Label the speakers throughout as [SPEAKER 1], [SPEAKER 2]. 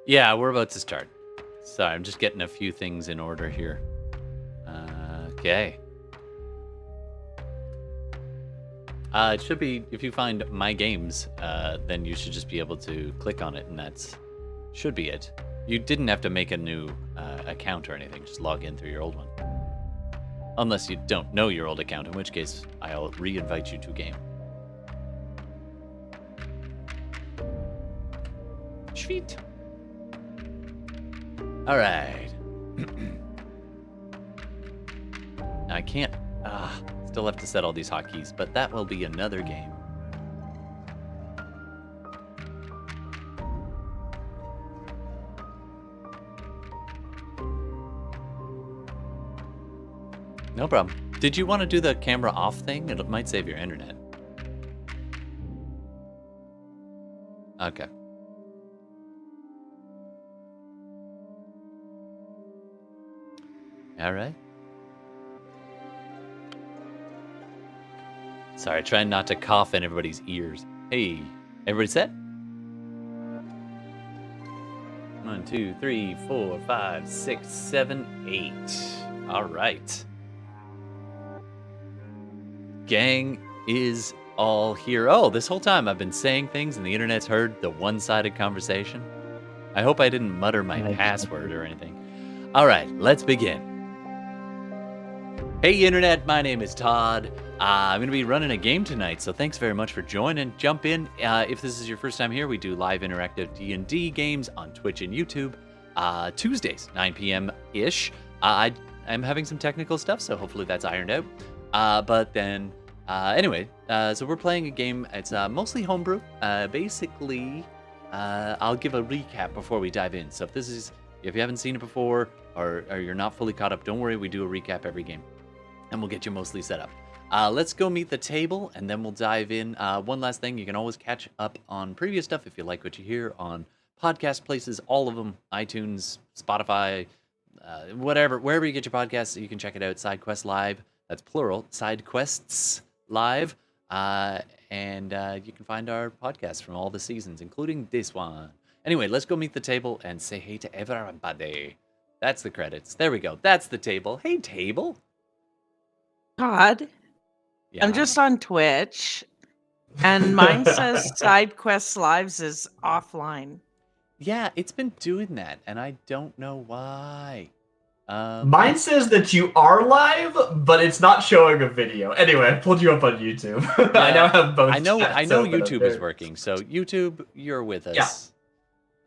[SPEAKER 1] Yeah, we're about to start. Sorry, I'm just getting a few things in order here. Okay. It should be, if you find My Games, then you should just be able to click on it, and that's should be it. You didn't have to make a new account or anything, just log in through your old one. Unless you don't know your old account, in which case I'll re-invite you to game. Sweet. All right. I can't. Still have to set all these hotkeys, but that will be another game. No problem. Did you want to do the camera off thing? It might save your internet. Okay. All right. Sorry, trying not to cough in everybody's ears. Hey, everybody set? 1, 2, 3, 4, 5, 6, 7, 8. All right. Gang is all here. Oh, this whole time I've been saying things and the internet's heard the one-sided conversation. I hope I didn't mutter my password or anything. All right, let's begin. Hey, Internet, my name is Todd. I'm going to be running a game tonight, so thanks very much for joining. Jump in. If this is your first time here, we do live interactive D&D games on Twitch and YouTube. Tuesdays, 9 p.m.-ish. I'm having some technical stuff, so hopefully that's ironed out. But then, anyway, so we're playing a game. It's mostly homebrew. Basically, I'll give a recap before we dive in. So if you haven't seen it before or you're not fully caught up, don't worry. We do a recap every game, and we'll get you mostly set up. Let's go meet the table, and then we'll dive in. One last thing, you can always catch up on previous stuff if you like what you hear on podcast places, all of them, iTunes, Spotify, wherever you get your podcasts, you can check it out. SideQuest Live, that's plural, SideQuests Live, and you can find our podcasts from all the seasons, including this one. Anyway, let's go meet the table and say hey to everybody. That's the credits. There we go. That's the table. Hey, table.
[SPEAKER 2] Todd,
[SPEAKER 1] Yeah.
[SPEAKER 2] I'm just on Twitch, and mine says SideQuest Lives is offline.
[SPEAKER 1] Yeah, it's been doing that, and I don't know why.
[SPEAKER 3] Mine says that you are live, but it's not showing a video. Anyway, I pulled you up on YouTube. I now have both.
[SPEAKER 1] I know
[SPEAKER 3] open
[SPEAKER 1] YouTube
[SPEAKER 3] up
[SPEAKER 1] is
[SPEAKER 3] there.
[SPEAKER 1] working. So YouTube, you're with us.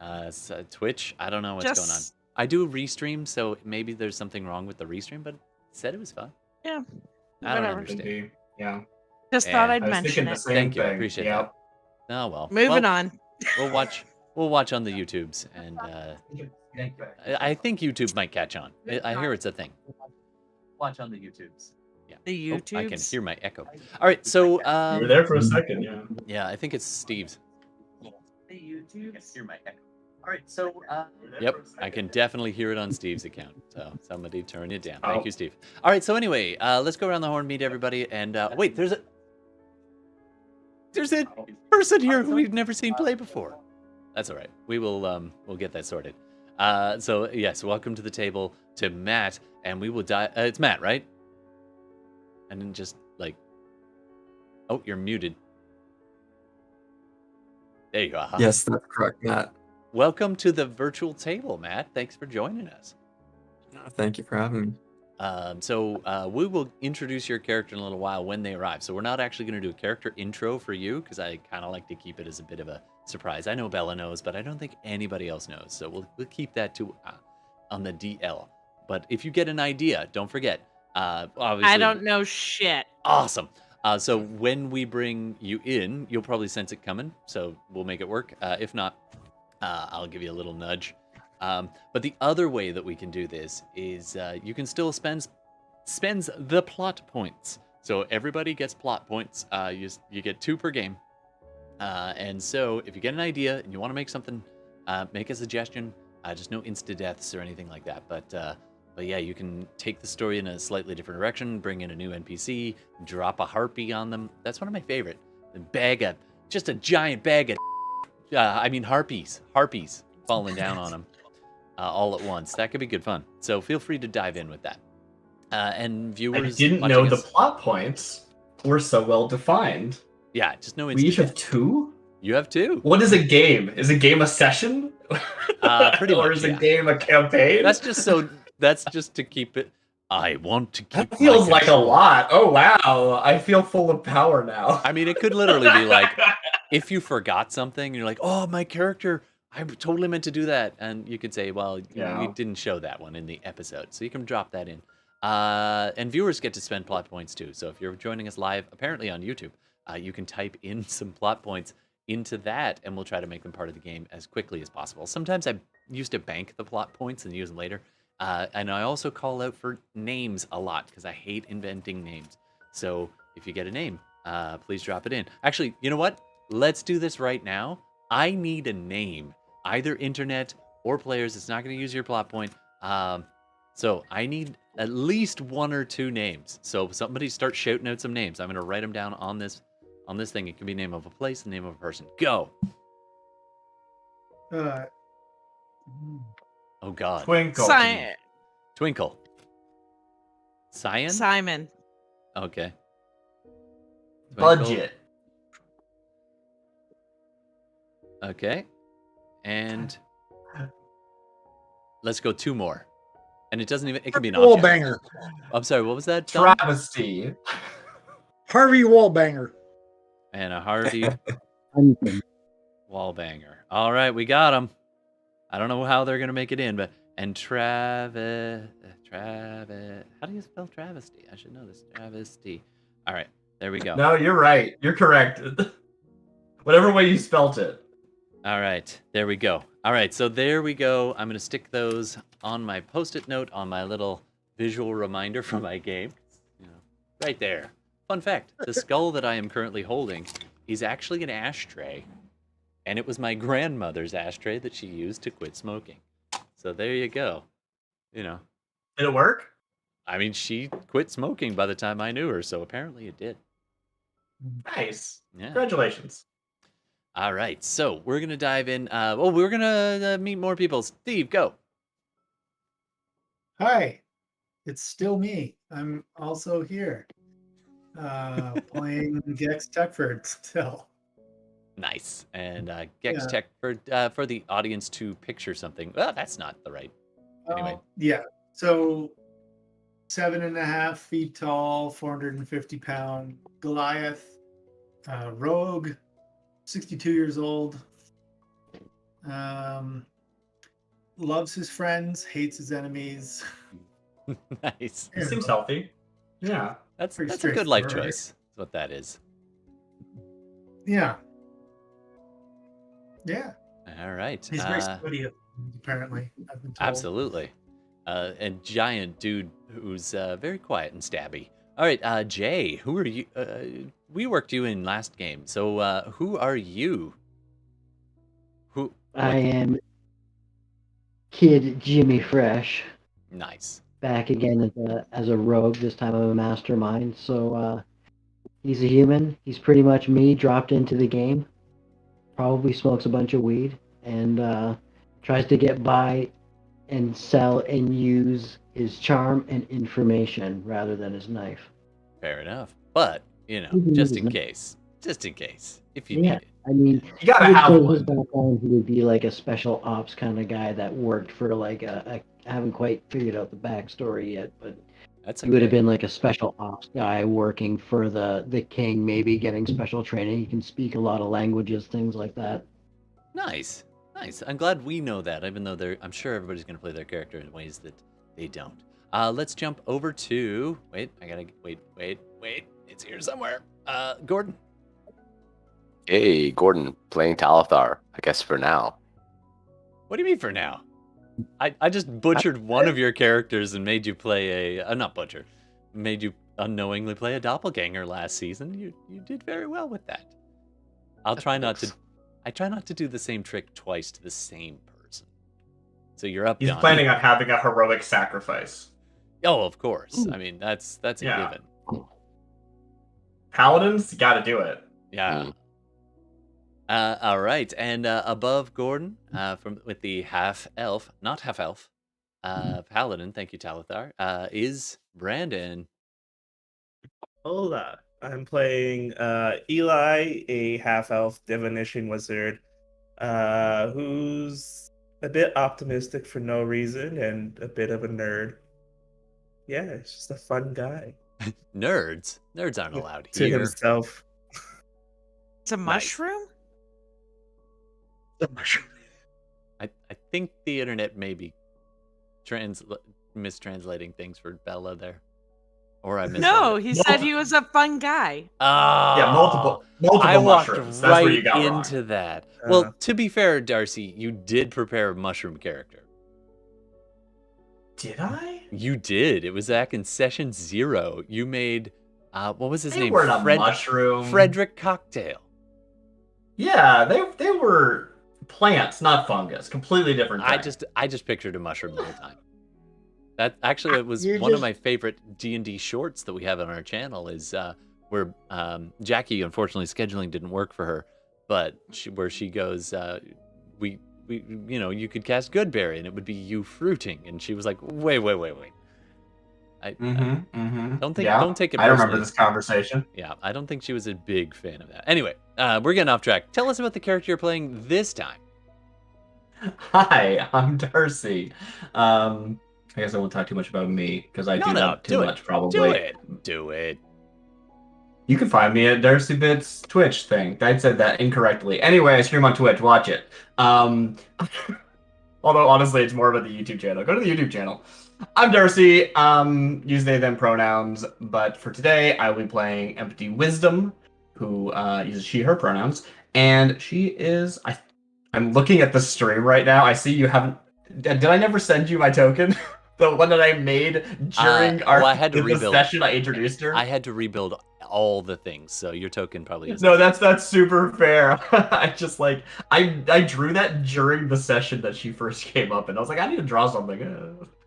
[SPEAKER 1] Yeah. So Twitch, I don't know what's going on. I do a restream, so maybe there's something wrong with the restream, but it said it was fine.
[SPEAKER 2] Yeah.
[SPEAKER 1] I don't
[SPEAKER 2] Whatever.
[SPEAKER 1] understand.
[SPEAKER 3] Yeah.
[SPEAKER 2] Just thought I'd mention it.
[SPEAKER 1] Thank you. I appreciate that. Oh well.
[SPEAKER 2] Moving on.
[SPEAKER 1] We'll watch on the YouTubes, and I think YouTube might catch on. I hear it's a thing. Watch on the YouTubes. Yeah.
[SPEAKER 2] The YouTubes.
[SPEAKER 1] I can hear my echo. All right, so
[SPEAKER 3] You were there for a second, yeah.
[SPEAKER 1] Yeah, I think it's Steve's.
[SPEAKER 2] The YouTubes.
[SPEAKER 1] I can hear my echo. All right, so yep, I can definitely hear it on Steve's account. So somebody turn it down. Thank you, Steve. All right, so anyway, let's go around the horn, meet everybody, and wait, there's a person here who we've never seen play before. That's all right. We will we'll get that sorted. So yes, welcome to the table to Matt, and we will dive. It's Matt, right? And then just like, oh, you're muted. There you go.
[SPEAKER 4] Yes, that's correct, Matt.
[SPEAKER 1] Welcome to the virtual table, Matt. Thanks for joining us.
[SPEAKER 4] Thank you for having me.
[SPEAKER 1] So we will introduce your character in a little while when they arrive. So we're not actually going to do a character intro for you because I kind of like to keep it as a bit of a surprise. I know Bella knows, but I don't think anybody else knows. So we'll keep that to on the DL. But if you get an idea, don't forget. Obviously,
[SPEAKER 2] I don't know shit.
[SPEAKER 1] Awesome. So when we bring you in, you'll probably sense it coming. So we'll make it work. If not, I'll give you a little nudge. But the other way that we can do this is you can still spends the plot points. So everybody gets plot points. You get 2 per game. And so if you get an idea and you want to make something, make a suggestion. Just no insta-deaths or anything like that. But yeah, you can take the story in a slightly different direction, bring in a new NPC, drop a harpy on them. That's one of my favorite. Just a giant bag of, harpies. falling down on them all at once. That could be good fun. So feel free to dive in with that. And
[SPEAKER 3] I
[SPEAKER 1] viewers,
[SPEAKER 3] didn't know
[SPEAKER 1] watching
[SPEAKER 3] the
[SPEAKER 1] us-
[SPEAKER 3] plot points were so well defined.
[SPEAKER 1] Yeah, just no
[SPEAKER 3] We
[SPEAKER 1] instant.
[SPEAKER 3] each have 2?
[SPEAKER 1] You have 2.
[SPEAKER 3] What is a game? Is a game a session?
[SPEAKER 1] Pretty
[SPEAKER 3] Or
[SPEAKER 1] much,
[SPEAKER 3] is a
[SPEAKER 1] yeah.
[SPEAKER 3] game a campaign?
[SPEAKER 1] That's just to keep it. I want to keep.
[SPEAKER 3] That feels
[SPEAKER 1] my
[SPEAKER 3] like a
[SPEAKER 1] control.
[SPEAKER 3] lot. Oh wow, I feel full of power now.
[SPEAKER 1] I mean, it could literally be like if you forgot something, you're like, "Oh, my character, I totally meant to do that," and you could say, "Well,
[SPEAKER 3] Yeah.
[SPEAKER 1] we didn't show that one in the episode," so you can drop that in. And viewers get to spend plot points too. So if you're joining us live, apparently on YouTube, you can type in some plot points into that, and we'll try to make them part of the game as quickly as possible. Sometimes I used to bank the plot points and use them later. And I also call out for names a lot because I hate inventing names. So if you get a name, please drop it in. Actually, you know what? Let's do this right now. I need a name, either internet or players. It's not going to use your plot point. So I need at least 1 or 2 names. So somebody start shouting out some names. I'm going to write them down on this thing. It can be name of a place, the name of a person. Go. Oh God.
[SPEAKER 3] Twinkle.
[SPEAKER 1] Twinkle. Cyan?
[SPEAKER 2] Simon.
[SPEAKER 1] Okay. Twinkle.
[SPEAKER 3] Budget.
[SPEAKER 1] Okay. And let's go 2 more. And it doesn't even, it could be an object.
[SPEAKER 5] Wallbanger.
[SPEAKER 1] I'm sorry, what was that? Dom?
[SPEAKER 3] Travesty.
[SPEAKER 5] Harvey Wallbanger.
[SPEAKER 1] And a Harvey
[SPEAKER 6] Hunting.
[SPEAKER 1] Wallbanger. All right, we got him. I don't know how they're going to make it in, but, and Travis, how do you spell travesty? I should know this. Travesty. All right, there we go.
[SPEAKER 3] No, you're right. You're correct. Whatever way you spelt it.
[SPEAKER 1] All right, there we go. All right, so there we go. I'm going to stick those on my Post-it note on my little visual reminder for my game. You know, right there. Fun fact, the skull that I am currently holding is actually an ashtray, and it was my grandmother's ashtray that she used to quit smoking. So there you go. You know,
[SPEAKER 3] Did it work?
[SPEAKER 1] I mean, she quit smoking by the time I knew her, so apparently it did.
[SPEAKER 3] Nice.
[SPEAKER 1] Yeah.
[SPEAKER 3] Congratulations.
[SPEAKER 1] All right, so we're going to dive in. We're going to meet more people. Steve, go.
[SPEAKER 7] Hi, it's still me. I'm also here, playing Gex Techford still.
[SPEAKER 1] Nice. And Gex
[SPEAKER 7] Yeah.
[SPEAKER 1] Tech, for the audience to picture something. Well, that's not the right. Anyway.
[SPEAKER 7] Yeah. So 7.5 feet tall, 450-pound Goliath, rogue, 62 years old. Loves his friends, hates his enemies.
[SPEAKER 1] Nice.
[SPEAKER 3] It seems healthy. Yeah.
[SPEAKER 1] That's
[SPEAKER 7] Pretty
[SPEAKER 1] a good life
[SPEAKER 7] straightforward.
[SPEAKER 1] choice. That's what that is.
[SPEAKER 7] Yeah. Yeah.
[SPEAKER 1] All right.
[SPEAKER 7] He's very sweaty, apparently. I've been told.
[SPEAKER 1] Absolutely. A giant dude who's very quiet and stabby. All right, Jay, who are you? We worked you in last game, so who are you? Who?
[SPEAKER 6] I am Kid Jimmy Fresh,
[SPEAKER 1] Nice.
[SPEAKER 6] back again as a rogue, this time of a mastermind. So he's a human. He's pretty much me dropped into the game. Probably smokes a bunch of weed and tries to get by and sell and use his charm and information rather than his knife.
[SPEAKER 1] Fair enough. But you know,
[SPEAKER 6] Mhm.
[SPEAKER 1] just in case, if you
[SPEAKER 6] Yeah.
[SPEAKER 1] need it.
[SPEAKER 6] I mean,
[SPEAKER 3] You gotta
[SPEAKER 6] I would
[SPEAKER 3] have
[SPEAKER 6] say his
[SPEAKER 3] one.
[SPEAKER 6] background, he would be like a special ops kind of guy that worked for like I haven't quite figured out the backstory yet, but
[SPEAKER 1] That's
[SPEAKER 6] he would have
[SPEAKER 1] okay.
[SPEAKER 6] been like a special ops guy working for the king, maybe getting special training. He can speak a lot of languages, things like that.
[SPEAKER 1] Nice. Nice. I'm glad we know that, even though I'm sure everybody's going to play their character in ways that they don't. Let's jump over to... Wait, I gotta... Wait. It's here somewhere. Gordon.
[SPEAKER 8] Hey, Gordon, playing Talithar, I guess for now.
[SPEAKER 1] What do you mean for now? I just butchered one of your characters and made you play not butcher, made you unknowingly play a doppelganger last season. You did very well with that. I try not to do the same trick twice to the same person. So you're up.
[SPEAKER 3] He's
[SPEAKER 1] Donnie.
[SPEAKER 3] planning on having a heroic sacrifice.
[SPEAKER 1] Oh, of course.
[SPEAKER 6] Ooh.
[SPEAKER 1] I mean, that's a
[SPEAKER 3] Yeah.
[SPEAKER 1] given.
[SPEAKER 3] Paladins, gotta do it.
[SPEAKER 1] Yeah. All right, and above Gordon, with the half elf, not half elf, paladin. Thank you, Talithar. Is Brandon.
[SPEAKER 9] Hola. I'm playing Eli, a half-elf divination wizard, who's a bit optimistic for no reason and a bit of a nerd. Yeah, it's just a fun guy.
[SPEAKER 1] Nerds aren't allowed
[SPEAKER 9] To
[SPEAKER 1] here.
[SPEAKER 9] himself.
[SPEAKER 2] It's a mushroom?
[SPEAKER 5] The mushroom.
[SPEAKER 1] I think the internet may be mistranslating things for Bella there. Or I missed
[SPEAKER 2] No,
[SPEAKER 1] it.
[SPEAKER 2] he said he was a fun guy.
[SPEAKER 3] Yeah, multiple
[SPEAKER 1] I walked
[SPEAKER 3] mushrooms. That's where you
[SPEAKER 1] right
[SPEAKER 3] got
[SPEAKER 1] into
[SPEAKER 3] wrong.
[SPEAKER 1] that. Well, to be fair, Darcy, you did prepare a mushroom character.
[SPEAKER 3] Did I?
[SPEAKER 1] You did. It was back in session 0. You made, what was his
[SPEAKER 3] They
[SPEAKER 1] name?
[SPEAKER 3] weren't a mushroom.
[SPEAKER 1] Frederick Cocktail.
[SPEAKER 3] Yeah, they were plants, not fungus. Completely different thing.
[SPEAKER 1] I just pictured a mushroom the whole time. That actually, it was
[SPEAKER 5] You
[SPEAKER 1] one of
[SPEAKER 5] just-
[SPEAKER 1] my favorite D&D shorts that we have on our channel. Is where Jackie, unfortunately, scheduling didn't work for her, but where she goes, we you could cast Goodberry and it would be you fruiting, and she was like, wait. Don't take it
[SPEAKER 3] I remember
[SPEAKER 1] personally.
[SPEAKER 3] this conversation.
[SPEAKER 1] Yeah, I don't think she was a big fan of that. Anyway, we're getting off track. Tell us about the character you're playing this time.
[SPEAKER 3] Hi, I'm Darcy. I guess I won't talk too much about me because I do that too much probably.
[SPEAKER 1] Do it.
[SPEAKER 3] You can find me at DarcyBits Twitch thing. I said that incorrectly. Anyway, I stream on Twitch. Watch it. Although honestly, it's more about the YouTube channel. Go to the YouTube channel. I'm Darcy. Use they them pronouns. But for today, I will be playing Empty Wisdom, who uses she her pronouns, and she is. I'm looking at the stream right now. I see you haven't. Did I never send you my token? The one that I made during
[SPEAKER 1] I had to
[SPEAKER 3] the
[SPEAKER 1] rebuild.
[SPEAKER 3] session I introduced her.
[SPEAKER 1] I had to rebuild all the things, so your token probably is.
[SPEAKER 3] No, that's super fair. I just I drew that during the session that she first came up, and I was like, I need to draw something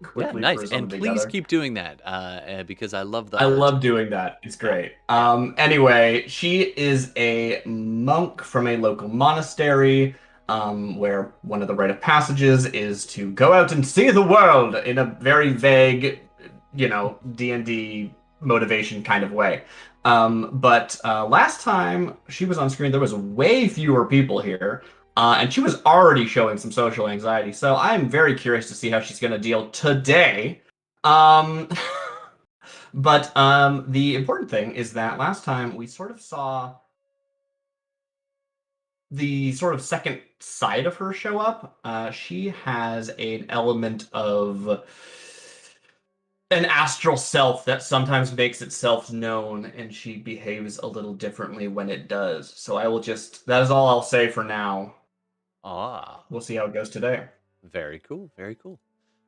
[SPEAKER 3] quickly.
[SPEAKER 1] Yeah,
[SPEAKER 3] for
[SPEAKER 1] nice.
[SPEAKER 3] something
[SPEAKER 1] And please
[SPEAKER 3] together.
[SPEAKER 1] keep doing that because I love the
[SPEAKER 3] I
[SPEAKER 1] art.
[SPEAKER 3] love doing that. It's great. Anyway, she is a monk from a local monastery. Where one of the rite of passages is to go out and see the world in a very vague, D&D motivation kind of way. But last time she was on screen, there was way fewer people here, and she was already showing some social anxiety. So I'm very curious to see how she's going to deal today. But the important thing is that last time we sort of saw the sort of second side of her show up. She has an element of an astral self that sometimes makes itself known, and she behaves a little differently when it does. So that is all I'll say for now. We'll see how it goes today.
[SPEAKER 1] Very cool. Very cool.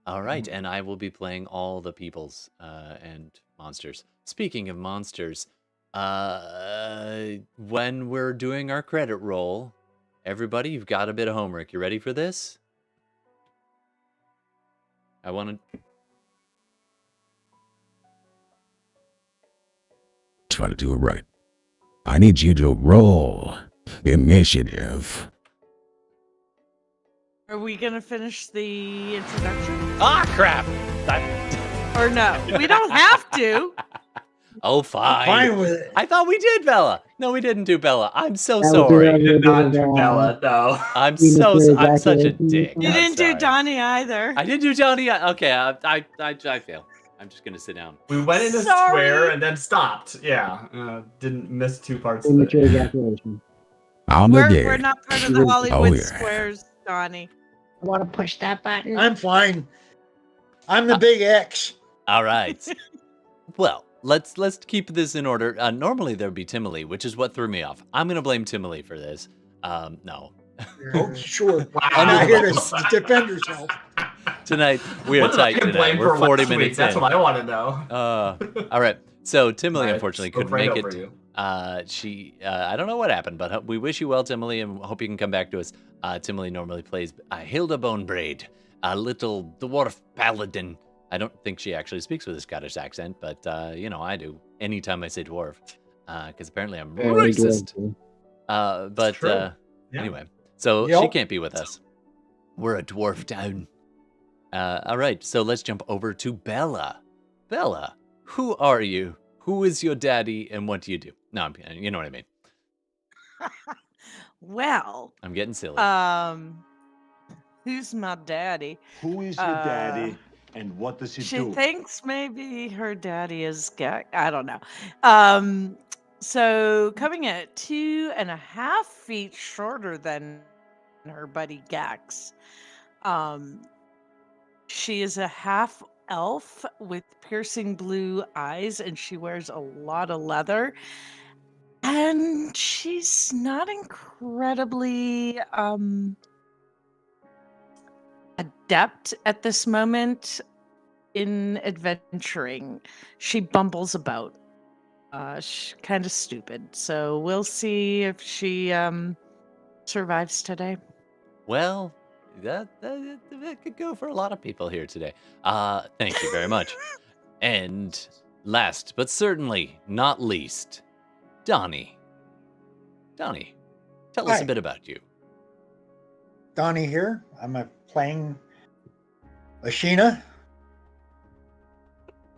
[SPEAKER 1] All right, and I will be playing all the peoples and monsters. Speaking of monsters, when we're doing our credit roll, everybody, you've got a bit of homework. You ready for this?
[SPEAKER 10] Try to do it right. I need you to roll initiative.
[SPEAKER 2] Are we going to finish the introduction?
[SPEAKER 1] Ah, crap!
[SPEAKER 2] Or no? We don't have to.
[SPEAKER 1] Oh, fine.
[SPEAKER 5] Fine with it.
[SPEAKER 1] I thought we did Bella. No, we didn't do Bella. I'm so
[SPEAKER 6] That was
[SPEAKER 1] sorry.
[SPEAKER 6] the-
[SPEAKER 3] We did not do Bella, no.
[SPEAKER 1] I'm
[SPEAKER 6] Premature
[SPEAKER 1] such a
[SPEAKER 6] ejaculation.
[SPEAKER 1] dick.
[SPEAKER 2] You
[SPEAKER 1] I'm
[SPEAKER 2] didn't
[SPEAKER 1] sorry.
[SPEAKER 2] do Donnie either.
[SPEAKER 1] I didn't do Johnny. Okay, I fail. I'm just gonna sit down.
[SPEAKER 3] We went in a
[SPEAKER 2] Sorry.
[SPEAKER 3] square and then stopped. Yeah, didn't miss two parts of
[SPEAKER 6] Premature
[SPEAKER 3] it.
[SPEAKER 6] ejaculation.
[SPEAKER 10] On the
[SPEAKER 2] We're
[SPEAKER 10] day.
[SPEAKER 2] not part of the Hollywood
[SPEAKER 10] Oh, yeah.
[SPEAKER 2] squares, Donnie.
[SPEAKER 6] I want to push that button.
[SPEAKER 5] I'm fine. I'm the big X.
[SPEAKER 1] All right. Well, let's keep this in order. Normally there'd be Timely, which is what threw me off. I'm gonna blame Timely for this. No.
[SPEAKER 5] Oh, sure.
[SPEAKER 3] Wow.
[SPEAKER 5] I'm not here to defend yourself.
[SPEAKER 1] Tonight we are
[SPEAKER 3] What did I
[SPEAKER 1] tight
[SPEAKER 3] complain
[SPEAKER 1] tonight. We're
[SPEAKER 3] for
[SPEAKER 1] 40
[SPEAKER 3] last week?
[SPEAKER 1] minutes
[SPEAKER 3] That's
[SPEAKER 1] in.
[SPEAKER 3] what I want to know.
[SPEAKER 1] All right. So Timely
[SPEAKER 3] All right,
[SPEAKER 1] unfortunately
[SPEAKER 3] spoke
[SPEAKER 1] couldn't
[SPEAKER 3] right
[SPEAKER 1] make
[SPEAKER 3] over
[SPEAKER 1] it.
[SPEAKER 3] you.
[SPEAKER 1] She I don't know what happened, but we wish you well, Timely, and hope you can come back to us. Timely normally plays Hilda Bonebraid, a little dwarf paladin. I don't think she actually speaks with a Scottish accent, but I do anytime I say dwarf, because apparently I'm
[SPEAKER 6] Very
[SPEAKER 1] racist.
[SPEAKER 6] good.
[SPEAKER 1] But
[SPEAKER 3] True. Yeah.
[SPEAKER 1] Anyway, so she
[SPEAKER 5] Yep.
[SPEAKER 1] can't be with us. We're a dwarf town. All right, so let's jump over to Bella. Bella, who are you? Who is your daddy, and what do you do? No, you know what I mean.
[SPEAKER 2] Well,
[SPEAKER 1] I'm getting silly.
[SPEAKER 2] who's my daddy?
[SPEAKER 11] Who is your daddy and what does he
[SPEAKER 2] She
[SPEAKER 11] do?
[SPEAKER 2] thinks maybe her daddy is gay. I don't know. So coming at 2.5 feet shorter than her buddy Gex. She is a half elf with piercing blue eyes, and she wears a lot of leather. And she's not incredibly adept at this moment in adventuring. She bumbles about. She's kind of stupid. So we'll see if she survives today.
[SPEAKER 1] Well, that could go for a lot of people here today. Thank you very much. And last, but certainly not least, Donnie. Donnie, tell us a
[SPEAKER 5] Hi.
[SPEAKER 1] bit about you.
[SPEAKER 5] Donnie here. I'm playing Ashina.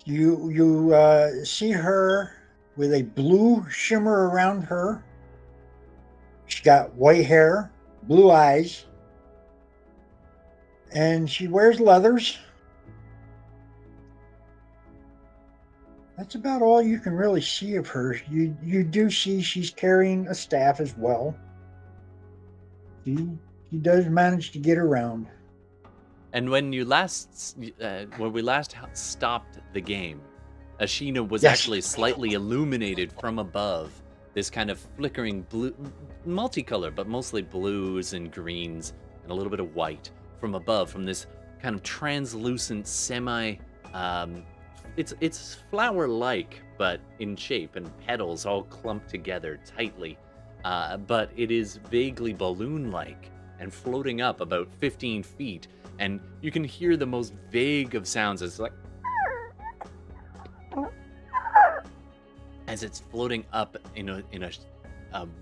[SPEAKER 5] You see her with a blue shimmer around her. She's got white hair, blue eyes, and she wears leathers. That's about all you can really see of her. You do see she's carrying a staff as well. She does manage to get around.
[SPEAKER 1] And when we last stopped the game, Ashina was
[SPEAKER 5] Yes.
[SPEAKER 1] actually slightly illuminated from above. This kind of flickering blue, multicolor, but mostly blues and greens and a little bit of white from above, from this kind of translucent semi. It's flower-like, but in shape, and petals all clumped together tightly. But it is vaguely balloon-like and floating up about 15 feet. And you can hear the most vague of sounds. It's like as it's floating up in a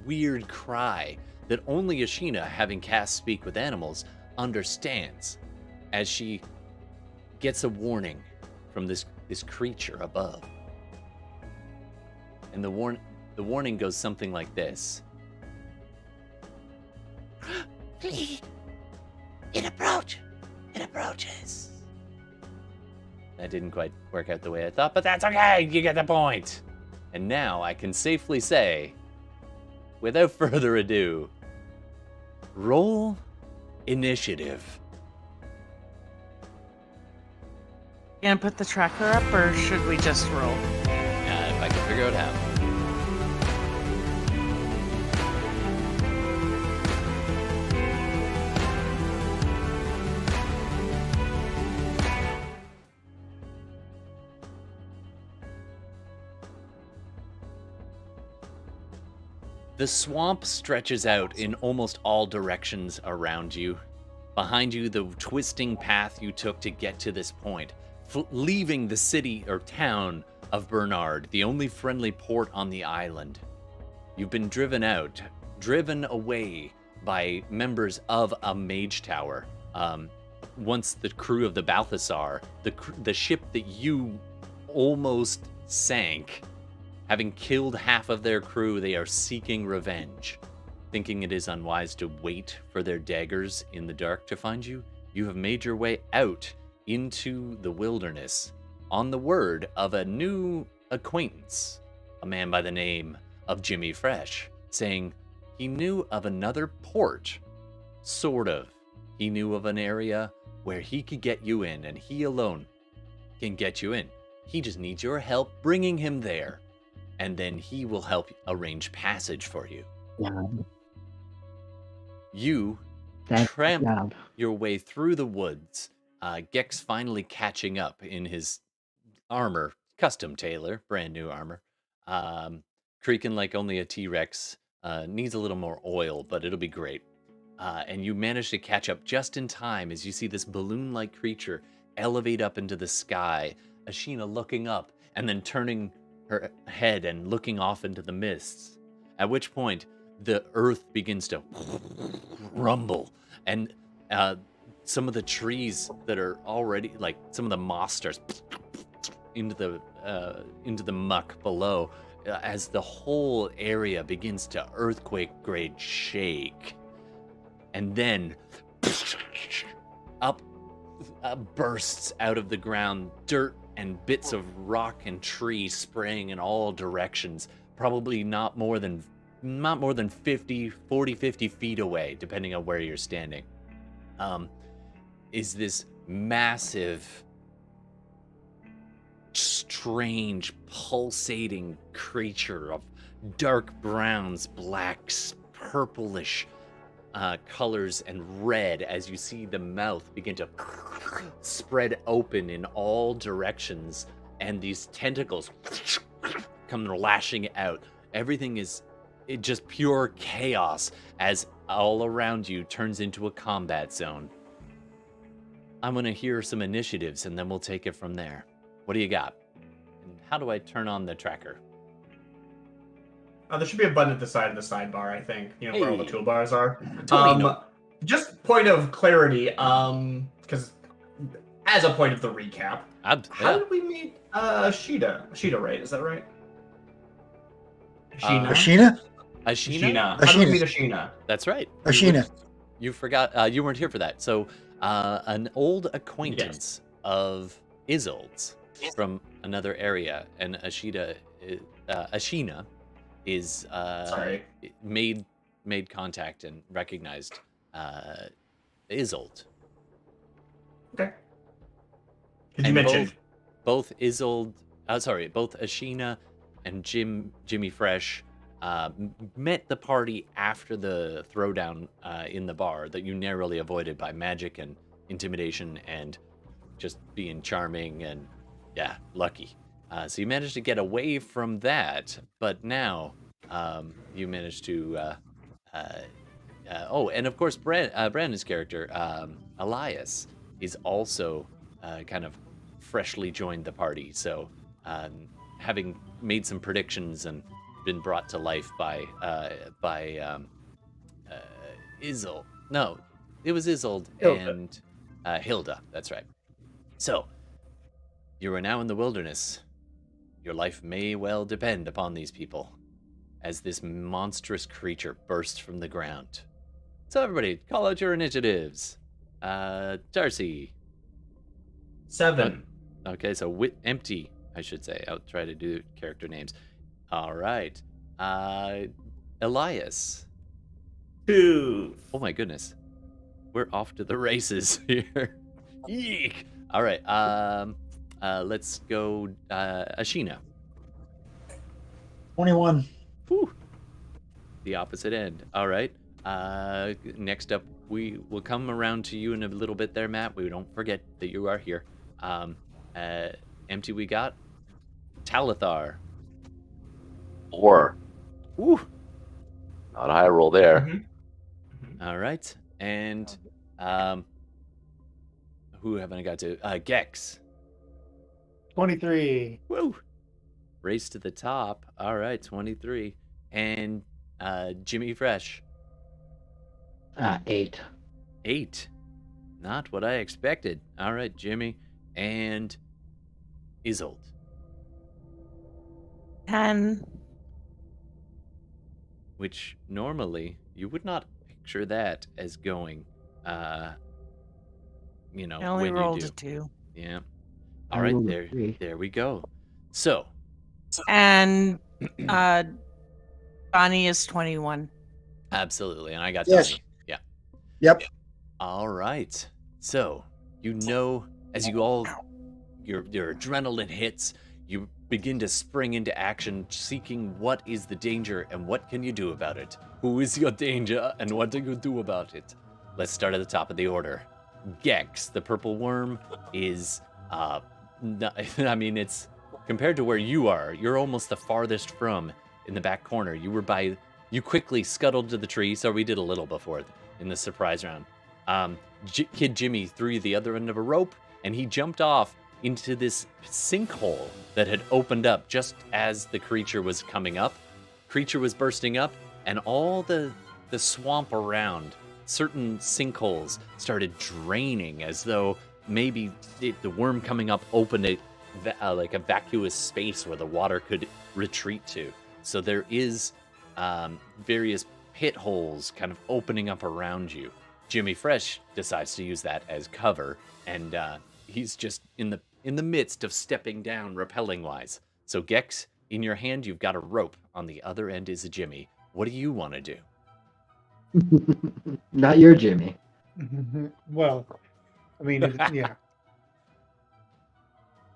[SPEAKER 1] weird cry that only Ashina, having cast Speak with Animals, understands, as she gets a warning from this creature above. And the warning goes something like this: "Flee! It approaches." That didn't quite work out the way I thought, but that's okay. You get the point. And now I can safely say, without further ado, roll initiative.
[SPEAKER 2] Gonna put the tracker up, or should we just roll?
[SPEAKER 1] If I can figure out how. The swamp stretches out in almost all directions around you. Behind you, the twisting path you took to get to this point, leaving the city or town of Bernard, the only friendly port on the island. You've been driven away by members of a mage tower. Once the crew of the Balthasar, the ship that you almost sank, having killed half of their crew, they are seeking revenge. Thinking it is unwise to wait for their daggers in the dark to find you, you have made your way out into the wilderness on the word of a new acquaintance, a man by the name of Jimmy Fresh, saying he knew of another port, sort of. He knew of an area where he could get you in, and he alone can get you in. He just needs your help bringing him there, and then he will help arrange passage for you.
[SPEAKER 6] Yeah.
[SPEAKER 1] You
[SPEAKER 6] That's the
[SPEAKER 1] tramp
[SPEAKER 6] job.
[SPEAKER 1] your way through the woods, Gex finally catching up in his armor, custom tailor, brand new armor, creaking like only a T-Rex, needs a little more oil, but it'll be great. And you manage to catch up just in time as you see this balloon-like creature elevate up into the sky, Ashina looking up and then turning her head and looking off into the mists, at which point the earth begins to rumble, and some of the trees that are already, like, some of the moss starts into the muck below, as the whole area begins to earthquake grade shake, and then up bursts out of the ground dirt and bits of rock and tree spraying in all directions, probably not more than 50 feet away, depending on where you're standing. Is this massive, strange, pulsating creature of dark browns, blacks, purplish colors, and red, as you see the mouth begin to spread open in all directions, and these tentacles come lashing out. Everything is just pure chaos as all around you turns into a combat zone. I'm going to hear some initiatives, and then we'll take it from there. What do you got? And how do I turn on the tracker?
[SPEAKER 3] There should be a button at the side of the sidebar, I think. You know, where all the
[SPEAKER 1] Hey.
[SPEAKER 3] toolbars are.
[SPEAKER 1] Tonino.
[SPEAKER 3] Just point of clarity, because as a point of the recap, how did we meet Ashida? Ashida, right? Is that right?
[SPEAKER 5] Ashina?
[SPEAKER 1] Ashina?
[SPEAKER 3] How did we meet Ashina?
[SPEAKER 1] That's right.
[SPEAKER 5] Ashina.
[SPEAKER 1] You forgot. You weren't here for that. So, an old acquaintance of Isolde's from another area, and Ashina is made contact and recognized Isolde.
[SPEAKER 3] Okay. Did you mention
[SPEAKER 1] both Isolde? Both Ashina and Jimmy Fresh met the party after the throwdown in the bar that you narrowly avoided by magic and intimidation and just being charming and lucky. So you managed to get away from that, but now you managed to. And of course, Brandon's character, Elias, is also kind of freshly joined the party. So, having made some predictions and been brought to life by Isolde. No, it was Isolde and Hilda. That's right. So, you are now in the wilderness. Your life may well depend upon these people, as this monstrous creature bursts from the ground. So everybody, call out your initiatives. Darcy.
[SPEAKER 3] 7.
[SPEAKER 1] Okay, so empty, I should say. I'll try to do character names. All right. Elias.
[SPEAKER 9] 2.
[SPEAKER 1] Oh my goodness. We're off to the races here. Yeek. All right. Let's go Ashina.
[SPEAKER 5] 21.
[SPEAKER 1] Whew. The opposite end. All right. Next up, we will come around to you in a little bit there, Matt. We don't forget that you are here. Empty we got. Talithar.
[SPEAKER 8] 4.
[SPEAKER 1] Woo.
[SPEAKER 8] Not a high roll there.
[SPEAKER 3] Mm-hmm.
[SPEAKER 1] All right. And who haven't I got to? Gex.
[SPEAKER 7] 23.
[SPEAKER 1] Woo. Race to the top. All right, 23. And Jimmy Fresh.
[SPEAKER 6] 8.
[SPEAKER 1] 8. Not what I expected. All right, Jimmy. And Isolde.
[SPEAKER 2] 10.
[SPEAKER 1] Which normally you would not picture that as going,
[SPEAKER 2] I only
[SPEAKER 1] when
[SPEAKER 2] rolled
[SPEAKER 1] you
[SPEAKER 2] a
[SPEAKER 1] do.
[SPEAKER 2] 2.
[SPEAKER 1] Yeah.
[SPEAKER 6] I
[SPEAKER 1] All right,
[SPEAKER 6] rolled a 3.
[SPEAKER 1] there we go. So,
[SPEAKER 2] And Bonnie is 21.
[SPEAKER 1] absolutely. And I got
[SPEAKER 5] Yes.
[SPEAKER 1] Tony. Yeah.
[SPEAKER 5] Yep.
[SPEAKER 1] All right. So, as you all, your adrenaline hits, you begin to spring into action, seeking what is the danger and what can you do about it. Who is your danger and what do you do about it? Let's start at the top of the order. Gex, the purple worm, is, it's compared to where you are, you're almost the farthest from in the back corner. You quickly scuttled to the tree, so we did a little before in the surprise round. Kid Jimmy threw the other end of a rope, and he jumped off into this sinkhole that had opened up just as the creature was coming up. Creature was bursting up. and all the swamp around, certain sinkholes started draining as though maybe the worm coming up opened like a vacuous space where the water could retreat to. So there is various pit holes kind of opening up around you. Jimmy Fresh decides to use that as cover, and he's just in the midst of stepping down, rappelling wise. So Gex, in your hand, you've got a rope. On the other end is a Jimmy. What do you want to do?
[SPEAKER 6] Not your Jimmy.
[SPEAKER 7] Well, I mean, yeah.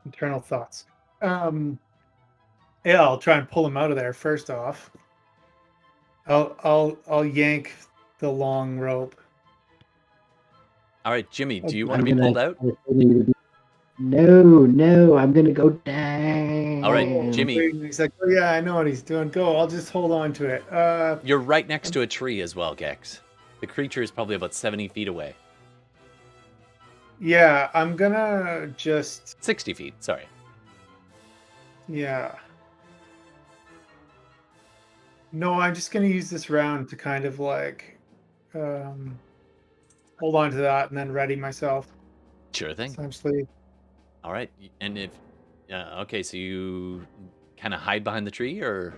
[SPEAKER 7] Internal thoughts. Yeah, I'll try and pull him out of there first off. I'll yank the long rope.
[SPEAKER 1] All right, Jimmy, do you want to be pulled out?
[SPEAKER 6] No, I'm gonna go down.
[SPEAKER 1] All right, Jimmy.
[SPEAKER 7] He's like, oh yeah, I know what he's doing. Go, I'll just hold on to it.
[SPEAKER 1] You're right next to a tree as well, Gex. The creature is probably about 70 feet away.
[SPEAKER 7] Yeah, I'm gonna just
[SPEAKER 1] 60 feet, sorry.
[SPEAKER 7] Yeah. No, I'm just gonna use this round to kind of like hold on to that and then ready myself.
[SPEAKER 1] Sure thing.
[SPEAKER 7] Essentially.
[SPEAKER 1] All right, and if okay, so you kind of hide behind the tree, or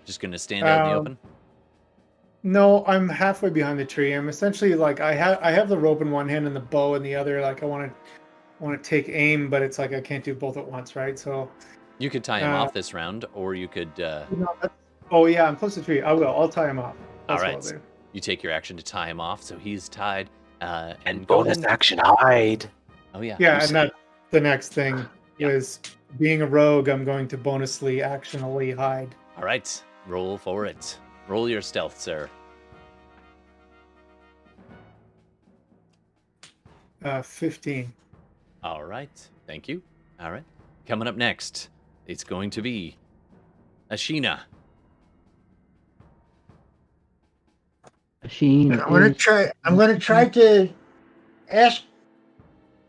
[SPEAKER 1] just gonna stand out in the open?
[SPEAKER 7] No, I'm halfway behind the tree. I'm essentially like I have the rope in one hand and the bow in the other. Like I want to take aim, but it's like I can't do both at once, right? So
[SPEAKER 1] you could tie him off this round, or you could.
[SPEAKER 7] Oh yeah, I'm close to the tree. I will. I'll tie him off. That's
[SPEAKER 1] all right,
[SPEAKER 7] what I'll do.
[SPEAKER 1] You take your action to tie him off, so he's tied. And
[SPEAKER 8] bonus action hide.
[SPEAKER 1] Oh yeah.
[SPEAKER 7] Yeah, and that's the next thing is being a rogue. I'm going to bonusly actionally hide.
[SPEAKER 1] All right, roll for it. Roll your stealth, sir.
[SPEAKER 7] 15.
[SPEAKER 1] All right, thank you. All right, coming up next, it's going to be Ashina.
[SPEAKER 5] I'm gonna try to ask.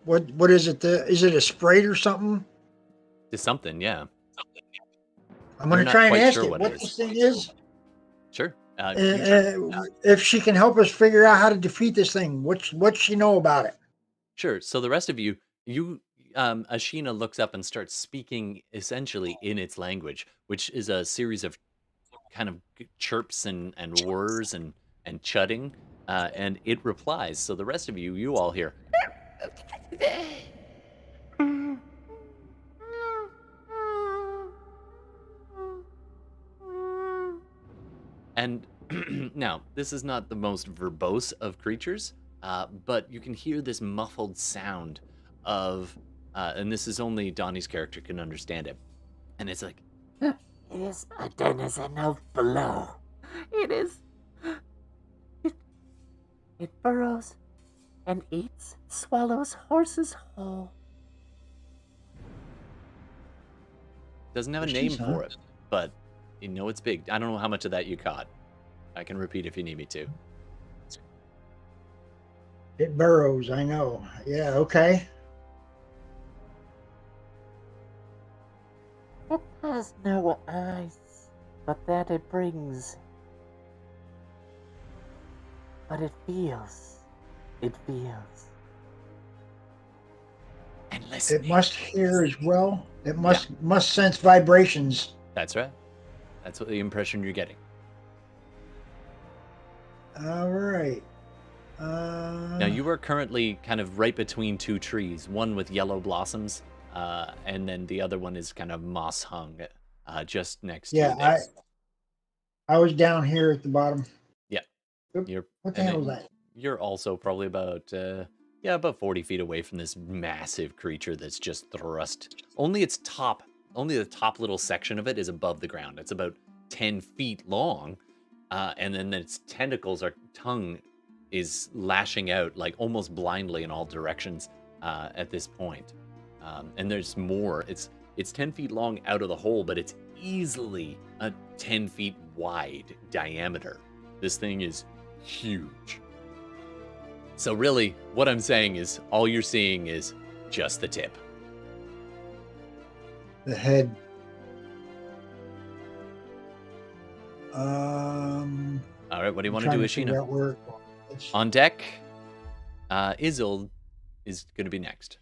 [SPEAKER 5] What is it? Is it a sprite or something?
[SPEAKER 1] It's something, yeah.
[SPEAKER 5] I'm gonna try and ask it what this thing is.
[SPEAKER 1] Sure.
[SPEAKER 5] If she can help us figure out how to defeat this thing, what she know about it?
[SPEAKER 1] Sure. So the rest of you, Ashina looks up and starts speaking essentially in its language, which is a series of kind of chirps and whirs and chudding, and it replies. So the rest of you all hear. And now, this is not the most verbose of creatures, but you can hear this muffled sound of, and this is only Donnie's character can understand it. And it's like,
[SPEAKER 12] it is a denizen of below. It is. It burrows and eats, swallows horses whole.
[SPEAKER 1] Doesn't have a name for it, but you know it's big. I don't know how much of that you caught. I can repeat if you need me to.
[SPEAKER 5] It burrows, I know. Yeah, okay.
[SPEAKER 12] It has no eyes, but that it brings. But it feels. It feels.
[SPEAKER 1] And listen.
[SPEAKER 5] It must hear as well. It must sense vibrations.
[SPEAKER 1] That's right. That's what the impression you're getting.
[SPEAKER 5] All right.
[SPEAKER 1] Now you are currently kind of right between two trees, one with yellow blossoms, and then the other one is kind of moss hung, just next to it.
[SPEAKER 5] Yeah, I was down here at the bottom.
[SPEAKER 1] Yeah.
[SPEAKER 5] What the hell was that?
[SPEAKER 1] You're also probably about about 40 feet away from this massive creature that's just thrust. Only the top little section of it is above the ground. It's about 10 feet long, and then its tentacles, or tongue, is lashing out like almost blindly in all directions at this point. And there's more. It's 10 feet long out of the hole, but it's easily a 10 feet wide diameter. This thing is huge. So really, what I'm saying is all you're seeing is just the tip.
[SPEAKER 5] The head.
[SPEAKER 1] All right, what do you
[SPEAKER 5] I'm
[SPEAKER 1] want to
[SPEAKER 5] trying
[SPEAKER 1] do,
[SPEAKER 5] figure
[SPEAKER 1] Ashina?
[SPEAKER 5] out where it's-
[SPEAKER 1] On deck, Isolde is going to be next.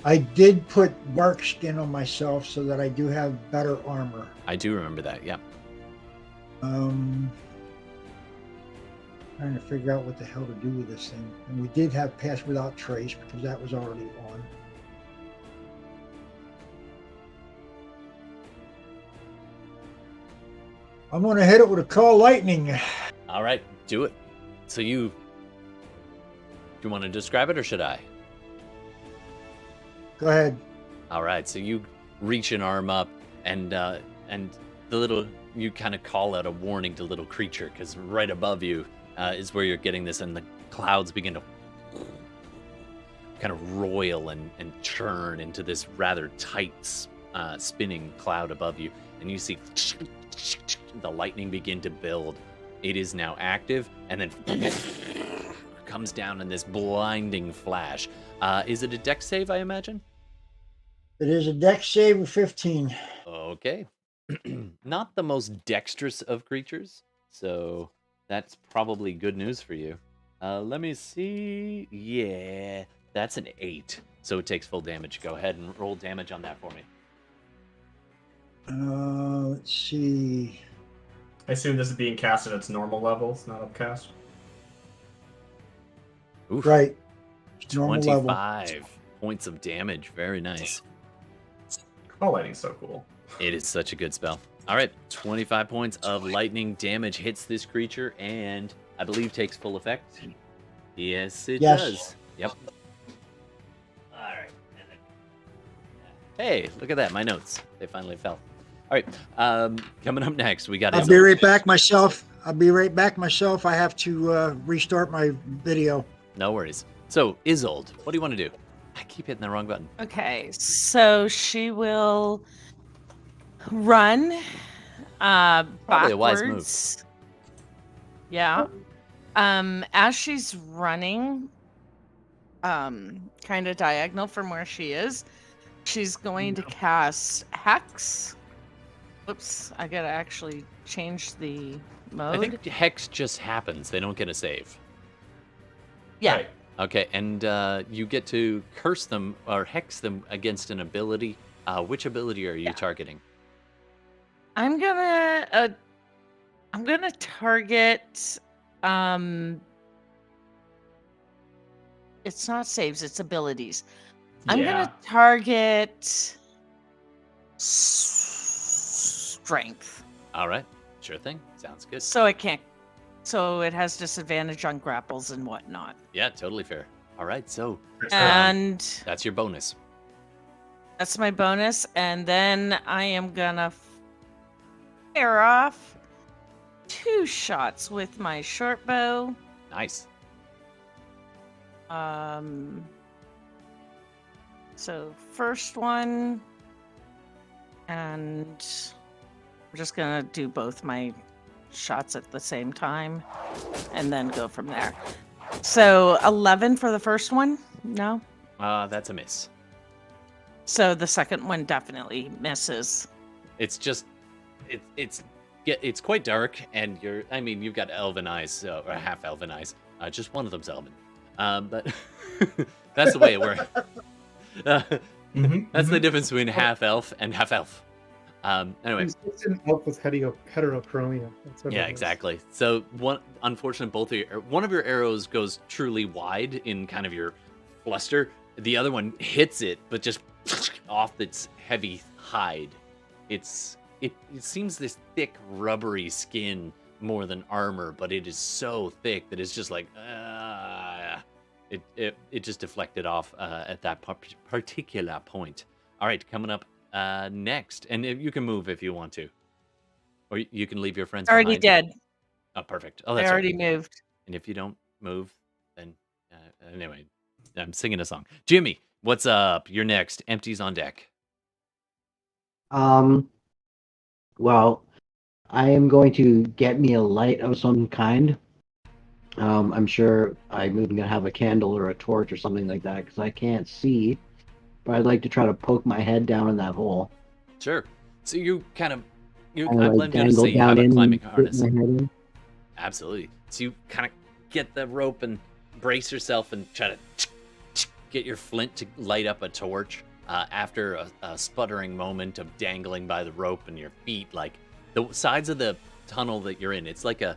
[SPEAKER 5] I did put bark skin on myself so that I do have better armor.
[SPEAKER 1] I do remember that, yeah.
[SPEAKER 5] Trying to figure out what the hell to do with this thing. And we did have Pass Without Trace because that was already on. I'm going to hit it with a Call Lightning.
[SPEAKER 1] All right, do it. So do you want to describe it or should I?
[SPEAKER 5] Go ahead.
[SPEAKER 1] All right, so you reach an arm up and the little, you kind of call out a warning to little creature because right above you is where you're getting this, and the clouds begin to kind of roil and churn into this rather tight spinning cloud above you, and you see the lightning begin to build. It is now active, and then comes down in this blinding flash. Is it a dex save, I imagine?
[SPEAKER 5] It is a dex save of 15.
[SPEAKER 1] Okay. Not the most dexterous of creatures, so that's probably good news for you. Let me see. Yeah, that's an 8, so it takes full damage. Go ahead and roll damage on that for me.
[SPEAKER 5] Let's see.
[SPEAKER 3] I assume this is being cast at its normal levels, not upcast.
[SPEAKER 1] Oof.
[SPEAKER 5] Right. Normal
[SPEAKER 1] 25
[SPEAKER 5] level.
[SPEAKER 1] points of damage. Very nice.
[SPEAKER 3] Call Lightning's so cool.
[SPEAKER 1] It is such a good spell. All right, 25 points of lightning damage hits this creature, and I believe takes full effect. Yes, it does. Yep. All right. Hey, look at that. My notes. They finally fell. All right. Coming up next, we got.
[SPEAKER 5] I'll be right back myself. I have to restart my video.
[SPEAKER 1] No worries. So, Isolde, what do you want to do? I keep hitting the wrong button.
[SPEAKER 2] Okay, so she will run
[SPEAKER 1] Probably a wise
[SPEAKER 2] backwards. Yeah. As she's running, kind of diagonal from where she is, she's going to cast Hex. Whoops, I gotta actually change the mode.
[SPEAKER 1] I think Hex just happens. They don't get a save.
[SPEAKER 2] Yeah.
[SPEAKER 3] Right.
[SPEAKER 1] Okay, and you get to curse them or hex them against an ability. Which ability are you targeting?
[SPEAKER 2] I'm gonna target. It's not saves; it's abilities. I'm gonna target strength.
[SPEAKER 1] All right, sure thing. Sounds good.
[SPEAKER 2] So it can't. So it has disadvantage on grapples and whatnot.
[SPEAKER 1] Yeah, totally fair. All right, so
[SPEAKER 2] And
[SPEAKER 1] that's your bonus.
[SPEAKER 2] that's my bonus, and then I am gonna fire off 2 shots with my short bow.
[SPEAKER 1] Nice.
[SPEAKER 2] So first one, and we're just gonna do both my shots at the same time, and then go from there. So 11 for the first one. No.
[SPEAKER 1] That's a miss.
[SPEAKER 2] So the second one definitely misses.
[SPEAKER 1] It's just, it's quite dark, and you've got elven eyes, or half elven eyes. Just one of them's elven. But that's the way it works. That's the difference between half elf and half elf. Anyway,
[SPEAKER 7] it's an elf with heterochromia. That's what
[SPEAKER 1] yeah,
[SPEAKER 7] it is.
[SPEAKER 1] exactly. So unfortunately, one of your arrows goes truly wide in kind of your fluster. The other one hits it, but just off its heavy hide. It seems this thick, rubbery skin more than armor, but it is so thick that it's just like it just deflected off at that particular point. All right, coming up next, and you can move if you want to, or you can leave your friends.
[SPEAKER 2] Already
[SPEAKER 1] behind.
[SPEAKER 2] did.
[SPEAKER 1] Oh, perfect. Oh, that's
[SPEAKER 2] I already
[SPEAKER 1] right.
[SPEAKER 2] moved.
[SPEAKER 1] And if you don't move, then anyway, I'm singing a song. Jimmy, what's up? You're next. Empties on deck.
[SPEAKER 6] Well, I am going to get me a light of some kind. I'm sure I'm even gonna have a candle or a torch or something like that because I can't see. But I'd like to try to poke my head down in that hole.
[SPEAKER 1] Sure. So you kind of
[SPEAKER 6] kind of
[SPEAKER 1] I'm
[SPEAKER 6] like
[SPEAKER 1] going to say
[SPEAKER 6] dangle
[SPEAKER 1] you have
[SPEAKER 6] down
[SPEAKER 1] a
[SPEAKER 6] in
[SPEAKER 1] climbing
[SPEAKER 6] and
[SPEAKER 1] harness.
[SPEAKER 6] stick my head in.
[SPEAKER 1] Absolutely. So you kind of get the rope and brace yourself and try to get your flint to light up a torch. After a sputtering moment of dangling by the rope and your feet, like the sides of the tunnel that you're in, it's like a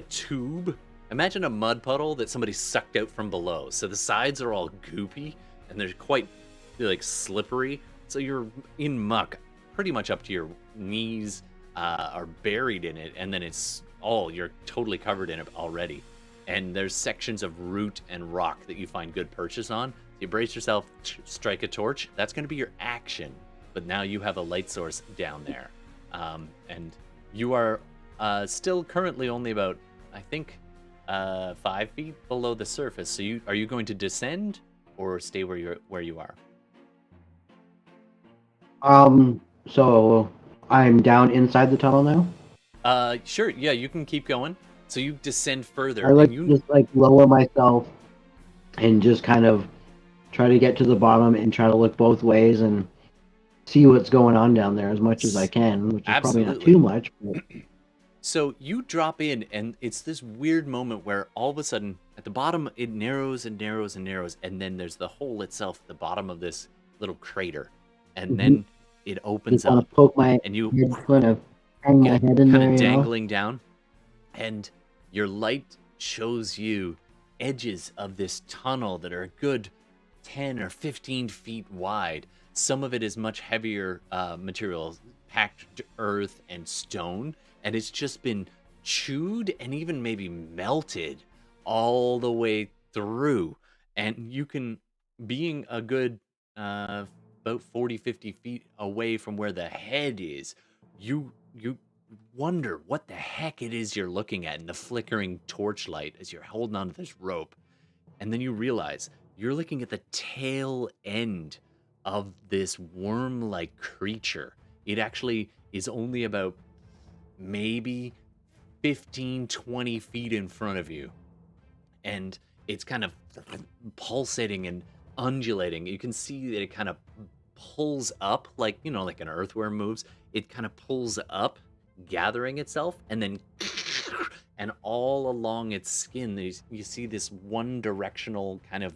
[SPEAKER 1] tube. Imagine a mud puddle that somebody sucked out from below. So the sides are all goopy and they're quite like slippery. So you're in muck, pretty much up to your knees are buried in it, and then you're totally covered in it already. And there's sections of root and rock that you find good purchase on. You brace yourself, strike a torch. That's going to be your action. But now you have a light source down there. And you are still currently only about, I think, 5 feet below the surface. So are you going to descend or stay where you are?
[SPEAKER 6] So I'm down inside the tunnel now?
[SPEAKER 1] Sure. Yeah, you can keep going. So you descend further.
[SPEAKER 6] I like
[SPEAKER 1] and
[SPEAKER 6] to
[SPEAKER 1] you
[SPEAKER 6] just like lower myself and just kind of try to get to the bottom and try to look both ways and see what's going on down there as much as I can, which is probably not
[SPEAKER 1] Absolutely.
[SPEAKER 6] too much. But
[SPEAKER 1] So you drop in, and it's this weird moment where all of a sudden, at the bottom, it narrows and narrows and narrows, and then there's the hole itself, the bottom of this little crater, and then it opens
[SPEAKER 6] just want
[SPEAKER 1] up,
[SPEAKER 6] to poke my
[SPEAKER 1] and you
[SPEAKER 6] head, kind of hang my
[SPEAKER 1] get
[SPEAKER 6] head in
[SPEAKER 1] kind
[SPEAKER 6] there,
[SPEAKER 1] of
[SPEAKER 6] you know?
[SPEAKER 1] dangling down, and your light shows you edges of this tunnel that are a good 10 or 15 feet wide. Some of it is much heavier material, packed earth and stone, and it's just been chewed and even maybe melted all the way through. And you can, being a good about 40, 50 feet away from where the head is, you wonder what the heck it is you're looking at in the flickering torchlight as you're holding onto this rope. And then you realize you're looking at the tail end of this worm-like creature. It actually is only about maybe 15, 20 feet in front of you. And it's kind of pulsating and undulating. You can see that it kind of pulls up like, like an earthworm moves. It kind of pulls up, gathering itself, and then and all along its skin you see this one directional kind of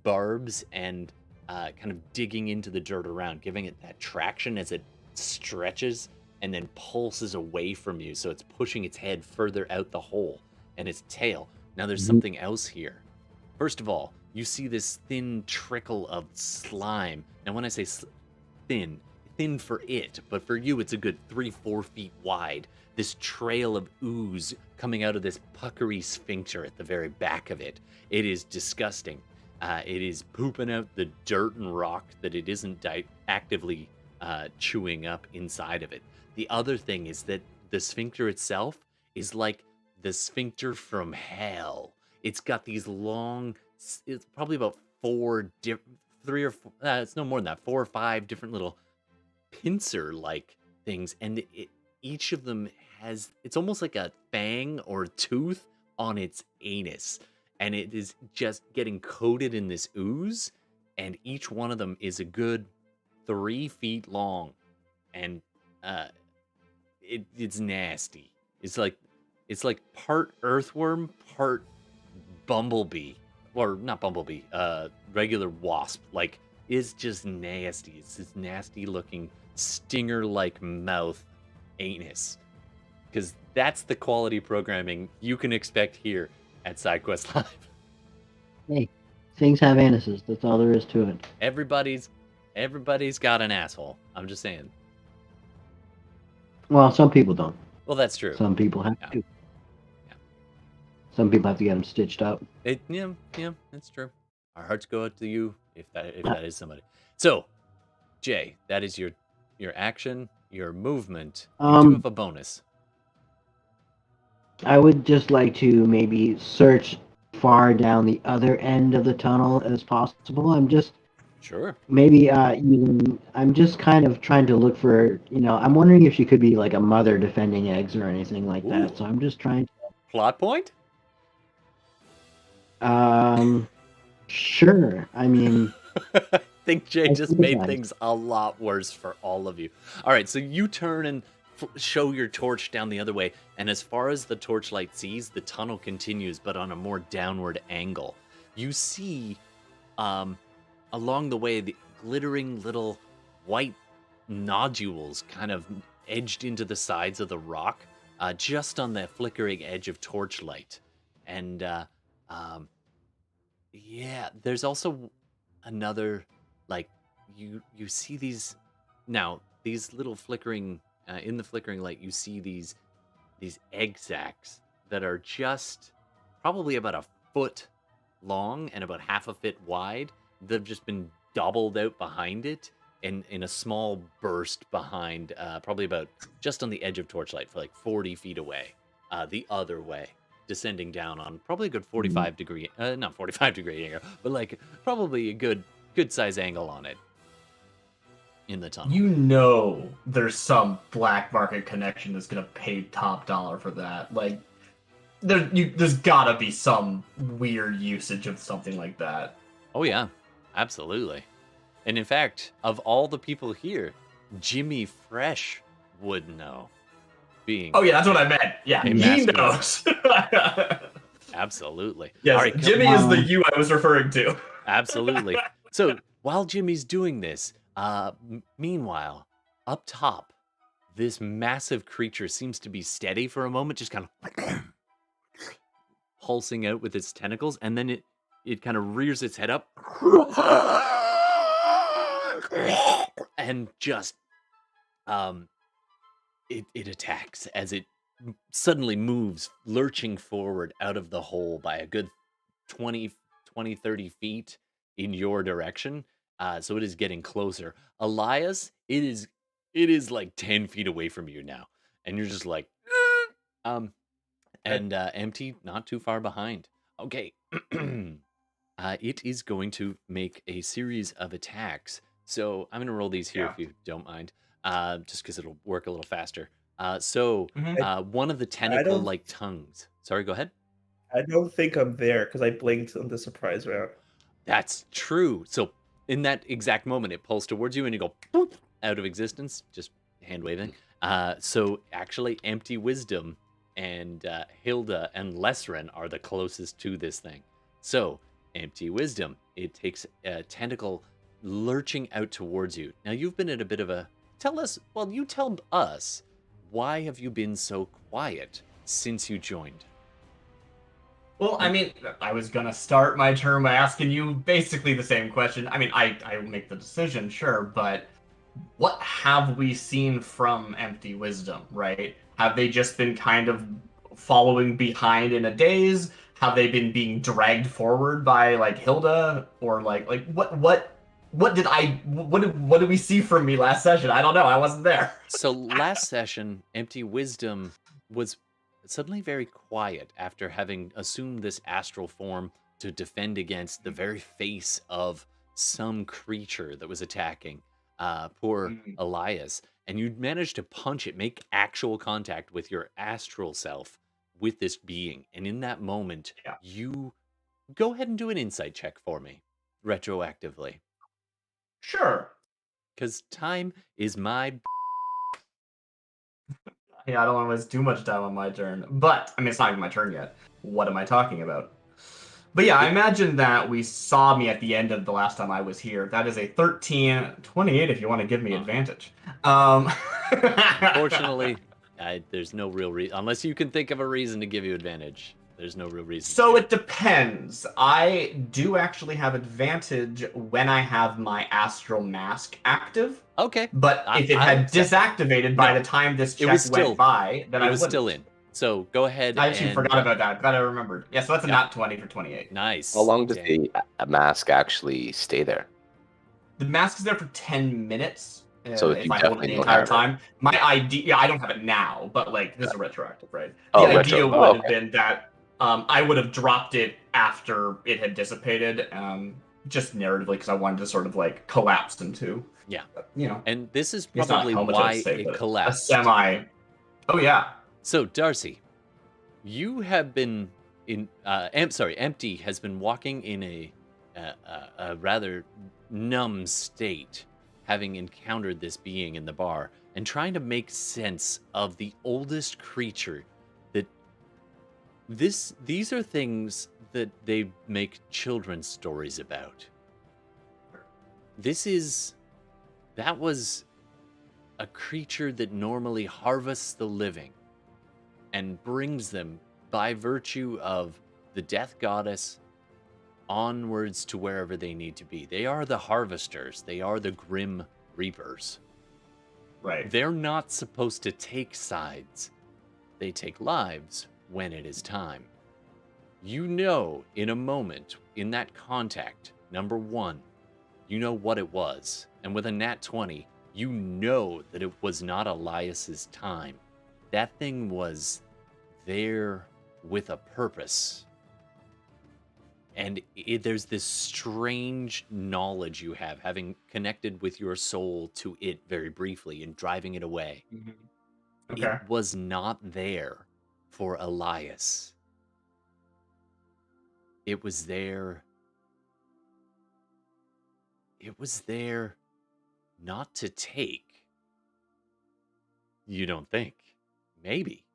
[SPEAKER 1] barbs and kind of digging into the dirt around, giving it that traction as it stretches and then pulses away from you. So it's pushing its head further out the hole and its tail. Now there's something else here. First of all, you see this thin trickle of slime. Now when I say thin for it, but for you it's a good 3-4 feet wide. This trail of ooze coming out of this puckery sphincter at the very back of it. It is disgusting. It is pooping out the dirt and rock that it isn't actively chewing up inside of it. The other thing is that the sphincter itself is like the sphincter from hell. It's got these long, it's probably about it's no more than that, 4 or 5 different little pincer-like things, and each of them it's almost like a fang or tooth on its anus, and it is just getting coated in this ooze, and each one of them is a good 3 feet long, and it's nasty. It's like part earthworm, part bumblebee, or not bumblebee, regular wasp. Like, it's just nasty. It's this nasty looking stinger-like mouth anus. Because that's the quality programming you can expect here at SideQuest Live.
[SPEAKER 6] Hey, things have anuses. That's all there is to it.
[SPEAKER 1] Everybody's got an asshole. I'm just saying.
[SPEAKER 6] Well, some people don't.
[SPEAKER 1] Well, that's true.
[SPEAKER 6] Some people have to. Yeah. Some people have to get them stitched up.
[SPEAKER 1] Yeah, that's true. Our hearts go out to you if that is somebody. So, Jay, that is your action, your movement. You do have a bonus.
[SPEAKER 6] I would just like to maybe search far down the other end of the tunnel as possible. I'm just
[SPEAKER 1] sure.
[SPEAKER 6] Maybe I'm just kind of trying to look for, I'm wondering if she could be like a mother defending eggs or anything like that. So I'm just trying to
[SPEAKER 1] plot point?
[SPEAKER 6] Sure. I mean,
[SPEAKER 1] I think Jay just made things a lot worse for all of you. All right, so you turn and show your torch down the other way, and as far as the torchlight sees, the tunnel continues, but on a more downward angle. You see, along the way, the glittering little white nodules kind of edged into the sides of the rock, just on the flickering edge of torchlight. And yeah, there's also another, like, you see these little flickering in the flickering light. You see these egg sacs that are just probably about a foot long and about half a foot wide. They've just been doubled out behind it, and in a small burst behind, probably about just on the edge of torchlight, for like 40 feet away, the other way, descending down on probably a good 45 degree, not 45 degree angle, but like probably a good size angle on it in the tunnel.
[SPEAKER 3] You know there's some black market connection that's gonna pay top dollar for that. Like, there's gotta be some weird usage of something like that.
[SPEAKER 1] Oh yeah, absolutely. And in fact, of all the people here, Jimmy Fresh would know.
[SPEAKER 3] Oh yeah, that's what I meant. Yeah, he knows.
[SPEAKER 1] Absolutely.
[SPEAKER 3] Yes,
[SPEAKER 1] All right,
[SPEAKER 3] Jimmy is the you I was referring to.
[SPEAKER 1] Absolutely. So while Jimmy's doing this, meanwhile, up top, this massive creature seems to be steady for a moment, just kind of pulsing out with its tentacles, and then it kind of rears its head up and just it attacks as it suddenly moves, lurching forward out of the hole by a good 20, 30 feet in your direction. So it is getting closer. Elias, it is like 10 feet away from you now. And you're just like, Empty, not too far behind. Okay. It is going to make a series of attacks. So I'm going to roll these here if you don't mind, just because it'll work a little faster. One of the tentacle-like tongues. Sorry, go ahead.
[SPEAKER 9] I don't think I'm there because I blinked on the surprise round.
[SPEAKER 1] That's true. So in that exact moment, it pulls towards you and you go boop, out of existence, just hand waving. So actually, Empty Wisdom and Hilda and Lesren are the closest to this thing. So Empty Wisdom, it takes a tentacle lurching out towards you. Now you've been at a bit of a... tell us, why have you been so quiet since you joined?
[SPEAKER 3] Well, I mean, I was going to start my turn by asking you basically the same question. I mean, I will make the decision, sure, but what have we seen from Empty Wisdom, right? Have they just been kind of following behind in a daze? Have they been being dragged forward by, like, Hilda? Or, like what did we see from me last session? I don't know. I wasn't there.
[SPEAKER 1] So last session, Empty Wisdom was suddenly very quiet after having assumed this astral form to defend against the very face of some creature that was attacking poor Elias. And you managed to punch it, make actual contact with your astral self with this being. And in that moment, you go ahead and do an insight check for me, retroactively.
[SPEAKER 3] Sure.
[SPEAKER 1] Because time is my...
[SPEAKER 3] Yeah, I don't want to waste too much time on my turn. But, I mean, it's not even my turn yet. What am I talking about? But yeah, I imagine that we saw me at the end of the last time I was here. That is a 13-28 if you want to give me advantage.
[SPEAKER 1] Unfortunately, there's no real reason. Unless you can think of a reason to give you advantage. There's no real reason.
[SPEAKER 3] So it depends. I do actually have advantage when I have my astral mask active.
[SPEAKER 1] Okay.
[SPEAKER 3] But if it had disactivated by the time this check went by, then I
[SPEAKER 1] was still in. So go ahead.
[SPEAKER 3] I actually forgot about that. Glad I remembered. Yeah, so that's a nat 20 for 28.
[SPEAKER 1] Nice.
[SPEAKER 8] How long does the mask actually stay there?
[SPEAKER 3] The mask is there for 10 minutes.
[SPEAKER 8] So
[SPEAKER 3] if I hold it the entire time. My idea, I don't have it now, but like this is retroactive, right? The idea would have been that I would have dropped it after it had dissipated, just narratively, because I wanted to sort of like collapse into.
[SPEAKER 1] Yeah.
[SPEAKER 3] You know.
[SPEAKER 1] And this is probably why it collapsed.
[SPEAKER 3] A semi. Oh yeah.
[SPEAKER 1] So Darcy, you have been in. Empty has been walking in a rather numb state, having encountered this being in the bar. and trying to make sense of the oldest creature that these are things that they make children's stories about. That was a creature that normally harvests the living and brings them by virtue of the death goddess onwards to wherever they need to be. They are the harvesters. They are the grim reapers.
[SPEAKER 3] Right.
[SPEAKER 1] They're not supposed to take sides. They take lives when it is time. You know, in a moment, in that contact, number one, you know what it was. And with a nat 20, you know that it was not Elias's time. That thing was there with a purpose. And there's this strange knowledge you have, having connected with your soul to it very briefly and driving it away.
[SPEAKER 3] Okay.
[SPEAKER 1] It was not there for Elias. It was there. It was there not to take. You don't think? Maybe.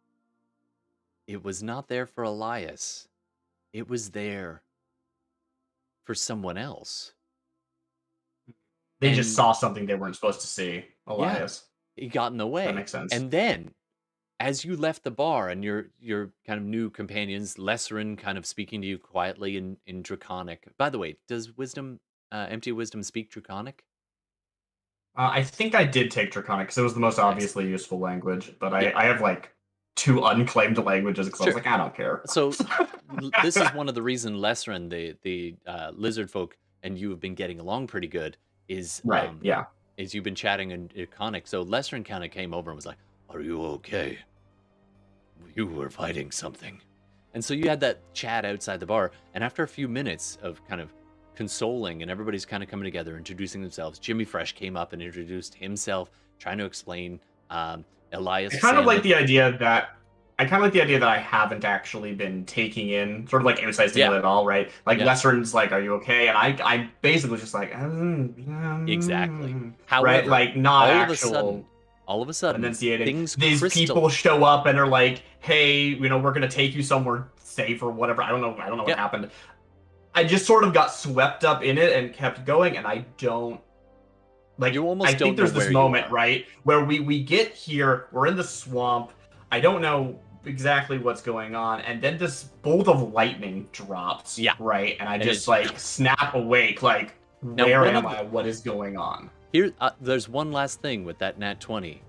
[SPEAKER 1] It was not there for Elias. It was there for someone else.
[SPEAKER 3] They just saw something they weren't supposed to see, Elias.
[SPEAKER 1] Yeah, he got in the way.
[SPEAKER 3] That makes sense.
[SPEAKER 1] And then, as you left the bar and your kind of new companions, Lesserin kind of speaking to you quietly in Draconic. By the way, does Empty Wisdom speak Draconic?
[SPEAKER 3] I think I did take Draconic because it was the most obviously useful language, but I have like 2 unclaimed languages because I was like, I don't care.
[SPEAKER 1] So this is one of the reasons Lesserin, the lizard folk, and you have been getting along pretty good. Is you've been chatting in Draconic. So Lesserin kind of came over and was like, "Are you okay? You were fighting something." And so you had that chat outside the bar, and after a few minutes of kind of consoling and everybody's kind of coming together, introducing themselves, Jimmy Fresh came up and introduced himself, trying to explain Elias.
[SPEAKER 3] I kind of like the idea that I haven't actually been taking in sort of like emphasizing it at all, right? Like Lesserin's like, "Are you okay?" And I basically was just like,
[SPEAKER 1] exactly.
[SPEAKER 3] However, right? Like not actual.
[SPEAKER 1] All of a sudden,
[SPEAKER 3] these people show up and are like, "Hey, you know, we're gonna take you somewhere safe or whatever." I don't know what happened. I just sort of got swept up in it and kept going, and I don't like. I think there's this moment, right, where we get here, we're in the swamp. I don't know exactly what's going on, and then this bolt of lightning drops. Right, and I just like snap awake, like, where am I? What is going on?
[SPEAKER 1] Here, there's one last thing with that nat 20,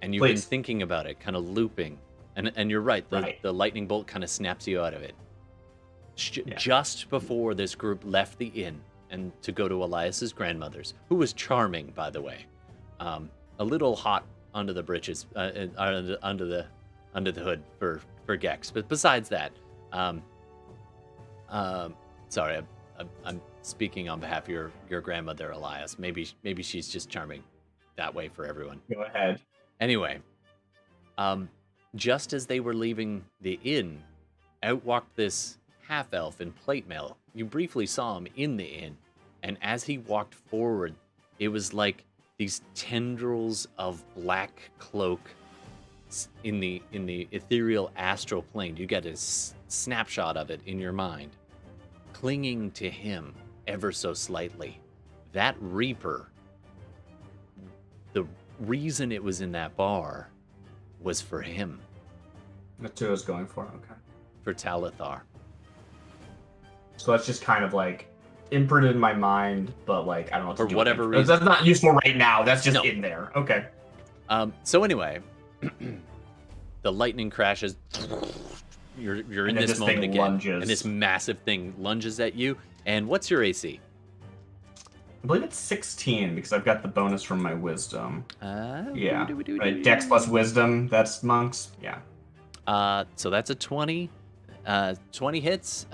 [SPEAKER 1] and you've been thinking about it, kind of looping, and you're right. The lightning bolt kind of snaps you out of it. Just before this group left the inn and to go to Elias's grandmother's, who was charming, by the way, a little hot under the britches, under the hood for Gex. But besides that, sorry, I'm speaking on behalf of your grandmother, Elias. Maybe she's just charming that way for everyone.
[SPEAKER 3] Go ahead.
[SPEAKER 1] Anyway, just as they were leaving the inn, out walked this half-elf in plate mail. You briefly saw him in the inn, and as he walked forward, it was like these tendrils of black cloak in the ethereal astral plane. You get a snapshot of it in your mind, clinging to him ever so slightly. That Reaper, the reason it was in that bar was for him.
[SPEAKER 3] That's what I was going for, okay.
[SPEAKER 1] For Talithar.
[SPEAKER 3] So that's just kind of like imprinted in my mind, but like I don't know what to do.
[SPEAKER 1] For whatever reason.
[SPEAKER 3] That's not useful right now. That's just in there. Okay.
[SPEAKER 1] So anyway, the lightning crashes. You're in this moment again, lunges. And this massive thing lunges at you. And what's your AC?
[SPEAKER 3] I believe it's 16 because I've got the bonus from my wisdom. Right. Dex plus wisdom. That's monks. Yeah.
[SPEAKER 1] So that's a 20. 20 hits.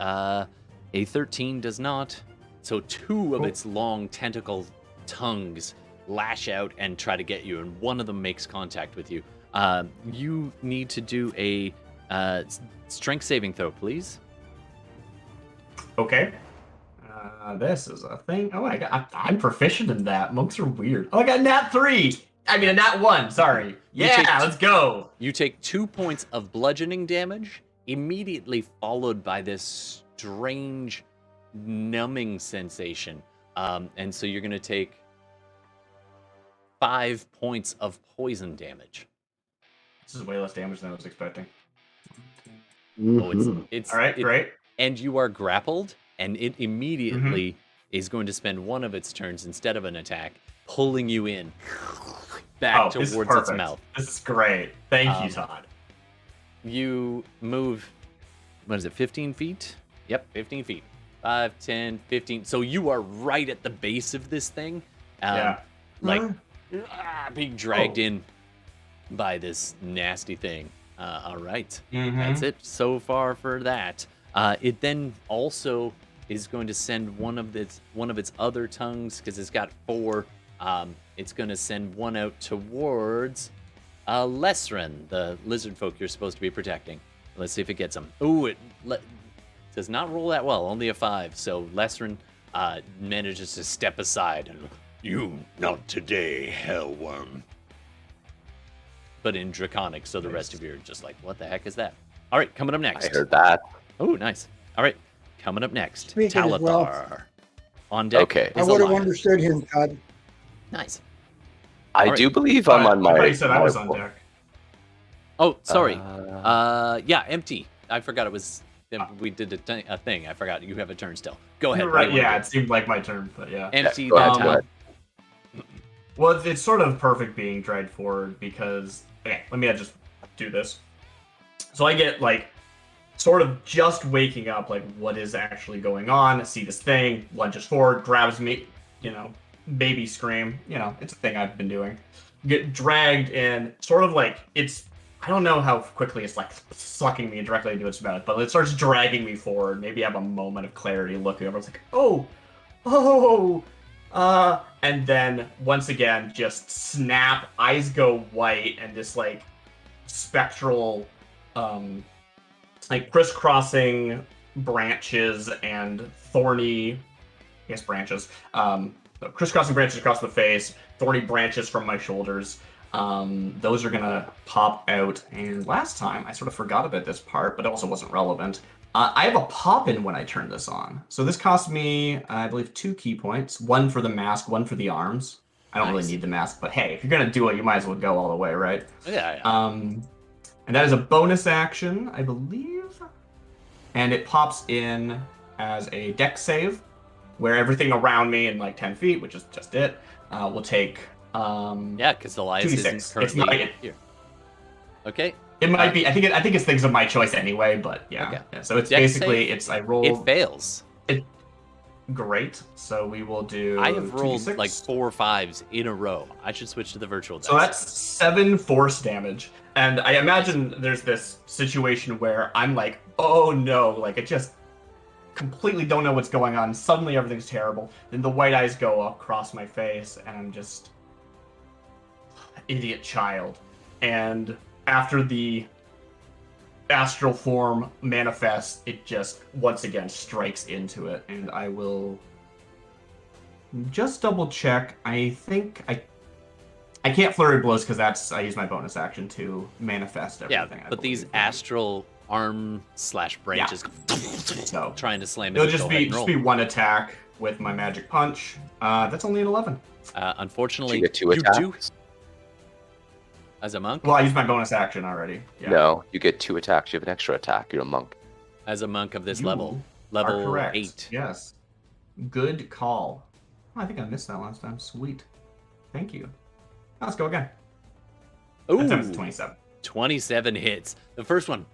[SPEAKER 1] A 13 does not. So 2 of its long tentacle tongues lash out and try to get you, and one of them makes contact with you. You need to do a strength saving throw, please.
[SPEAKER 3] Okay. This is a thing. Oh, I'm proficient in that. Monks are weird. Oh, I got nat 3. I mean, a nat 1. Sorry. Yeah, let's go.
[SPEAKER 1] You take 2 points of bludgeoning damage, immediately followed by this strange numbing sensation. And so you're going to take 5 points of poison damage.
[SPEAKER 3] This is way less damage than I was expecting.
[SPEAKER 1] Oh, it's
[SPEAKER 3] all right, great.
[SPEAKER 1] And you are grappled, and it immediately is going to spend one of its turns instead of an attack, pulling you in back towards its mouth.
[SPEAKER 3] This is great. Thank you, Todd.
[SPEAKER 1] You move, what is it, 15 feet? Yep, 15 feet. 5, 10, 15. So you are right at the base of this thing. Being dragged in by this nasty thing. All right. That's it so far for that. It then also is going to send one of its other tongues, because it's got 4. It's going to send one out towards Lesren, the lizard folk you're supposed to be protecting. Let's see if it gets him. Ooh, it does not roll that well. Only a 5. So Lesren manages to step aside. And, you not today, hellworm. But in Draconic, so the rest of you are just like, what the heck is that? All right, coming up next.
[SPEAKER 8] I heard that.
[SPEAKER 1] Oh, nice. All right, coming up next.
[SPEAKER 5] Speaking as
[SPEAKER 1] Talathar.
[SPEAKER 5] well.
[SPEAKER 1] On deck.
[SPEAKER 8] Okay.
[SPEAKER 5] I would have understood him, Todd.
[SPEAKER 1] Nice.
[SPEAKER 8] I do believe I'm on my.
[SPEAKER 3] I said I was on deck.
[SPEAKER 1] Oh, sorry. Yeah, empty. I forgot it was. We did a thing. I forgot you have a turn still. Go ahead.
[SPEAKER 3] Right, yeah, it seemed like my turn, but yeah.
[SPEAKER 1] Empty
[SPEAKER 8] Yeah,
[SPEAKER 1] that time.
[SPEAKER 3] Well, it's sort of perfect being dragged forward because, okay, let me just do this. So I get, like, sort of just waking up, like, what is actually going on, see this thing, lunges forward, grabs me, baby scream, it's a thing I've been doing. Get dragged in, sort of like, I don't know how quickly it's, like, sucking me directly into its mouth, but it starts dragging me forward, maybe I have a moment of clarity looking over, it's like, and then once again, just snap, eyes go white, and this like spectral, like crisscrossing branches and thorny, branches, crisscrossing branches across the face, thorny branches from my shoulders. Those are gonna pop out. And last time I sort of forgot about this part, but it also wasn't relevant. I have a pop-in when I turn this on. So this cost me, I believe, 2 key points. 1 for the mask, 1 for the arms. I don't really need the mask, but hey, if you're going to do it, you might as well go all the way, right?
[SPEAKER 1] Yeah.
[SPEAKER 3] And that is a bonus action, I believe. And it pops in as a dex save, where everything around me in like 10 feet, which is just it, will take...
[SPEAKER 1] yeah, because Elias isn't currently here. Okay.
[SPEAKER 3] It might be. I think it's things of my choice anyway. But yeah.
[SPEAKER 1] Okay.
[SPEAKER 3] Yeah, so it's
[SPEAKER 1] Dex
[SPEAKER 3] basically
[SPEAKER 1] save,
[SPEAKER 3] I roll.
[SPEAKER 1] It fails.
[SPEAKER 3] Great. So we will do.
[SPEAKER 1] I have rolled
[SPEAKER 3] 2d6.
[SPEAKER 1] like 4 5s in a row. I should switch to the virtual dice.
[SPEAKER 3] So that's 7 force damage, and I imagine there's this situation where I'm like, oh no, like I just completely don't know what's going on. Suddenly everything's terrible. Then the white eyes go across my face, and I'm just idiot child. And after the astral form manifests, it just once again strikes into it, and I will just double check. I think I can't flurry blows because I use my bonus action to manifest everything.
[SPEAKER 1] Yeah, but these astral arm/branches
[SPEAKER 3] so
[SPEAKER 1] trying to slam it.
[SPEAKER 3] It'll just be 1 attack with my magic punch. That's only an 11.
[SPEAKER 1] Unfortunately,
[SPEAKER 8] you get 2 attacks.
[SPEAKER 1] As a monk?
[SPEAKER 3] Well, I used my bonus action already. Yeah.
[SPEAKER 8] No, you get 2 attacks. You have an extra attack. You're a monk.
[SPEAKER 1] As a monk of this
[SPEAKER 3] You
[SPEAKER 1] level
[SPEAKER 3] are correct.
[SPEAKER 1] 8.
[SPEAKER 3] Yes. Good call. Oh, I think I missed that last time. Sweet. Thank you. Let's go again.
[SPEAKER 1] Ooh,
[SPEAKER 3] That time it's 27.
[SPEAKER 1] 27 hits. The first one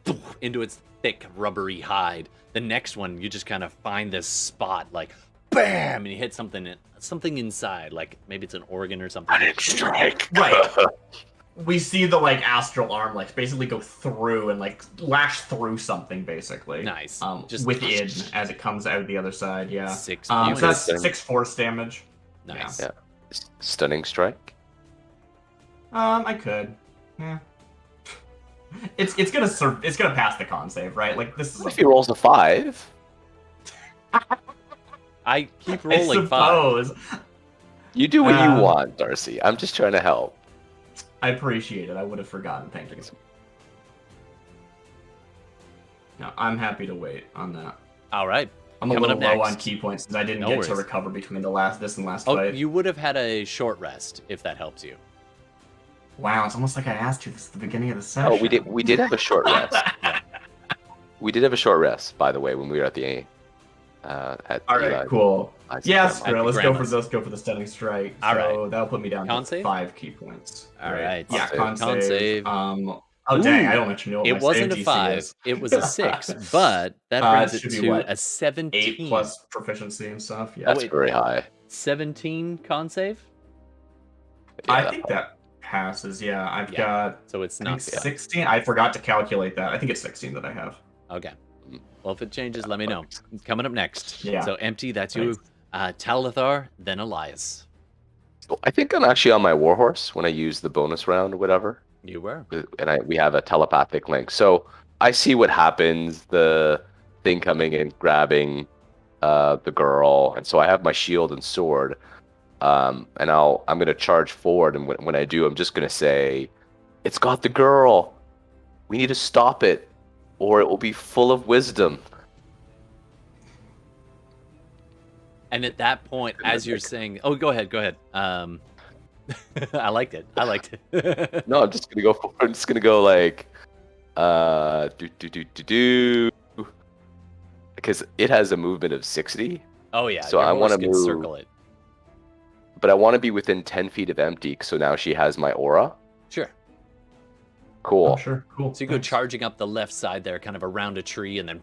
[SPEAKER 1] into its thick, rubbery hide. The next one, you just kind of find this spot, like bam, and you hit something inside, like maybe it's an organ or something.
[SPEAKER 8] Strike.
[SPEAKER 3] Right. We see the like astral arm like basically go through and like lash through something basically.
[SPEAKER 1] Nice.
[SPEAKER 3] Just within as it comes out the other side. Yeah.
[SPEAKER 1] 6
[SPEAKER 3] So
[SPEAKER 1] points.
[SPEAKER 3] that's 6 force damage.
[SPEAKER 1] Nice.
[SPEAKER 8] Yeah. Stunning strike.
[SPEAKER 3] I could. Yeah. It's gonna pass the con save, right? Like this is.
[SPEAKER 8] What if he rolls a 5?
[SPEAKER 1] I keep rolling
[SPEAKER 3] I suppose.
[SPEAKER 1] 5.
[SPEAKER 8] You do what you want, Darcy. I'm just trying to help.
[SPEAKER 3] I appreciate it. I would have forgotten. Thank you. No, I'm happy to wait on that.
[SPEAKER 1] All right.
[SPEAKER 3] I'm a
[SPEAKER 1] Coming
[SPEAKER 3] little
[SPEAKER 1] up
[SPEAKER 3] low on
[SPEAKER 1] next.
[SPEAKER 3] key points since I didn't
[SPEAKER 1] No
[SPEAKER 3] get to
[SPEAKER 1] worries.
[SPEAKER 3] recover between this and last
[SPEAKER 1] Oh,
[SPEAKER 3] fight.
[SPEAKER 1] you would have had a short rest if that helps you.
[SPEAKER 3] Wow, it's almost like I asked you this at the beginning of the session.
[SPEAKER 8] Oh, we did have a short rest. We did have a short rest, by the way, when we were at the at
[SPEAKER 3] All right, cool. Yes,
[SPEAKER 1] At the
[SPEAKER 3] let's
[SPEAKER 1] grandma's.
[SPEAKER 3] go for the stunning strike.
[SPEAKER 1] All
[SPEAKER 3] So that'll put me down
[SPEAKER 1] Con
[SPEAKER 3] to
[SPEAKER 1] save?
[SPEAKER 3] 5 key points.
[SPEAKER 1] All right.
[SPEAKER 3] Yeah,
[SPEAKER 1] Con
[SPEAKER 3] con
[SPEAKER 1] save.
[SPEAKER 3] save. Oh dang, I don't actually know what
[SPEAKER 1] It
[SPEAKER 3] my
[SPEAKER 1] wasn't
[SPEAKER 3] save
[SPEAKER 1] a
[SPEAKER 3] DC
[SPEAKER 1] 5.
[SPEAKER 3] is.
[SPEAKER 1] It was a 6, but that brings it
[SPEAKER 3] should be
[SPEAKER 1] to
[SPEAKER 3] what?
[SPEAKER 1] a 17.
[SPEAKER 3] 8 plus proficiency and stuff. Yeah,
[SPEAKER 8] That's very high.
[SPEAKER 1] 17 con save?
[SPEAKER 3] I think that passes. Yeah, I've got.
[SPEAKER 1] So it's
[SPEAKER 3] I
[SPEAKER 1] not
[SPEAKER 3] think 16. I forgot to calculate that. I think it's 16 that I have.
[SPEAKER 1] Okay. Well, if it changes, let me know. Coming up next.
[SPEAKER 3] Yeah.
[SPEAKER 1] So empty, that's you. Talithar, then Elias.
[SPEAKER 8] So I think I'm actually on my warhorse when I use the bonus round or whatever.
[SPEAKER 1] You were.
[SPEAKER 8] And we have a telepathic link. So I see what happens, the thing coming in, grabbing the girl. And so I have my shield and sword. And I'm going to charge forward. And when I do, I'm just going to say, it's got the girl. We need to stop it, or it will be full of wisdom.
[SPEAKER 1] And at that point, as you're saying, oh, go ahead. I liked it.
[SPEAKER 8] No, I'm just gonna go like, because it has a movement of 60.
[SPEAKER 1] Oh yeah.
[SPEAKER 8] So I want to move.
[SPEAKER 1] Circle it.
[SPEAKER 8] But I want to be within 10 feet of empty, so now she has my aura.
[SPEAKER 1] Sure.
[SPEAKER 8] Cool.
[SPEAKER 3] Oh, sure. Cool.
[SPEAKER 1] So you go charging up the left side there, kind of around a tree, and then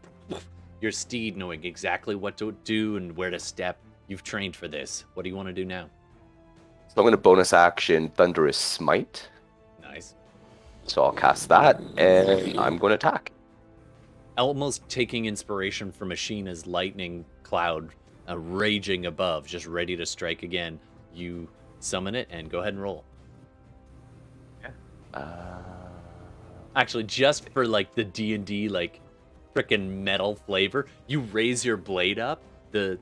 [SPEAKER 1] your steed knowing exactly what to do and where to step. You've trained for this. What do you want to do now?
[SPEAKER 8] So I'm going to bonus action Thunderous Smite.
[SPEAKER 1] Nice.
[SPEAKER 8] So I'll cast that, and I'm going to attack.
[SPEAKER 1] Almost taking inspiration from Ashina's lightning cloud raging above, just ready to strike again. You summon it and go ahead and roll. Actually, just for like the D&D like frickin' metal flavor, you raise your blade up. The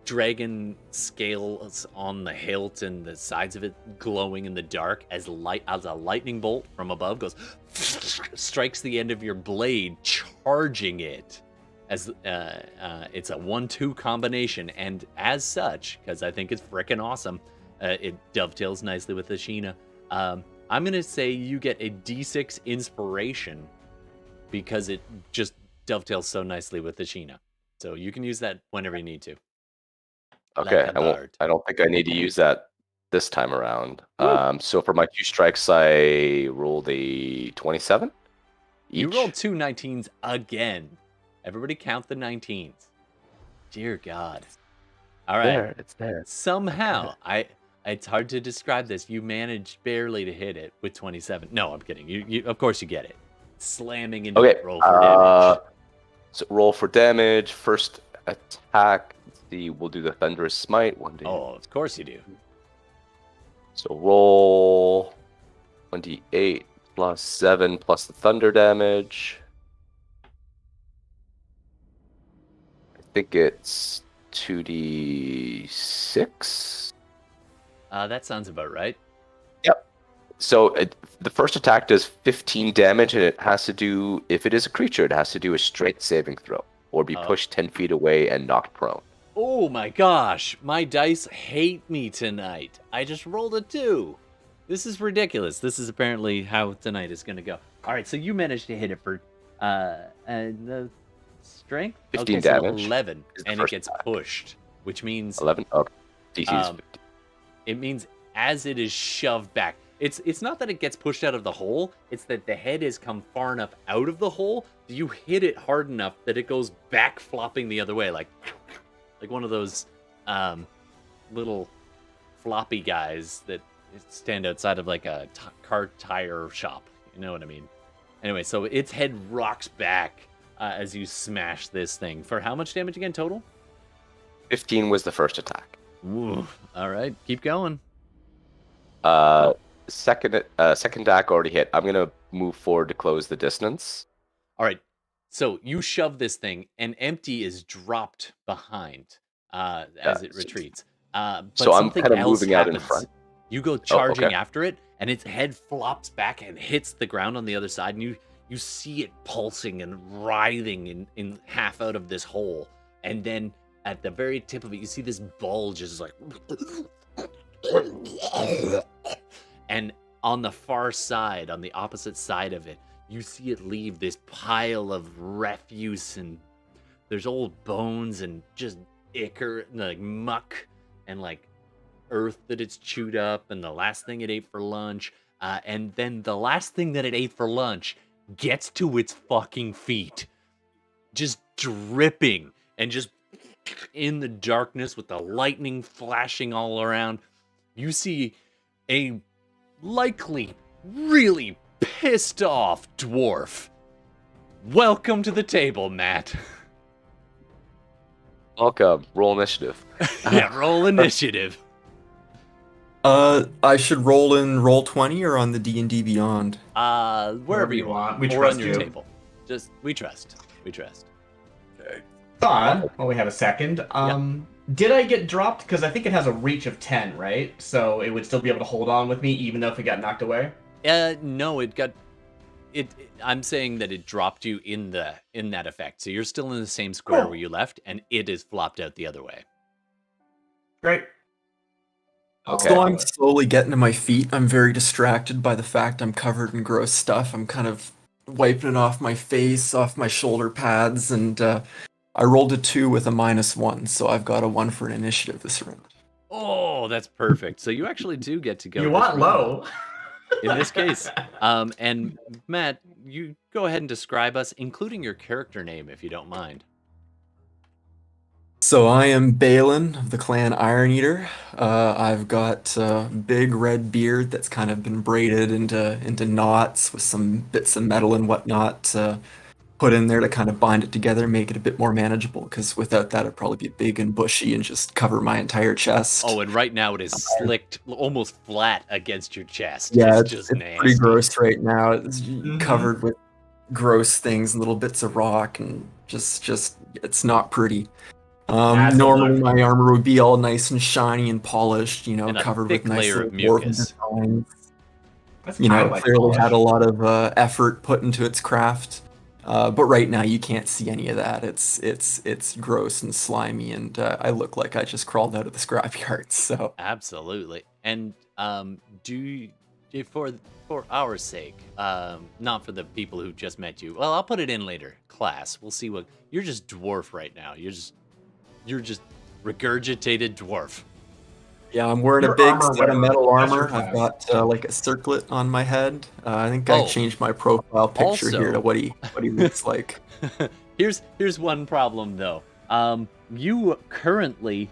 [SPEAKER 1] dragon scales on the hilt and the sides of it glowing in the dark as a lightning bolt from above goes strikes the end of your blade, charging it as it's a 1-2 combination, and as such, because I think it's frickin' awesome, it dovetails nicely with Ashina. I'm gonna say you get a D6 inspiration because it just dovetails so nicely with Ashina. So you can use that whenever you need to.
[SPEAKER 8] Okay, I don't think I need to use that this time around. So for my 2 strikes, I rolled a 27.
[SPEAKER 1] You rolled 2 19s again. Everybody count the 19s. Dear God. All right.
[SPEAKER 8] It's there.
[SPEAKER 1] Somehow, it's hard to describe this. You managed barely to hit it with 27. No, I'm kidding. You of course you get it. Slamming into it. Roll for damage.
[SPEAKER 8] So roll for damage. First attack. Let's see. We'll do the Thunderous Smite. 1d8.
[SPEAKER 1] Oh, of course you do.
[SPEAKER 8] So roll 1d8 plus 7 plus the thunder damage. I think it's 2d6.
[SPEAKER 1] That sounds about right.
[SPEAKER 8] Yep. So the first attack does 15 damage, and it has to do, if it is a creature, it has to do a strength saving throw or be pushed 10 feet away and knocked prone.
[SPEAKER 1] Oh my gosh, my dice hate me tonight. I just rolled a 2. This is ridiculous. This is apparently how tonight is going to go. All right, so you managed to hit it for the strength?
[SPEAKER 8] 15
[SPEAKER 1] so
[SPEAKER 8] damage
[SPEAKER 1] 11,
[SPEAKER 8] is the
[SPEAKER 1] and it
[SPEAKER 8] first
[SPEAKER 1] gets
[SPEAKER 8] attack.
[SPEAKER 1] pushed, which means
[SPEAKER 8] 11? Okay. DC is 50.
[SPEAKER 1] it means as it is shoved back. It's not that it gets pushed out of the hole, it's that the head has come far enough out of the hole, you hit it hard enough that it goes back flopping the other way, like one of those little floppy guys that stand outside of like a car tire shop. You know what I mean? Anyway, so its head rocks back as you smash this thing. For how much damage again total?
[SPEAKER 8] 15 was the first attack.
[SPEAKER 1] Ooh. All right, keep going.
[SPEAKER 8] Second attack already hit. I'm gonna move forward to close the distance.
[SPEAKER 1] All right, so you shove this thing, and Empty is dropped behind as it retreats. But
[SPEAKER 8] so I'm
[SPEAKER 1] something
[SPEAKER 8] kind of
[SPEAKER 1] else
[SPEAKER 8] moving out in
[SPEAKER 1] happens.
[SPEAKER 8] front.
[SPEAKER 1] You go charging
[SPEAKER 8] okay.
[SPEAKER 1] after it, and its head flops back and hits the ground on the other side, and you see it pulsing and writhing in half out of this hole. And then at the very tip of it, you see this bulge is like... And on the far side, on the opposite side of it, you see it leave this pile of refuse, and there's old bones and just ichor, like muck, and like earth that it's chewed up, and the last thing it ate for lunch. And then the last thing that it ate for lunch gets to its fucking feet, just dripping and just in the darkness with the lightning flashing all around. You see a likely really pissed off dwarf. Welcome to the table, Matt.
[SPEAKER 8] Welcome. Roll initiative.
[SPEAKER 1] Yeah, roll initiative.
[SPEAKER 4] I should roll in Roll20 or on the D&D Beyond?
[SPEAKER 1] Wherever you want.
[SPEAKER 3] We
[SPEAKER 1] or
[SPEAKER 3] trust
[SPEAKER 1] on your
[SPEAKER 3] you.
[SPEAKER 1] table. Just, we trust.
[SPEAKER 4] Okay.
[SPEAKER 3] Fun. Well, we have a second. Did I get dropped? Because I think it has a reach of 10, right? So it would still be able to hold on with me even though if it got knocked away?
[SPEAKER 1] No, it got... I'm saying that it dropped you in that effect. So you're still in the same square where you left, and it is flopped out the other way.
[SPEAKER 3] Great.
[SPEAKER 8] Okay.
[SPEAKER 4] So I'm slowly getting to my feet. I'm very distracted by the fact I'm covered in gross stuff. I'm kind of wiping it off my face, off my shoulder pads, and I rolled a 2 with a -1, so I've got a 1 for an initiative this round.
[SPEAKER 1] Oh, that's perfect. So you actually do get to go.
[SPEAKER 3] You
[SPEAKER 1] this
[SPEAKER 3] want
[SPEAKER 1] round,
[SPEAKER 3] low.
[SPEAKER 1] in this case. And Matt, you go ahead and describe us, including your character name, if you don't mind.
[SPEAKER 4] So I am Balin of the clan Iron Eater. I've got a big red beard that's kind of been braided into knots with some bits of metal and whatnot put in there to kind of bind it together, make it a bit more manageable, because without that it'd probably be big and bushy and just cover my entire chest.
[SPEAKER 1] Oh, and right now it is slicked, almost flat against your chest.
[SPEAKER 4] Yeah,
[SPEAKER 1] It's
[SPEAKER 4] it's
[SPEAKER 1] just nasty.
[SPEAKER 4] pretty gross right now. It's covered with gross things and little bits of rock, and just it's not pretty. Normally my armor would be all nice and shiny and polished,
[SPEAKER 1] And a
[SPEAKER 4] covered with
[SPEAKER 1] thick
[SPEAKER 4] nice
[SPEAKER 1] layer
[SPEAKER 4] little
[SPEAKER 1] of
[SPEAKER 4] dwarven
[SPEAKER 1] mucus.
[SPEAKER 4] designs.
[SPEAKER 3] That's
[SPEAKER 4] You
[SPEAKER 3] kinda
[SPEAKER 4] know,
[SPEAKER 3] like
[SPEAKER 4] clearly had a
[SPEAKER 3] polish.
[SPEAKER 4] lot of effort put into its craft. But right now you can't see any of that. It's gross and slimy, and I look like I just crawled out of the scrapyard. So
[SPEAKER 1] Absolutely. And for our sake, not for the people who just met you. Well, I'll put it in later. Class. We'll see what you're just dwarf right now. You're just regurgitated dwarf.
[SPEAKER 4] yeah, I'm wearing
[SPEAKER 3] Your
[SPEAKER 4] a big
[SPEAKER 3] armor
[SPEAKER 4] set of
[SPEAKER 3] wearer,
[SPEAKER 4] metal
[SPEAKER 3] that's your
[SPEAKER 4] armor. I've
[SPEAKER 3] class.
[SPEAKER 4] got like a circlet on my head. I think I
[SPEAKER 1] Oh.
[SPEAKER 4] changed my profile picture here to
[SPEAKER 1] Also-
[SPEAKER 4] what he looks like.
[SPEAKER 1] Here's one problem though. You currently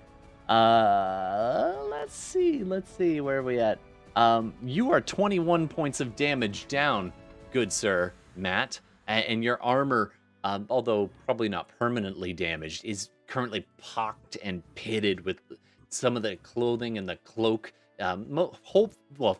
[SPEAKER 1] let's see where are we at. You are 21 points of damage down, good sir, Matt, and your armor, although probably not permanently damaged, is currently pocked and pitted with some of the clothing and the cloak.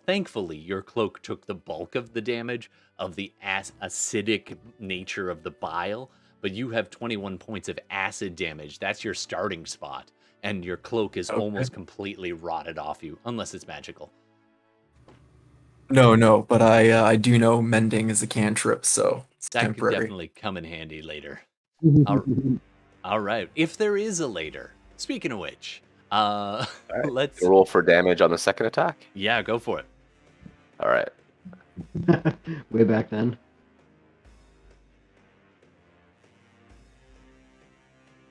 [SPEAKER 1] Thankfully, your cloak took the bulk of the damage of the acidic nature of the bile, but you have 21 points of acid damage. That's your starting spot, and your cloak is almost completely rotted off you, unless it's magical.
[SPEAKER 4] No, but I do know mending is a cantrip, so it's
[SPEAKER 1] That could
[SPEAKER 4] temporary.
[SPEAKER 1] definitely come in handy later. All right, if there is a later. Speaking of which, let's
[SPEAKER 8] Roll for damage on the second attack.
[SPEAKER 1] yeah, go for it.
[SPEAKER 8] All right.
[SPEAKER 6] Way back then.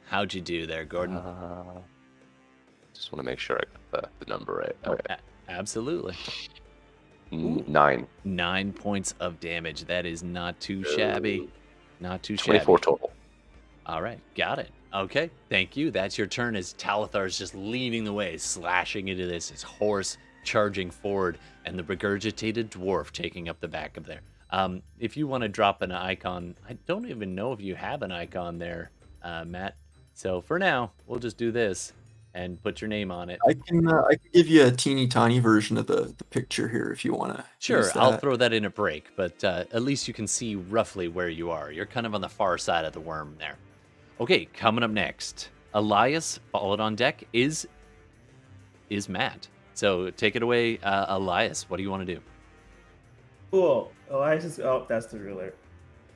[SPEAKER 1] How'd you do there, Gordon?
[SPEAKER 8] Just want to make sure I got the number right. Okay.
[SPEAKER 1] Absolutely.
[SPEAKER 8] 9.
[SPEAKER 1] 9 points of damage. That is not too shabby. Not too shabby.
[SPEAKER 8] 24 total.
[SPEAKER 1] All right, got it. Okay, thank you. That's your turn as Talathar's just leading the way, slashing into this, his horse charging forward, and the regurgitated dwarf taking up the back of there. If you want to drop an icon, I don't even know if you have an icon there, Matt. So for now, we'll just do this and put your name on it.
[SPEAKER 4] I can give you a teeny tiny version of the picture here if you want to.
[SPEAKER 1] Sure, I'll throw that in a break, but at least you can see roughly where you are. You're kind of on the far side of the worm there. Okay, coming up next, Elias, followed on deck, is Matt. So take it away, Elias. What do you want to do?
[SPEAKER 9] Cool. Elias is. Oh, that's the ruler.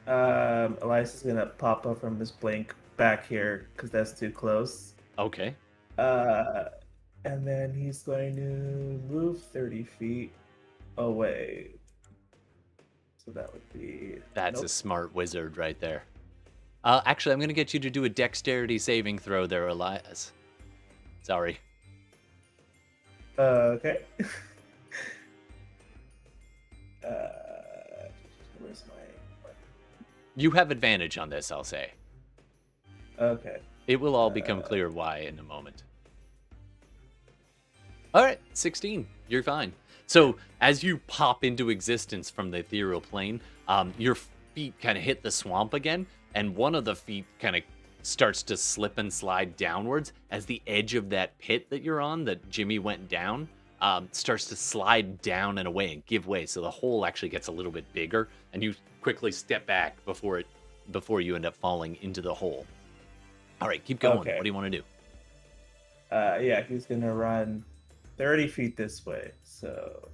[SPEAKER 9] Elias is gonna pop up from his blink back here because that's too close.
[SPEAKER 1] Okay.
[SPEAKER 9] And then he's going to move 30 feet away. So that would be.
[SPEAKER 1] That's a smart wizard right there. Actually, I'm going to get you to do a dexterity saving throw there, Elias. Sorry.
[SPEAKER 9] Okay. Where's my...
[SPEAKER 1] You have advantage on this, I'll say.
[SPEAKER 9] Okay.
[SPEAKER 1] It will all become clear why in a moment. All right, 16. You're fine. So as you pop into existence from the ethereal plane, your feet kind of hit the swamp again, and one of the feet kind of starts to slip and slide downwards as the edge of that pit that you're on, that Jimmy went down, starts to slide down and away and give way. So the hole actually gets a little bit bigger, and you quickly step back before you end up falling into the hole. All right, keep going.
[SPEAKER 9] Okay.
[SPEAKER 1] What do you want to do?
[SPEAKER 9] Yeah, he's gonna run 30 feet this way. So,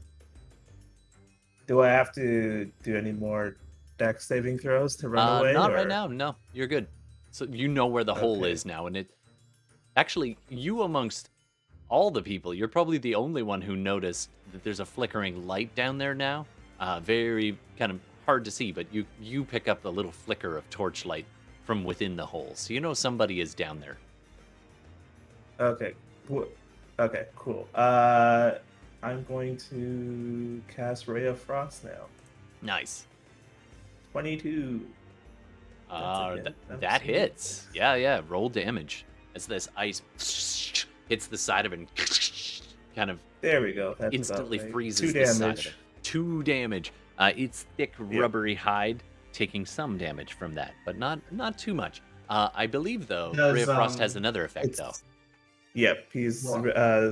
[SPEAKER 9] do I have to do any more dex saving throws to run away?
[SPEAKER 1] Not
[SPEAKER 9] or...
[SPEAKER 1] right now. No, you're good. So you know where the hole is now, and it actually, you amongst all the people, you're probably the only one who noticed that there's a flickering light down there now. Very kind of hard to see, but you pick up the little flicker of torchlight from within the hole, so you know somebody is down there.
[SPEAKER 9] Okay. Okay, cool. I'm going to cast Ray of Frost now.
[SPEAKER 1] Nice.
[SPEAKER 9] 22.
[SPEAKER 1] That hits. Yeah. Roll damage as this ice hits the side of it and kind of
[SPEAKER 9] there we go. That's
[SPEAKER 1] instantly
[SPEAKER 9] right.
[SPEAKER 1] freezes
[SPEAKER 9] 2
[SPEAKER 1] the side
[SPEAKER 9] damage.
[SPEAKER 1] of it. 2 damage. It's thick, rubbery hide, taking some damage from that, but not too much. I believe though, Ray of Frost has another effect though.
[SPEAKER 9] Yep, his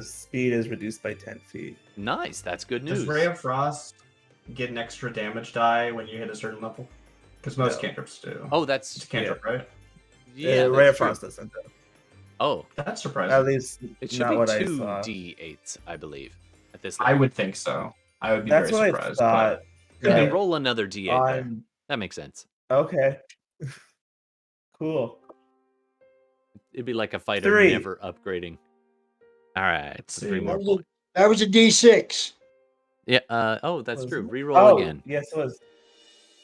[SPEAKER 9] speed is reduced by 10 feet.
[SPEAKER 1] Nice, that's good news.
[SPEAKER 3] Does Ray of Frost get an extra damage die when you hit a certain level? Because most cantrips do.
[SPEAKER 1] Oh, that's
[SPEAKER 3] it's a cantrip, right?
[SPEAKER 1] Yeah,
[SPEAKER 9] Ray of Frost doesn't though.
[SPEAKER 1] Oh,
[SPEAKER 3] that's surprising.
[SPEAKER 9] At least
[SPEAKER 1] it should
[SPEAKER 9] not
[SPEAKER 1] be
[SPEAKER 9] what
[SPEAKER 1] 2
[SPEAKER 9] I saw.
[SPEAKER 1] d8s, I believe, at this level.
[SPEAKER 3] I would think so. I would be
[SPEAKER 9] That's
[SPEAKER 3] very
[SPEAKER 9] what
[SPEAKER 3] surprised.
[SPEAKER 9] I thought.
[SPEAKER 1] Okay, roll another d8 there. That makes sense.
[SPEAKER 9] Okay. Cool.
[SPEAKER 1] It'd be like a fighter
[SPEAKER 9] 3.
[SPEAKER 1] never upgrading. All right, so 3 more
[SPEAKER 5] That was
[SPEAKER 1] points.
[SPEAKER 5] That was a D6.
[SPEAKER 1] Yeah. Oh, that's true. Reroll
[SPEAKER 9] Oh,
[SPEAKER 1] again.
[SPEAKER 9] yes, it was.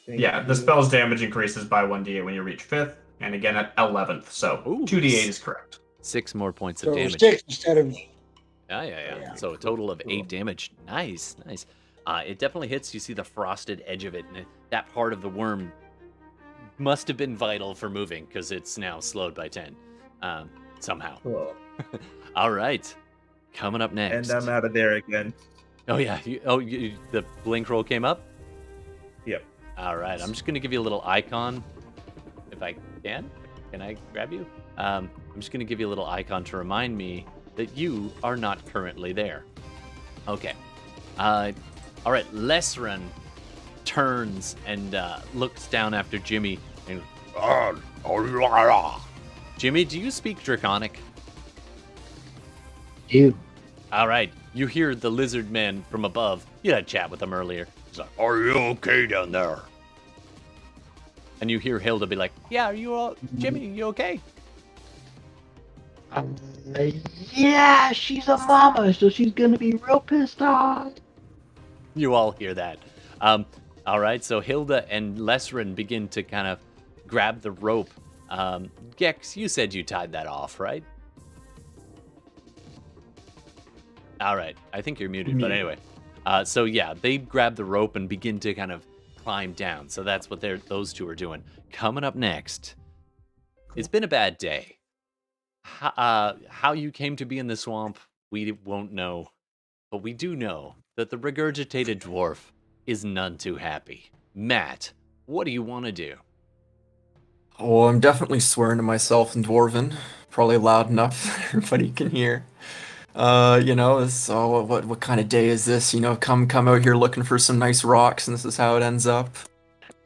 [SPEAKER 3] Yeah, the spell's damage increases by 1d8 when you reach 5th, and again at 11th. So 2d8 is correct.
[SPEAKER 1] 6 more points
[SPEAKER 5] So
[SPEAKER 1] of
[SPEAKER 5] it was
[SPEAKER 1] damage.
[SPEAKER 5] 6 instead of.
[SPEAKER 1] Yeah. So a total of 8 damage. Nice. It definitely hits. You see the frosted edge of it, and that part of the worm must have been vital for moving because it's now slowed by 10 somehow.
[SPEAKER 9] Cool.
[SPEAKER 1] All right, coming up next.
[SPEAKER 9] And I'm out of there again.
[SPEAKER 1] Oh yeah. The blink roll came up.
[SPEAKER 9] Yep.
[SPEAKER 1] All right. I'm just gonna give you a little icon, if I can. Can I grab you? I'm just gonna give you a little icon to remind me that you are not currently there. Okay. All right. Lesren turns and looks down after Jimmy. And, Jimmy, do you speak Draconic?
[SPEAKER 6] You.
[SPEAKER 1] All right. You hear the lizard man from above. You had a chat with him earlier. He's like, "Are you okay down there?" And you hear Hilda be like, "Yeah, are you all, Jimmy? You okay?"
[SPEAKER 6] Yeah, she's a mama, so she's gonna be real pissed off.
[SPEAKER 1] You all hear that. All right, so Hilda and Lesren begin to kind of grab the rope. Gex, you said you tied that off, right? All right, I think you're muted, but anyway. So yeah, they grab the rope and begin to kind of climb down. So that's what those two are doing. Coming up next, it's been a bad day. How you came to be in the swamp, we won't know. But we do know that the regurgitated dwarf is none too happy. Matt, what do you want to do?
[SPEAKER 4] Oh, I'm definitely swearing to myself in Dwarven. Probably loud enough that everybody can hear. So what kind of day is this? Come out here looking for some nice rocks, and this is how it ends up.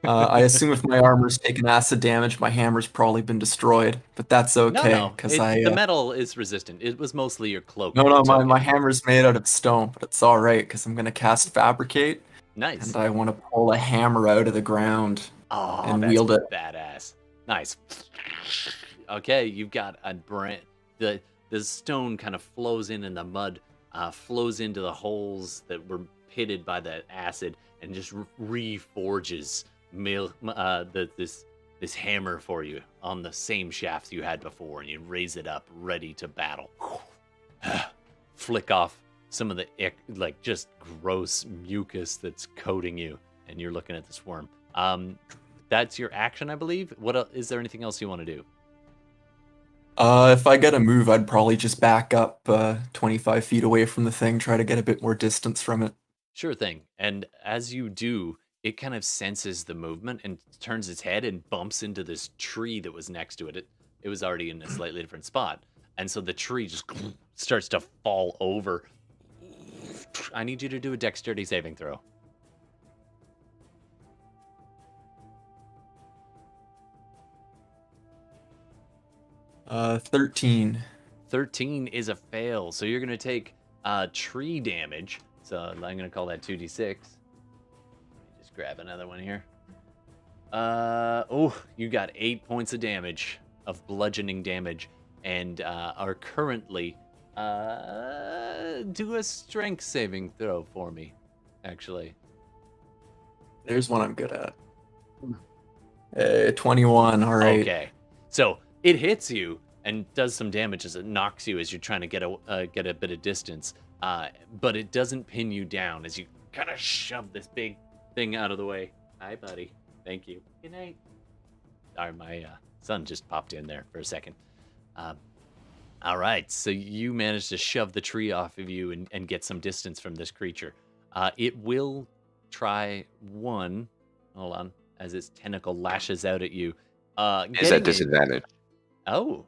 [SPEAKER 4] I assume if my armor's taken acid damage, my hammer's probably been destroyed, but that's okay.
[SPEAKER 1] No,
[SPEAKER 4] because
[SPEAKER 1] the metal is resistant. It was mostly your cloak.
[SPEAKER 4] No, my hammer's made out of stone, but it's all right because I'm gonna cast Fabricate,
[SPEAKER 1] Nice.
[SPEAKER 4] And I want to pull a hammer out of the ground and
[SPEAKER 1] that's
[SPEAKER 4] wield it.
[SPEAKER 1] badass. Nice. Okay, you've got a brand. The stone kind of flows in, and the mud flows into the holes that were pitted by the acid, and just reforges this hammer for you on the same shafts you had before, and you raise it up, ready to battle. Flick off some of the like just gross mucus that's coating you, and you're looking at this worm. That's your action, I believe. Is there anything else you want to do?
[SPEAKER 4] If I get a move, I'd probably just back up 25 feet away from the thing, try to get a bit more distance from it.
[SPEAKER 1] Sure thing. And as you do, it kind of senses the movement and turns its head and bumps into this tree that was next to it. It was already in a slightly different spot. And so the tree just starts to fall over. I need you to do a dexterity saving throw.
[SPEAKER 4] Uh, 13.
[SPEAKER 1] 13 is a fail. So you're going to take tree damage. So I'm going to call that 2d6. Let me just grab another one here. You got 8 points of damage, of bludgeoning damage, and are currently do a strength saving throw for me, actually.
[SPEAKER 4] There's one I'm good at. 21, all right.
[SPEAKER 1] Okay. So it hits you and does some damage as it knocks you as you're trying to get a bit of distance. But it doesn't pin you down as you kind of shove this big thing out of the way. Hi, buddy. Thank you. Good night. Sorry, my son just popped in there for a second. All right, so you managed to shove the tree off of you and get some distance from this creature. It will try one. Hold on, as its tentacle lashes out at you.
[SPEAKER 8] Is at disadvantage.
[SPEAKER 1] Oh.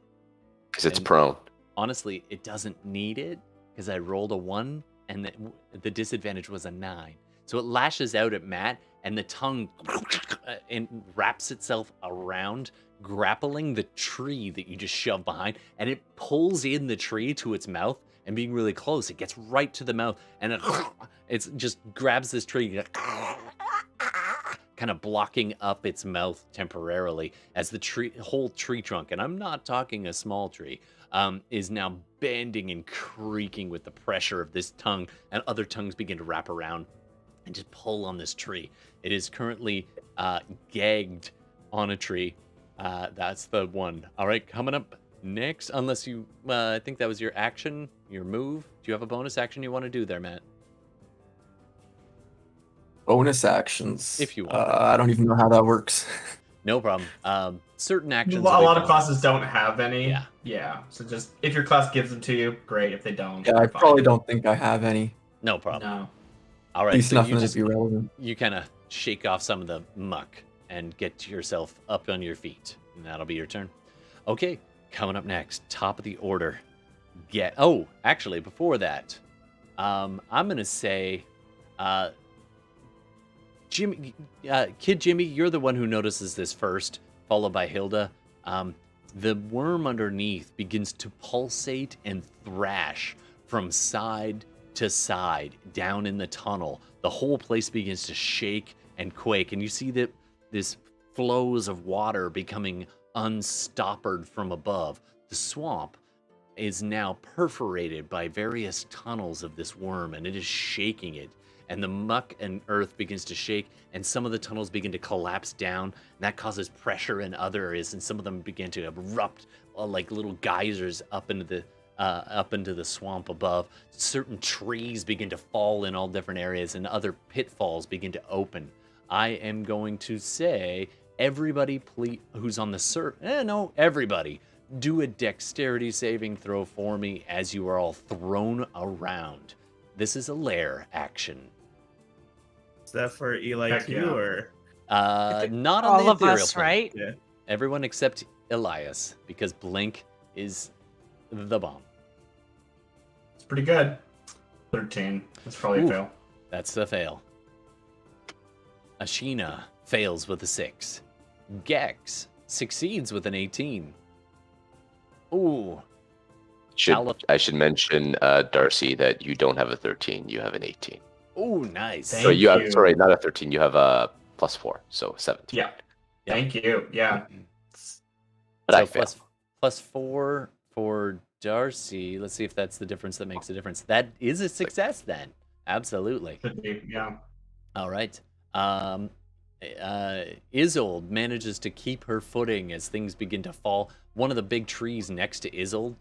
[SPEAKER 8] Because it's prone.
[SPEAKER 1] Honestly, it doesn't need it because I rolled a 1 and the disadvantage was a 9. So it lashes out at Matt and the tongue and wraps itself around, grappling the tree that you just shoved behind, and it pulls in the tree to its mouth, and being really close, it gets right to the mouth, and it just grabs this tree, kind of blocking up its mouth temporarily as the whole tree trunk, and I'm not talking a small tree, is now bending and creaking with the pressure of this tongue, and other tongues begin to wrap around and just pull on this tree. It is currently gagged on a tree. That's the one. All right, coming up next, unless you, I think that was your action, your move. Do you have a bonus action you want to do there, Matt?
[SPEAKER 4] Bonus actions.
[SPEAKER 1] If you want.
[SPEAKER 4] I don't even know how that works.
[SPEAKER 1] No problem. Certain actions.
[SPEAKER 3] A lot of classes don't have any.
[SPEAKER 1] Yeah.
[SPEAKER 3] Yeah. So just if your class gives them to you, great. If they don't,
[SPEAKER 4] Yeah, I
[SPEAKER 3] fine.
[SPEAKER 4] probably don't think I have any.
[SPEAKER 1] No problem.
[SPEAKER 3] No.
[SPEAKER 1] All right.
[SPEAKER 4] At least
[SPEAKER 1] so
[SPEAKER 4] nothing to be relevant.
[SPEAKER 1] You kind of shake off some of the muck and get yourself up on your feet, and that'll be your turn. Okay, coming up next, top of the order. Actually, before that, I'm gonna say, Jimmy, Kid Jimmy, you're the one who notices this first, followed by Hilda. The worm underneath begins to pulsate and thrash from side to side down in the tunnel. The whole place begins to shake and quake, and you see that this flows of water becoming unstoppered from above. The swamp is now perforated by various tunnels of this worm, and it is shaking it. And the muck and earth begins to shake, and some of the tunnels begin to collapse down, and that causes pressure in other areas, and some of them begin to erupt like little geysers up into the swamp above. Certain trees begin to fall in all different areas, and other pitfalls begin to open. I am going to say, everybody who's on the everybody, do a dexterity saving throw for me as you are all thrown around. This is a lair action.
[SPEAKER 9] Is that for Eli too, or
[SPEAKER 1] not on
[SPEAKER 2] all
[SPEAKER 1] the
[SPEAKER 2] of
[SPEAKER 1] ethereal
[SPEAKER 2] us,
[SPEAKER 1] plane.
[SPEAKER 2] right?
[SPEAKER 9] Yeah.
[SPEAKER 1] Everyone except Elias, because Blink is the bomb.
[SPEAKER 3] It's pretty good. 13. That's probably a fail.
[SPEAKER 1] That's a fail. Ashina fails with a 6. Gex succeeds with an 18. Ooh.
[SPEAKER 8] I should mention, Darcy, that you don't have a 13, you have an 18.
[SPEAKER 1] Oh, nice.
[SPEAKER 3] Thank
[SPEAKER 8] So you have,
[SPEAKER 3] you.
[SPEAKER 8] sorry, not a 13. You have a +4, so 17.
[SPEAKER 3] Yeah. Thank you. Yeah.
[SPEAKER 8] But I
[SPEAKER 1] So
[SPEAKER 8] fail.
[SPEAKER 1] +4 for Darcy. Let's see if that's the difference that makes a difference. That is a success then. Absolutely.
[SPEAKER 3] Should be, yeah.
[SPEAKER 1] All right. Isolde manages to keep her footing as things begin to fall. One of the big trees next to Isolde,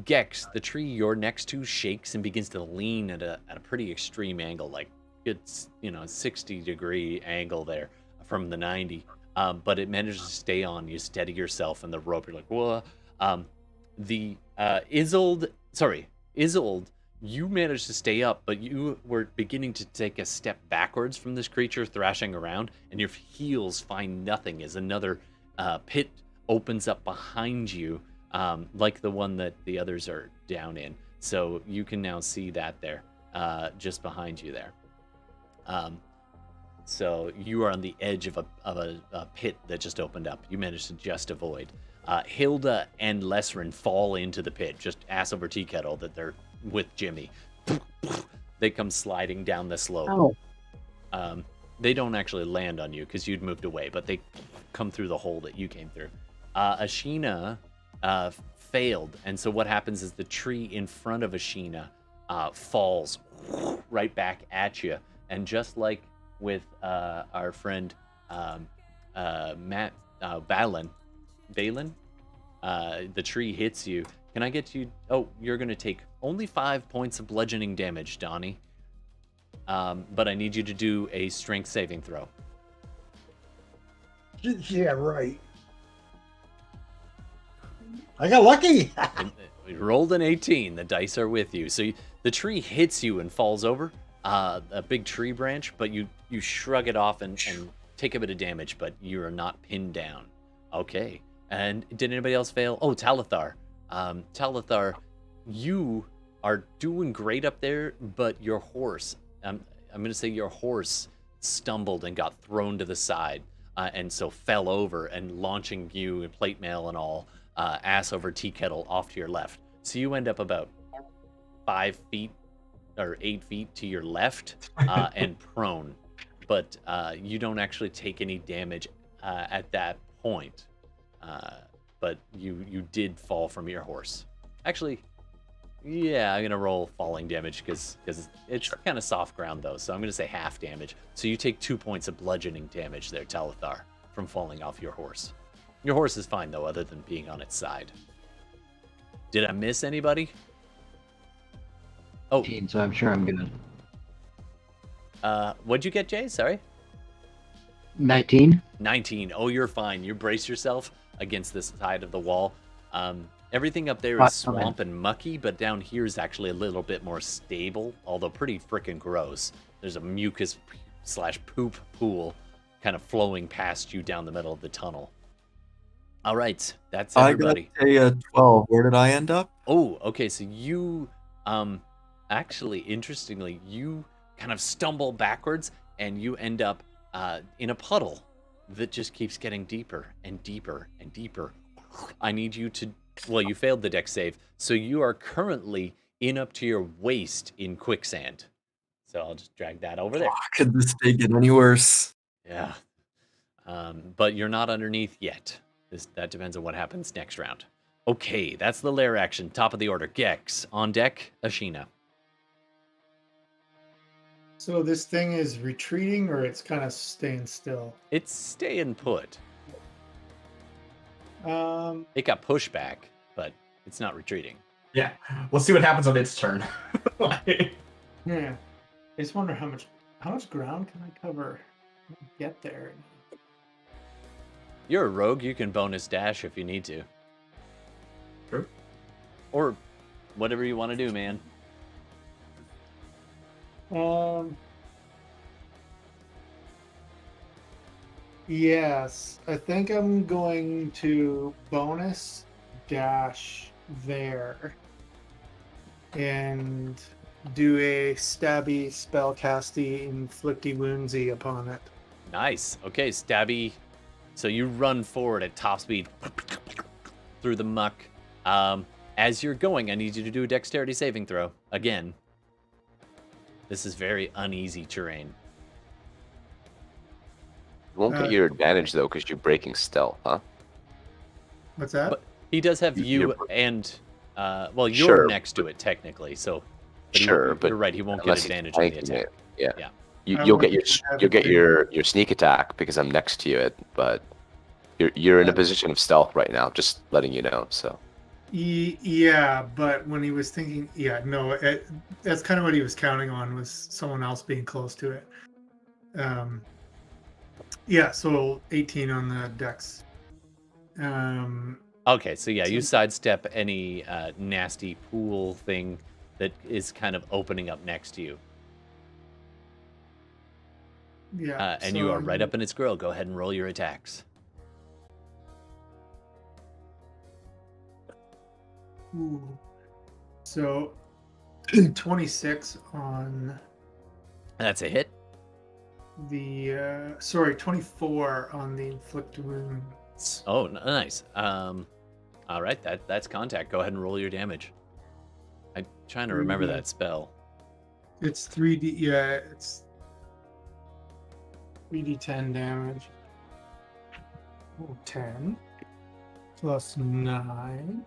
[SPEAKER 1] Gex, the tree you're next to shakes and begins to lean at a pretty extreme angle, like it's 60-degree angle there from the 90. But it manages to stay on. You steady yourself in the rope. You're like, whoa. Isolde, you managed to stay up, but you were beginning to take a step backwards from this creature thrashing around, and your heels find nothing as another pit opens up behind you, like the one that the others are down in. So you can now see that there, just behind you there. So you are on the edge of a pit that just opened up. You managed to just avoid. Hilda and Lesrin fall into the pit, just ass over tea kettle that they're with Jimmy. They come sliding down the slope.
[SPEAKER 6] Oh.
[SPEAKER 1] They don't actually land on you because you'd moved away, but they come through the hole that you came through. Ashina failed, and so what happens is the tree in front of Ashina falls right back at you, and just like with our friend Matt Balin, the tree hits you. Can I get you? Oh, you're going to take only 5 points of bludgeoning damage, Donnie. But I need you to do a strength saving throw.
[SPEAKER 5] Yeah, right. I got lucky.
[SPEAKER 1] We rolled an 18. The dice are with you. So the tree hits you and falls over, a big tree branch, but you shrug it off and take a bit of damage, but you are not pinned down. Okay. And did anybody else fail? Oh, Talithar. Talithar, you are doing great up there, but your horse, I'm going to say your horse stumbled and got thrown to the side, and so fell over and launching you in plate mail and all, ass over tea kettle off to your left. So you end up about 5 feet or 8 feet to your left and prone, but you don't actually take any damage at that point. But you did fall from your horse. Actually, yeah, I'm gonna roll falling damage because it's kind of soft ground though. So I'm gonna say half damage. So you take 2 points of bludgeoning damage there, Talithar, from falling off your horse. Your horse is fine though, other than being on its side. Did I miss anybody? Oh,
[SPEAKER 6] So I'm sure I'm good.
[SPEAKER 1] what'd you get, Jay? Sorry.
[SPEAKER 6] 19.
[SPEAKER 1] 19. Oh, you're fine. You brace yourself against this side of the wall. Everything up there is swamp and mucky, but down here is actually a little bit more stable, although pretty freaking gross. There's a mucus/poop pool kind of flowing past you down the middle of the tunnel. All right, that's everybody.
[SPEAKER 4] I got a 12. Where did I end up?
[SPEAKER 1] Oh, okay. So you, actually, interestingly, you kind of stumble backwards and you end up in a puddle that just keeps getting deeper and deeper and deeper. I need you to, well, you failed the dex save, so you are currently in up to your waist in quicksand. So I'll just drag that over there.
[SPEAKER 4] Could this day get any worse?
[SPEAKER 1] Yeah. But you're not underneath yet. That depends on what happens next round. Okay, that's the lair action. Top of the order. Gex. On deck, Ashina.
[SPEAKER 7] So this thing is retreating or it's kind of staying still?
[SPEAKER 1] It's staying put. It got pushed back, but it's not retreating.
[SPEAKER 3] Yeah. We'll see what happens on its turn.
[SPEAKER 7] Yeah. I just wonder how much ground can I cover? Get there.
[SPEAKER 1] You're a rogue. You can bonus dash if you need to.
[SPEAKER 3] True.
[SPEAKER 1] Or whatever you want to do, man.
[SPEAKER 7] Yes, I think I'm going to bonus dash there and do a stabby spellcasty inflicty woundsy upon it.
[SPEAKER 1] Nice. Okay, stabby. So you run forward at top speed through the muck. As you're going, I need you to do a dexterity saving throw again. This is very uneasy terrain.
[SPEAKER 8] You won't get your advantage though, because you're breaking stealth, huh?
[SPEAKER 7] What's that?
[SPEAKER 1] But he does have
[SPEAKER 8] You're-
[SPEAKER 1] you and well, you're
[SPEAKER 8] Sure,
[SPEAKER 1] next to it technically, so but
[SPEAKER 8] Sure,
[SPEAKER 1] you're
[SPEAKER 8] but
[SPEAKER 1] right. He won't get
[SPEAKER 8] unless he's
[SPEAKER 1] advantage on the
[SPEAKER 8] flanking
[SPEAKER 1] attack.
[SPEAKER 8] it, yeah.
[SPEAKER 1] Yeah.
[SPEAKER 7] I
[SPEAKER 8] You'll
[SPEAKER 7] won't
[SPEAKER 8] get
[SPEAKER 7] get
[SPEAKER 8] your sneak attack because I'm next to you, but you're in a position of stealth right now. Just letting you know. So
[SPEAKER 7] Yeah, but when he was thinking, that's kind of what he was counting on, was someone else being close to it. Yeah, so 18 on the dex.
[SPEAKER 1] Okay, so yeah, you sidestep any nasty pool thing that is kind of opening up next to you.
[SPEAKER 7] Yeah,
[SPEAKER 1] And you are right up in its grill. Go ahead and roll your attacks.
[SPEAKER 7] Ooh. So 26 on
[SPEAKER 1] That's a hit.
[SPEAKER 7] the 24 on the inflict wounds.
[SPEAKER 1] Oh, nice. All right, that's contact. Go ahead and roll your damage. I'm trying to remember that spell.
[SPEAKER 7] It's 3d. Yeah, it's 3d10 damage. 10 plus 9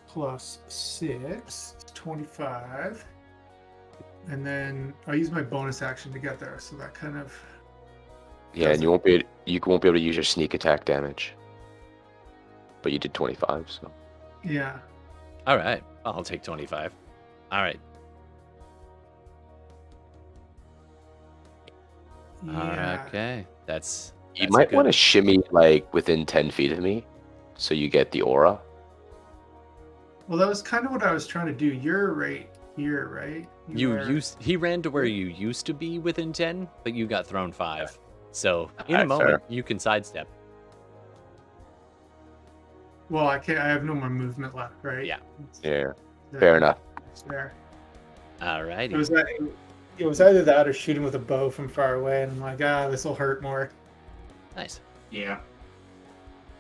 [SPEAKER 7] plus 6, 25. And then I use my bonus action to get there, so that kind of.
[SPEAKER 8] yeah, and you won't be able to use your sneak attack damage. But you did 25, so.
[SPEAKER 7] Yeah.
[SPEAKER 1] All right, I'll take 25. All right.
[SPEAKER 7] Yeah.
[SPEAKER 1] Okay, that's
[SPEAKER 8] You
[SPEAKER 1] a
[SPEAKER 8] might
[SPEAKER 1] good-
[SPEAKER 8] want to shimmy like within 10 feet of me, so you get the aura.
[SPEAKER 7] Well, that was kind of what I was trying to do. You're right here, right?
[SPEAKER 1] He ran to where you used to be within 10, but you got thrown 5. So in a
[SPEAKER 8] Alright,
[SPEAKER 1] moment,
[SPEAKER 8] fair.
[SPEAKER 1] you can sidestep.
[SPEAKER 7] Well, I can't. I have no more movement left, right?
[SPEAKER 1] Yeah.
[SPEAKER 8] Yeah, fair enough.
[SPEAKER 7] It's there.
[SPEAKER 1] All righty.
[SPEAKER 7] It was either that or shooting with a bow from far away, and I'm like, this will hurt more.
[SPEAKER 1] Nice.
[SPEAKER 3] Yeah.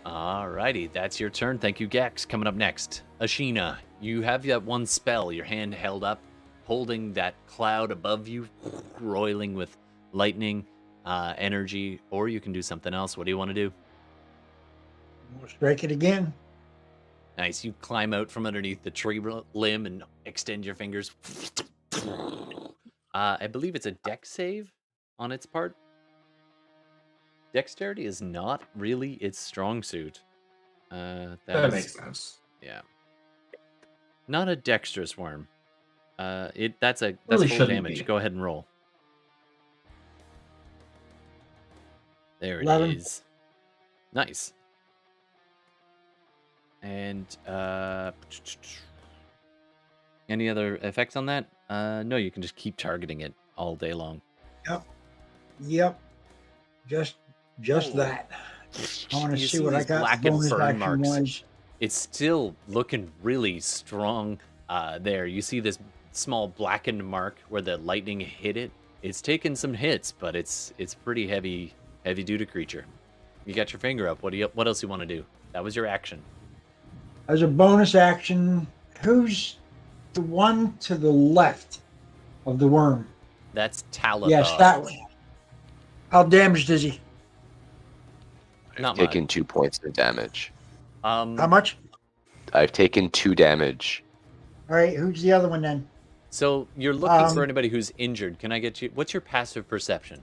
[SPEAKER 1] All righty, that's your turn. Thank you, Gex. Coming up next, Ashina, you have that one spell, your hand held up, holding that cloud above you, roiling with lightning energy, or you can do something else. What do you want to do?
[SPEAKER 5] We'll strike it again.
[SPEAKER 1] Nice. You climb out from underneath the tree limb and extend your fingers. I believe it's a dex save on its part. Dexterity is not really its strong suit.
[SPEAKER 3] That makes sense.
[SPEAKER 1] Yeah. Not a dexterous worm. That's
[SPEAKER 3] Really
[SPEAKER 1] full
[SPEAKER 3] shouldn't
[SPEAKER 1] damage.
[SPEAKER 3] be.
[SPEAKER 1] Go ahead and roll. There it
[SPEAKER 5] 11.
[SPEAKER 1] is. Nice. And any other effects on that? No, you can just keep targeting it all day long.
[SPEAKER 5] Yep. Just that. I want to
[SPEAKER 1] You
[SPEAKER 5] see what I
[SPEAKER 1] these
[SPEAKER 5] got.
[SPEAKER 1] blackened
[SPEAKER 5] Bonus
[SPEAKER 1] burn
[SPEAKER 5] action
[SPEAKER 1] marks.
[SPEAKER 5] wise.
[SPEAKER 1] It's still looking really strong there. You see this small blackened mark where the lightning hit it. It's taken some hits, but it's pretty heavy duty creature. You got your finger up. What else you want to do? That was your action.
[SPEAKER 5] As a bonus action, who's the one to the left of the worm?
[SPEAKER 1] That's Talabah.
[SPEAKER 5] Yes, that one. How damaged is he?
[SPEAKER 1] Not
[SPEAKER 8] I've taken 2 points of damage.
[SPEAKER 5] How much?
[SPEAKER 8] I've taken 2 damage.
[SPEAKER 5] All right, who's the other one then?
[SPEAKER 1] So you're looking for anybody who's injured. Can I get you? What's your passive perception?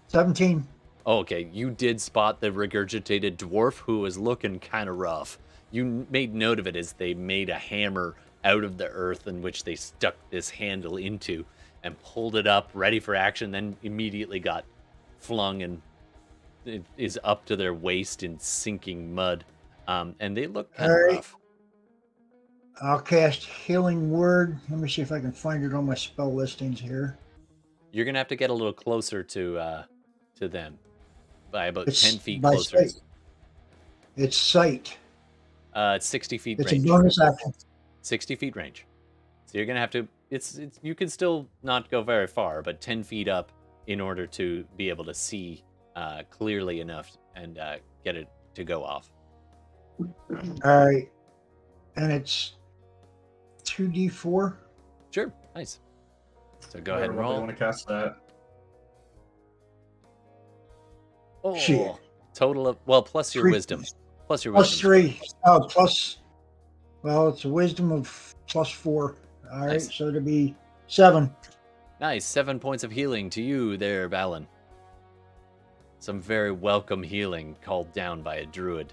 [SPEAKER 5] 17.
[SPEAKER 1] Oh, okay, you did spot the regurgitated dwarf who was looking kind of rough. You made note of it as they made a hammer out of the earth in which they stuck this handle into and pulled it up, ready for action, then immediately got flung and it is up to their waist in sinking mud. And they look kind of
[SPEAKER 5] All right.
[SPEAKER 1] rough.
[SPEAKER 5] I'll cast Healing Word. Let me see if I can find it on my spell listings here.
[SPEAKER 1] You're gonna have to get a little closer to them, by about
[SPEAKER 5] It's
[SPEAKER 1] 10 feet
[SPEAKER 5] by
[SPEAKER 1] closer.
[SPEAKER 5] sight. It's sight.
[SPEAKER 1] It's 60 feet
[SPEAKER 5] It's
[SPEAKER 1] range.
[SPEAKER 5] a bonus action.
[SPEAKER 1] 60 feet range. So you're gonna have to. It's you can still not go very far, but 10 feet up in order to be able to see clearly enough and get it to go off.
[SPEAKER 5] All right. And it's 2d4.
[SPEAKER 1] Sure. Nice. So go ahead and
[SPEAKER 3] Whatever
[SPEAKER 1] roll.
[SPEAKER 3] you want to cast that.
[SPEAKER 1] Oh,
[SPEAKER 5] Shit.
[SPEAKER 1] total of plus your
[SPEAKER 5] Three-
[SPEAKER 1] wisdom. Plus your
[SPEAKER 5] Plus
[SPEAKER 1] wisdom.
[SPEAKER 5] 3. Oh, plus. Well, it's a wisdom of plus 4. All right,
[SPEAKER 1] Nice.
[SPEAKER 5] so it'll be 7.
[SPEAKER 1] Nice. 7 points of healing to you there, Balin. Some very welcome healing called down by a druid.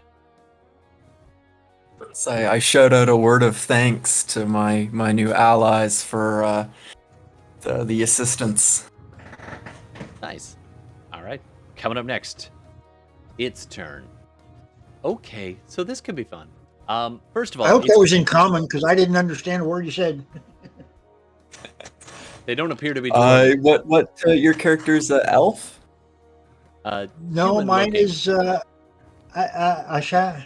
[SPEAKER 4] So I shout out a word of thanks to my new allies for the assistance.
[SPEAKER 1] Nice. All right. Coming up next, its turn. Okay, so this could be fun. First of all,
[SPEAKER 5] I hope that
[SPEAKER 1] it's-
[SPEAKER 5] was in common because I didn't understand a word you said.
[SPEAKER 1] they don't appear to be. Dwarven.
[SPEAKER 4] What your character's elf?
[SPEAKER 5] No,
[SPEAKER 1] Human
[SPEAKER 5] mine
[SPEAKER 1] looking.
[SPEAKER 5] is Asha.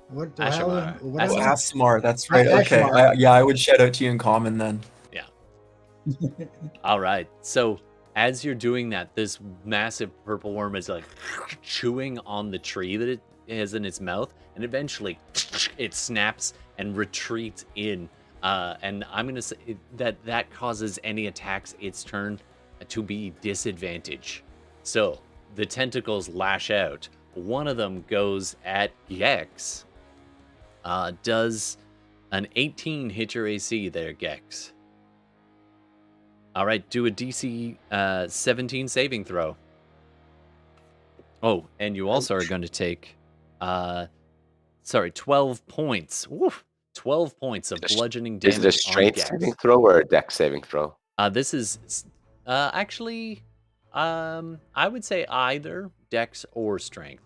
[SPEAKER 5] What the hell?
[SPEAKER 1] Ashamar.
[SPEAKER 5] What
[SPEAKER 4] Oh,
[SPEAKER 5] is it?
[SPEAKER 4] Asmar, that's right. Okay,
[SPEAKER 5] Ashamar.
[SPEAKER 4] I would shout out to you in common then.
[SPEAKER 1] All right. So as you're doing that, this massive purple worm is like chewing on the tree that it has in its mouth, and eventually it snaps and retreats in. And I'm gonna say that causes any attacks its turn to be disadvantage. So the tentacles lash out. One of them goes at Gex. Does an 18 hit your AC there, Gex? All right, do a DC 17 saving throw. Oh, and you also are going to take, 12 points. Woof, 12 points of bludgeoning damage.
[SPEAKER 8] Is it a strength saving throw or a dex saving throw?
[SPEAKER 1] This is actually, I would say either dex or strength.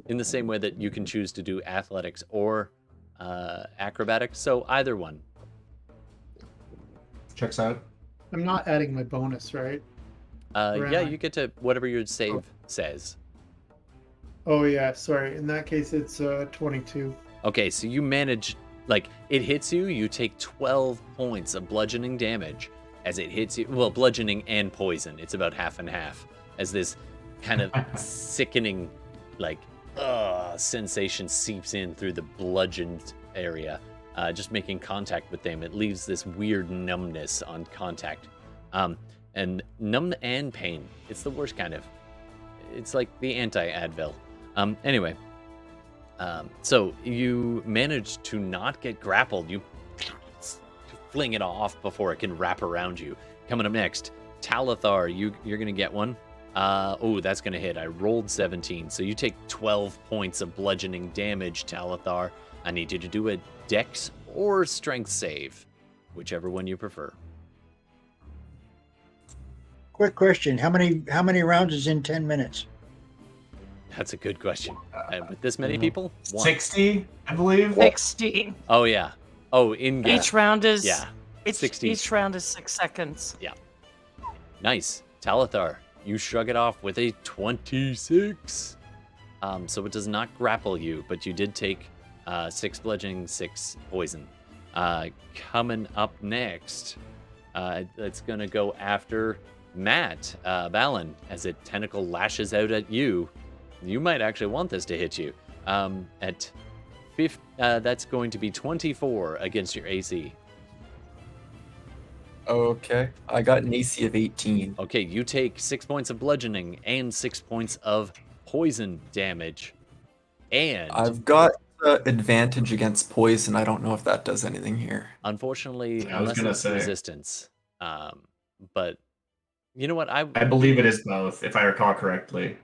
[SPEAKER 1] In the same way that you can choose to do athletics or acrobatics, so either one.
[SPEAKER 3] Checks out.
[SPEAKER 7] I'm not adding my bonus, right? Or am
[SPEAKER 1] Yeah,
[SPEAKER 7] I?
[SPEAKER 1] you get to whatever your save says.
[SPEAKER 7] Oh yeah, sorry. In that case, it's 22.
[SPEAKER 1] Okay, so you manage, like, it hits you, you take 12 points of bludgeoning damage as it hits you. Well, bludgeoning and poison. It's about half and half. As this kind of sickening, like, sensation seeps in through the bludgeoned area. Just making contact with them, it leaves this weird numbness on contact. And numb and pain. It's the worst kind of. It's like the anti-Advil. Anyway. So you manage to not get grappled. You fling it off before it can wrap around you. Coming up next, Talithar, you're going to get one. Oh, that's going to hit. I rolled 17. So you take 12 points of bludgeoning damage, Talithar. I need you to do a dex or strength save, whichever one you prefer.
[SPEAKER 5] Quick question: How many rounds is in 10 minutes?
[SPEAKER 1] That's a good question. With this many people?
[SPEAKER 3] 60, I believe.
[SPEAKER 2] 60.
[SPEAKER 1] Oh, yeah. Oh, in game.
[SPEAKER 2] Each round is
[SPEAKER 1] 60.
[SPEAKER 2] Each round is 6 seconds.
[SPEAKER 1] Yeah. Nice. Talithar, you shrug it off with a 26. So it does not grapple you, but you did take 6 bludgeoning, 6 poison. Coming up next, it's going to go after Matt Balin as a tentacle lashes out at you. You might actually want this to hit you. That's going to be 24 against your AC.
[SPEAKER 4] Okay, I got an AC of 18.
[SPEAKER 1] Okay, you take 6 points of bludgeoning and 6 points of poison damage. And
[SPEAKER 4] I've got advantage against poison. I don't know if that does anything here.
[SPEAKER 1] unfortunately,
[SPEAKER 3] I was
[SPEAKER 1] unless
[SPEAKER 3] gonna
[SPEAKER 1] it's
[SPEAKER 3] say.
[SPEAKER 1] resistance. But you know what?
[SPEAKER 3] I believe it is both, if I recall correctly.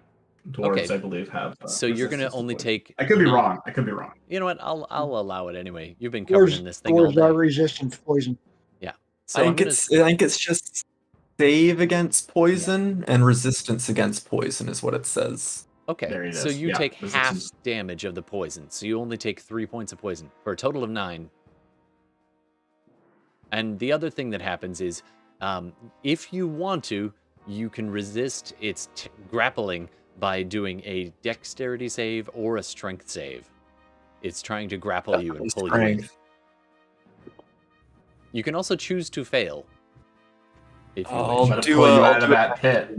[SPEAKER 3] Dwarves,
[SPEAKER 1] Okay.
[SPEAKER 3] I believe, have.
[SPEAKER 1] So you're going to
[SPEAKER 3] resistance
[SPEAKER 1] only
[SPEAKER 3] poison.
[SPEAKER 1] take.
[SPEAKER 3] I could be wrong. I could be wrong.
[SPEAKER 1] You know what? I'll allow it anyway. You've been covered in this thing all
[SPEAKER 5] Dwarves are
[SPEAKER 1] day.
[SPEAKER 5] resistant to poison.
[SPEAKER 1] Yeah. So
[SPEAKER 4] I think it's just save against poison and resistance against poison is what it says.
[SPEAKER 1] Okay,
[SPEAKER 3] There it
[SPEAKER 1] so
[SPEAKER 3] is.
[SPEAKER 1] you
[SPEAKER 3] Yeah,
[SPEAKER 1] take
[SPEAKER 3] this
[SPEAKER 1] half
[SPEAKER 3] is-
[SPEAKER 1] damage of the poison, so you only take 3 points of poison for a total of 9. And the other thing that happens is, if you want to, you can resist its grappling by doing a dexterity save or a strength save. It's trying to grapple you and pull you in.
[SPEAKER 4] Strength.
[SPEAKER 1] You can also choose to fail. If you
[SPEAKER 4] I'll
[SPEAKER 1] wish.
[SPEAKER 3] Let it
[SPEAKER 4] do
[SPEAKER 3] pull you
[SPEAKER 4] a-
[SPEAKER 3] out
[SPEAKER 4] I'll
[SPEAKER 3] of
[SPEAKER 4] do
[SPEAKER 3] that pit.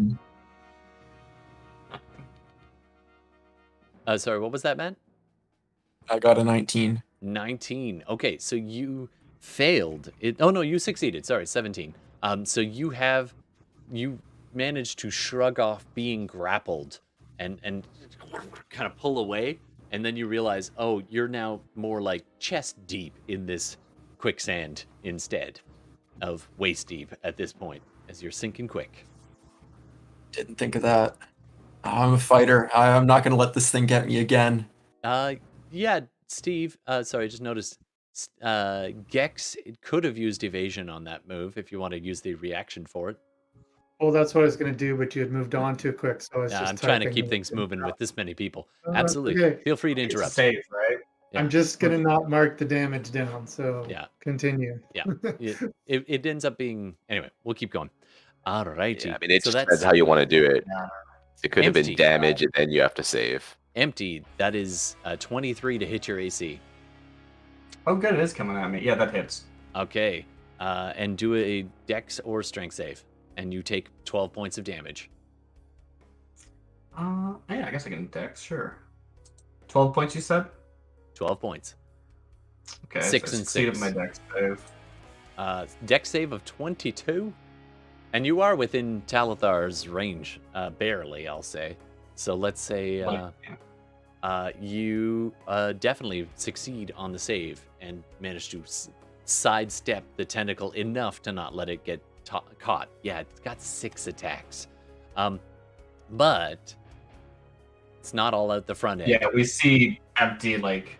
[SPEAKER 1] Sorry, what was that, Matt?
[SPEAKER 4] I got a 19.
[SPEAKER 1] 19. Okay, so you failed. Oh no, you succeeded. Sorry, 17. So you managed to shrug off being grappled and kind of pull away, and then you realize, oh, you're now more like chest deep in this quicksand instead of waist deep at this point, as you're sinking quick.
[SPEAKER 4] Didn't think of that. I'm a fighter. I'm not going to let this thing get me again.
[SPEAKER 1] Yeah, Steve. Sorry, I just noticed. Gex could have used evasion on that move if you want to use the reaction for it.
[SPEAKER 7] Well, that's what I was going to do, but you had moved on too quick, so I was just
[SPEAKER 1] I'm trying to keep
[SPEAKER 7] typing
[SPEAKER 1] things moving with this many people.
[SPEAKER 7] Oh,
[SPEAKER 1] Absolutely.
[SPEAKER 7] okay.
[SPEAKER 1] Feel free to
[SPEAKER 3] It's a
[SPEAKER 1] interrupt.
[SPEAKER 3] save, right?
[SPEAKER 1] Yeah.
[SPEAKER 7] I'm just going to not mark the damage down, so
[SPEAKER 1] Yeah.
[SPEAKER 7] continue.
[SPEAKER 1] Yeah. It ends up being... Anyway, we'll keep going. All righty.
[SPEAKER 8] Yeah, I mean, it
[SPEAKER 1] so
[SPEAKER 8] just depends how you want to do it. It could have
[SPEAKER 1] Empty.
[SPEAKER 8] been damage, and then you have to save.
[SPEAKER 1] Empty. That is 23 to hit your AC.
[SPEAKER 3] Oh, good. It is coming at me. Yeah, that hits.
[SPEAKER 1] Okay. And do a dex or strength save. And you take 12 points of damage.
[SPEAKER 3] Yeah, I guess I can dex, sure. 12 points, you said?
[SPEAKER 1] 12 points.
[SPEAKER 3] Okay,
[SPEAKER 1] 6
[SPEAKER 3] so I
[SPEAKER 1] and
[SPEAKER 3] succeeded
[SPEAKER 1] 6.
[SPEAKER 3] my dex save.
[SPEAKER 1] Dex save of 22. And you are within Talathar's range. Barely, I'll say. So let's say you definitely succeed on the save and manage to sidestep the tentacle enough to not let it get caught. Yeah, it's got 6 attacks. But it's not all out the front end.
[SPEAKER 3] Yeah, we see Empty, like,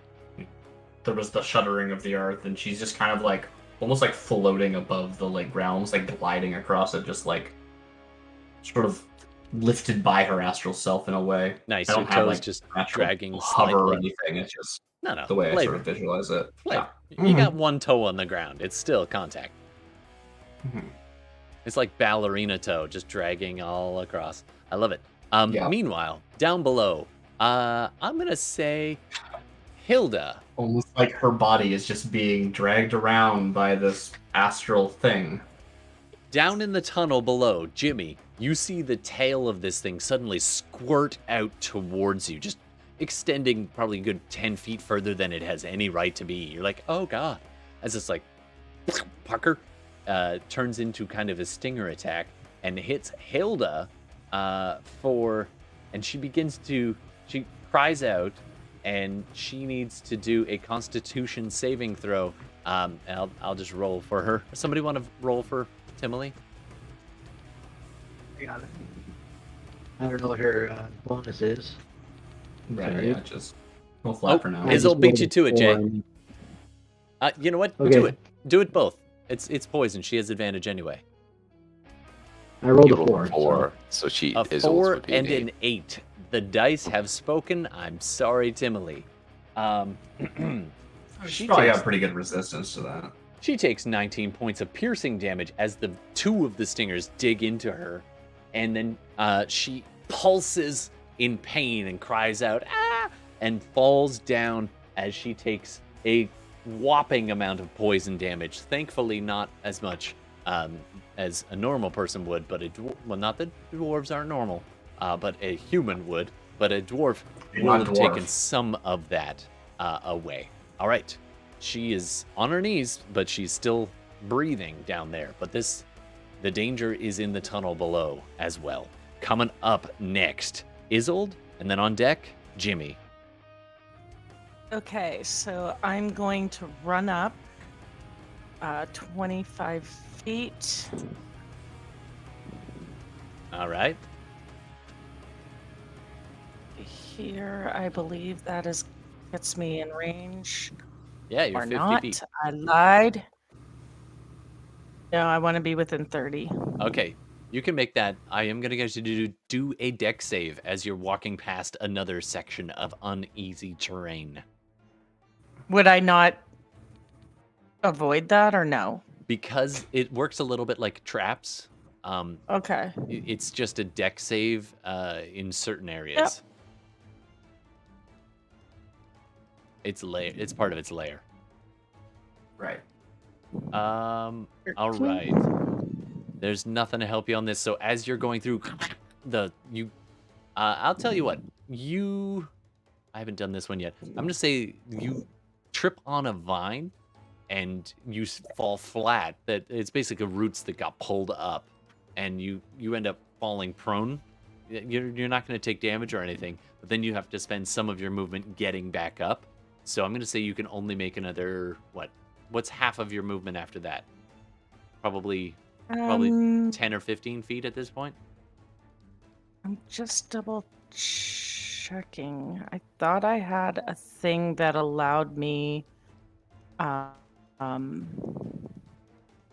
[SPEAKER 3] there was the shuddering of the earth, and she's just kind of like, almost like floating above the like realms, like gliding across it, just like, sort of lifted by her astral self in a way.
[SPEAKER 1] Nice,
[SPEAKER 3] I
[SPEAKER 1] your
[SPEAKER 3] don't have,
[SPEAKER 1] toes
[SPEAKER 3] like,
[SPEAKER 1] just
[SPEAKER 3] natural
[SPEAKER 1] dragging
[SPEAKER 3] hover or
[SPEAKER 1] slightly.
[SPEAKER 3] anything, it's just
[SPEAKER 1] No,
[SPEAKER 3] the way I
[SPEAKER 1] flavor.
[SPEAKER 3] sort of visualize it.
[SPEAKER 1] Flavor.
[SPEAKER 3] Yeah.
[SPEAKER 1] You got one toe on the ground. It's still contact.
[SPEAKER 3] Mhm.
[SPEAKER 1] It's like ballerina toe, just dragging all across. I love it.
[SPEAKER 3] Yeah.
[SPEAKER 1] Meanwhile, down below, I'm gonna say Hilda.
[SPEAKER 3] Almost like her body is just being dragged around by this astral thing.
[SPEAKER 1] Down in the tunnel below, Jimmy, you see the tail of this thing suddenly squirt out towards you, just extending probably a good 10 feet further than it has any right to be. You're like, oh god. As it's like, pucker, turns into kind of a stinger attack and hits Hilda and she cries out, and she needs to do a Constitution saving throw. And I'll just roll for her. Somebody want to roll for Timely?
[SPEAKER 6] I got it. I don't know what her bonus is.
[SPEAKER 3] Right,
[SPEAKER 6] Okay.
[SPEAKER 3] yeah, just go flat for now.
[SPEAKER 1] Izzle beat you to it, Jay. You know what?
[SPEAKER 6] Okay.
[SPEAKER 1] Do it. Do it both. It's poison. She has advantage anyway.
[SPEAKER 6] I rolled
[SPEAKER 8] You
[SPEAKER 6] a
[SPEAKER 8] rolled
[SPEAKER 6] 4.
[SPEAKER 8] so she
[SPEAKER 1] A
[SPEAKER 8] Izzle's
[SPEAKER 1] 4
[SPEAKER 8] would be an
[SPEAKER 1] and an 8. The dice have spoken. I'm sorry, Timely.
[SPEAKER 3] She's probably got pretty good resistance to that.
[SPEAKER 1] She takes 19 points of piercing damage as the 2 of the stingers dig into her, and then she pulses in pain and cries out, ah, and falls down as she takes a whopping amount of poison damage. Thankfully, not as much as a normal person would, but well, not that dwarves aren't normal, but a human would, but a dwarf will have taken some of that away. All right. She is on her knees, but she's still breathing down there. But the danger is in the tunnel below as well. Coming up next, Isolde, and then on deck, Jimmy.
[SPEAKER 2] Okay, so I'm going to run up 25 feet.
[SPEAKER 1] All right.
[SPEAKER 2] Here, I believe that gets me in range.
[SPEAKER 1] Yeah, you're
[SPEAKER 2] Or
[SPEAKER 1] 50
[SPEAKER 2] not.
[SPEAKER 1] feet.
[SPEAKER 2] I lied. No, I want to be within 30.
[SPEAKER 1] Okay, you can make that. I am going to get you to do a deck save as you're walking past another section of uneasy terrain.
[SPEAKER 2] Would I not avoid that or no?
[SPEAKER 1] Because it works a little bit like traps.
[SPEAKER 2] Okay.
[SPEAKER 1] It's just a deck save in certain areas. It's part of its layer.
[SPEAKER 3] Right.
[SPEAKER 1] All right. There's nothing to help you on this. So as you're going through I'll tell you what. I haven't done this one yet. I'm gonna say you trip on a vine and you fall flat. That it's basically roots that got pulled up, and you end up falling prone. You're not going to take damage or anything, but then you have to spend some of your movement getting back up. So I'm going to say you can only make another what's half of your movement after that? Probably 10 or 15 feet at this point.
[SPEAKER 2] I'm just double checking. I thought I had a thing that allowed me.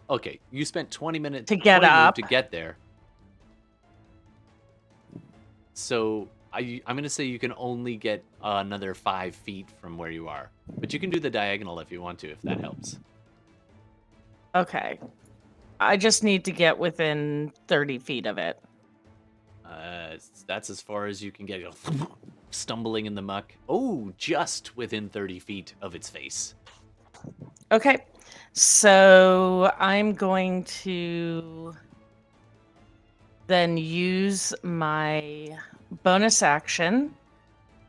[SPEAKER 1] Okay, you spent 20 minutes
[SPEAKER 2] To get
[SPEAKER 1] 20 move
[SPEAKER 2] up.
[SPEAKER 1] to get there. So I'm going to say you can only get another 5 feet from where you are, but you can do the diagonal if you want to, if that helps.
[SPEAKER 2] Okay. I just need to get within 30 feet of it.
[SPEAKER 1] That's as far as you can get. Stumbling in the muck. Oh, just within 30 feet of its face.
[SPEAKER 2] Okay. So I'm going to then use my bonus action.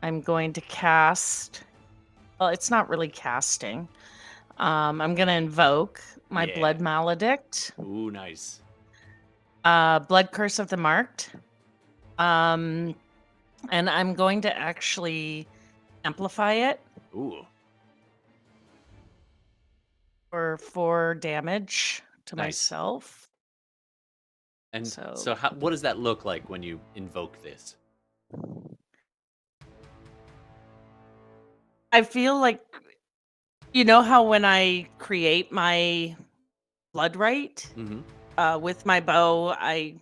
[SPEAKER 2] I'm going to cast. Well, it's not really casting. I'm going to invoke my Blood Maledict.
[SPEAKER 1] Ooh, nice.
[SPEAKER 2] Blood Curse of the Marked. And I'm going to actually amplify it.
[SPEAKER 1] Ooh.
[SPEAKER 2] For 4 damage to
[SPEAKER 1] Nice.
[SPEAKER 2] myself.
[SPEAKER 1] And so what does that look like when you invoke this?
[SPEAKER 2] I feel like, you know how when I create my blood right, with my bow, I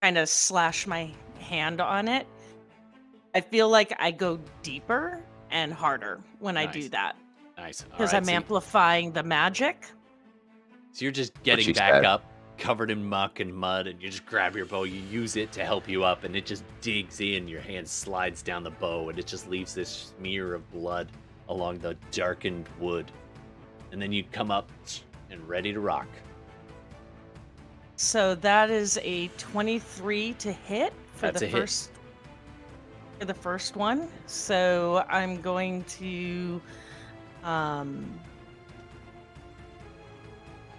[SPEAKER 2] kind of slash my hand on it. I feel like I go deeper and harder when I do that.
[SPEAKER 1] Nice.
[SPEAKER 2] Because I'm amplifying the magic.
[SPEAKER 1] So you're just getting back up, covered in muck and mud, and you just grab your bow, you use it to help you up, and it just digs in, your hand slides down the bow, and it just leaves this smear of blood along the darkened wood. And then you come up and ready to rock.
[SPEAKER 2] So that is a 23 to hit for
[SPEAKER 1] That's
[SPEAKER 2] the
[SPEAKER 1] a hit.
[SPEAKER 2] first one. So I'm going to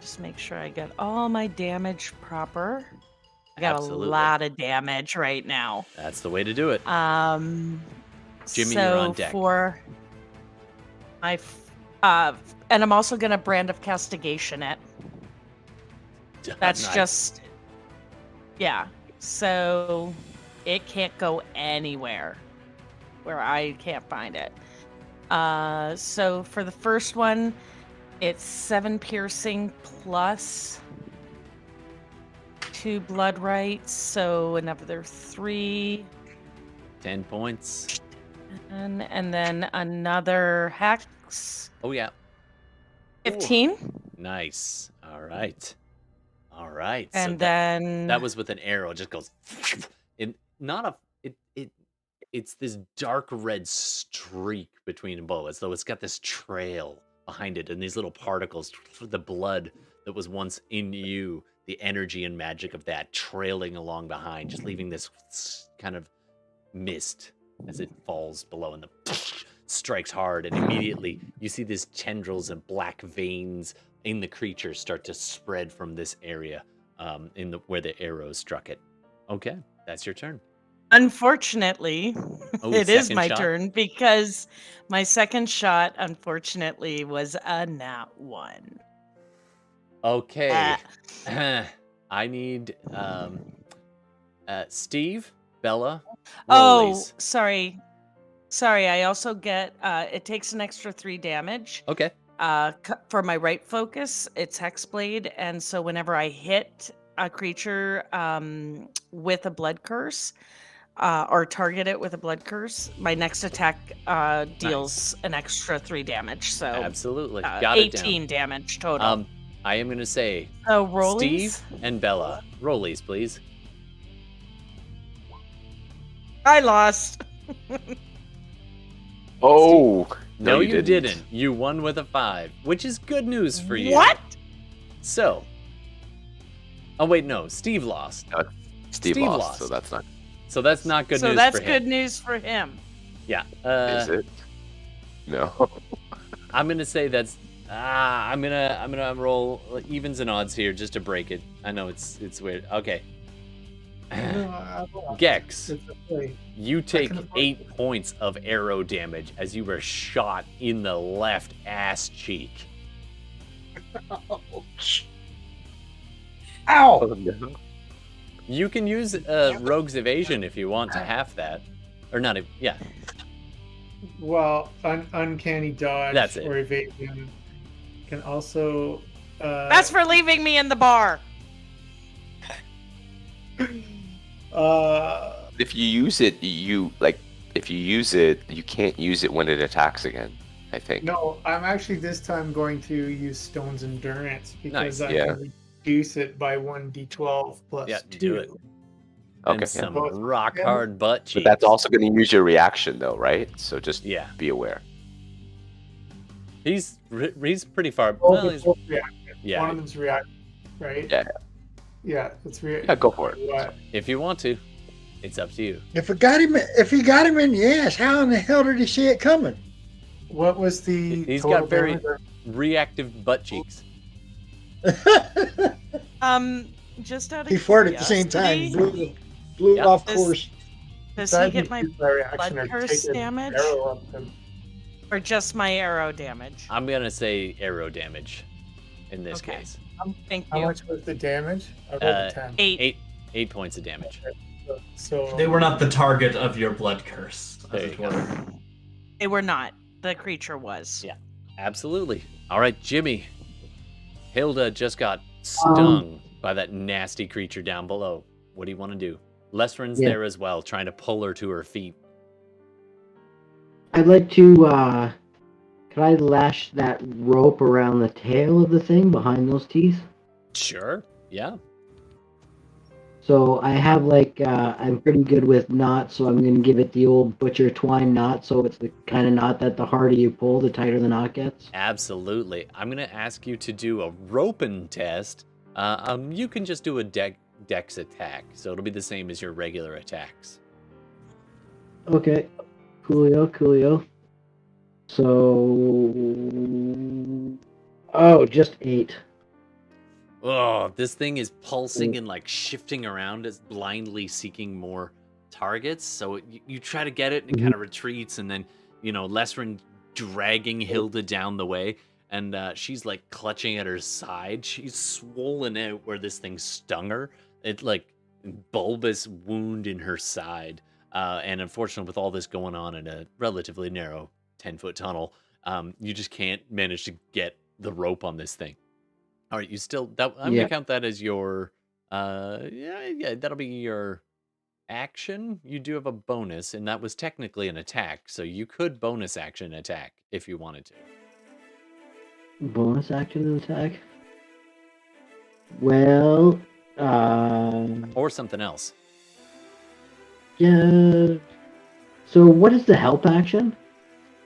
[SPEAKER 2] just make sure I get all my damage proper. I got
[SPEAKER 1] Absolutely.
[SPEAKER 2] a lot of damage right now.
[SPEAKER 1] That's the way to do it. Jimmy,
[SPEAKER 2] so
[SPEAKER 1] you're on deck.
[SPEAKER 2] For my and I'm also gonna Brand of Castigation it. That's
[SPEAKER 1] Nice.
[SPEAKER 2] just so it can't go anywhere where I can't find it. So for the first one, it's 7 piercing plus 2 blood rights, so another 3.
[SPEAKER 1] 10 points.
[SPEAKER 2] And then another hex.
[SPEAKER 1] Oh, yeah.
[SPEAKER 2] 15.
[SPEAKER 1] Nice. All right.
[SPEAKER 2] And
[SPEAKER 1] so
[SPEAKER 2] then
[SPEAKER 1] that was with an arrow. It just goes. It's this dark red streak between them both, as though it's got this trail behind it, and these little particles, the blood that was once in you, the energy and magic of that trailing along behind, just leaving this kind of mist as it falls below, and the strikes hard, and immediately you see these tendrils and black veins in the creature start to spread from this area, where the arrow struck it. Okay, that's your turn.
[SPEAKER 2] Unfortunately, it is
[SPEAKER 1] second
[SPEAKER 2] my
[SPEAKER 1] shot?
[SPEAKER 2] turn because my second shot, unfortunately, was a nat 1.
[SPEAKER 1] Okay. I need Steve, Bella, rollies.
[SPEAKER 2] Sorry. I also get it takes an extra 3 damage.
[SPEAKER 1] Okay.
[SPEAKER 2] For my right focus, it's Hexblade, and so whenever I hit a creature with a blood curse, or target it with a blood curse, my next attack deals an extra 3 damage. So
[SPEAKER 1] Absolutely. Got it
[SPEAKER 2] 18 damage total.
[SPEAKER 1] I am going to say
[SPEAKER 2] rollies?
[SPEAKER 1] Steve and Bella. Rollies, please.
[SPEAKER 2] I lost.
[SPEAKER 8] Oh,
[SPEAKER 1] No, you didn't. You won with a 5, which is good news for you.
[SPEAKER 2] What?
[SPEAKER 1] So. Oh, wait, no. Steve lost.
[SPEAKER 8] Steve lost, so that's not.
[SPEAKER 1] So that's not good news for him.
[SPEAKER 2] So that's good news for him.
[SPEAKER 1] Yeah.
[SPEAKER 8] Is it? No.
[SPEAKER 1] I'm going to say that's I'm gonna roll evens and odds here just to break it. I know it's weird. Okay. Gex, you take 8 points of arrow damage as you were shot in the left ass cheek.
[SPEAKER 5] Ouch.
[SPEAKER 8] Oh,
[SPEAKER 5] Ow!
[SPEAKER 8] no.
[SPEAKER 1] You can use Rogue's Evasion if you want to half that. Or not, yeah.
[SPEAKER 7] Well, uncanny dodge
[SPEAKER 1] That's it.
[SPEAKER 7] or evasion can also.
[SPEAKER 2] That's for leaving me in the bar.
[SPEAKER 8] If you use it, you can't use it when it attacks again, I think.
[SPEAKER 7] No, I'm actually this time going to use Stone's Endurance because
[SPEAKER 1] Nice.
[SPEAKER 7] I can reduce it by 1d12 plus
[SPEAKER 1] Yeah,
[SPEAKER 7] 2.
[SPEAKER 1] do it.
[SPEAKER 8] Okay.
[SPEAKER 1] And some
[SPEAKER 7] Yeah.
[SPEAKER 1] rock hard butt cheeks.
[SPEAKER 8] But that's also going to use your reaction, though, right? So just be aware.
[SPEAKER 1] He's pretty far.
[SPEAKER 7] Both
[SPEAKER 1] Well,
[SPEAKER 7] are
[SPEAKER 1] he's,
[SPEAKER 7] both reaction.
[SPEAKER 1] yeah.
[SPEAKER 7] One of them's reaction, right?
[SPEAKER 8] Yeah.
[SPEAKER 7] Yeah, it's reaction.
[SPEAKER 8] Yeah, go for it.
[SPEAKER 7] What?
[SPEAKER 1] If you want to, it's up to you.
[SPEAKER 5] If he got him in the ass, how in the hell did he see it coming?
[SPEAKER 7] What was the?
[SPEAKER 1] He's
[SPEAKER 7] total
[SPEAKER 1] got very
[SPEAKER 7] damage?
[SPEAKER 1] reactive butt cheeks.
[SPEAKER 2] Just out of
[SPEAKER 5] He farted at the same time,
[SPEAKER 2] curiosity,
[SPEAKER 5] blew it
[SPEAKER 1] Yep.
[SPEAKER 5] off
[SPEAKER 2] Does-
[SPEAKER 5] course.
[SPEAKER 2] Does
[SPEAKER 7] So
[SPEAKER 2] he
[SPEAKER 7] I'd
[SPEAKER 2] get my
[SPEAKER 7] use my reaction
[SPEAKER 2] blood
[SPEAKER 7] or
[SPEAKER 2] curse
[SPEAKER 7] take an
[SPEAKER 2] damage?
[SPEAKER 7] arrow up him.
[SPEAKER 2] or just my arrow damage?
[SPEAKER 1] I'm gonna say arrow damage in this
[SPEAKER 2] Okay.
[SPEAKER 1] case.
[SPEAKER 2] Thank
[SPEAKER 7] How
[SPEAKER 2] you.
[SPEAKER 7] much was the damage? I rolled a 10.
[SPEAKER 2] 8.
[SPEAKER 1] 8 points of damage.
[SPEAKER 7] So
[SPEAKER 3] They were not the target of your blood curse, as
[SPEAKER 1] There
[SPEAKER 3] it
[SPEAKER 1] you go.
[SPEAKER 3] were.
[SPEAKER 2] They were not. The creature was.
[SPEAKER 1] Yeah. Absolutely. All right, Jimmy. Hilda just got stung by that nasty creature down below. What do you want to do? Lesrin's
[SPEAKER 6] Yeah.
[SPEAKER 1] there as well, trying to pull her to her feet.
[SPEAKER 6] I'd like to, could I lash that rope around the tail of the thing behind those teeth?
[SPEAKER 1] Sure. Yeah.
[SPEAKER 6] So I have I'm pretty good with knots, so I'm going to give it the old butcher twine knot, so it's the kind of knot that the harder you pull, the tighter the knot gets.
[SPEAKER 1] Absolutely. I'm going to ask you to do a roping test. You can just do a dex attack, so it'll be the same as your regular attacks.
[SPEAKER 6] Okay. Coolio. So... Oh, just 8.
[SPEAKER 1] Oh, this thing is pulsing and like shifting around, it's blindly seeking more targets. So you try to get it and it kind of retreats, and then, Lesrin dragging Hilda down the way, and she's like clutching at her side. She's swollen out where this thing stung her. It's like bulbous wound in her side. And unfortunately, with all this going on in a relatively narrow 10-foot tunnel, you just can't manage to get the rope on this thing. All right, I'm gonna count that as your, that'll be your action. You do have a bonus, and that was technically an attack, so you could bonus action attack if you wanted to.
[SPEAKER 6] Bonus action attack? Well,
[SPEAKER 1] Or something else.
[SPEAKER 6] yeah. So what is the help action?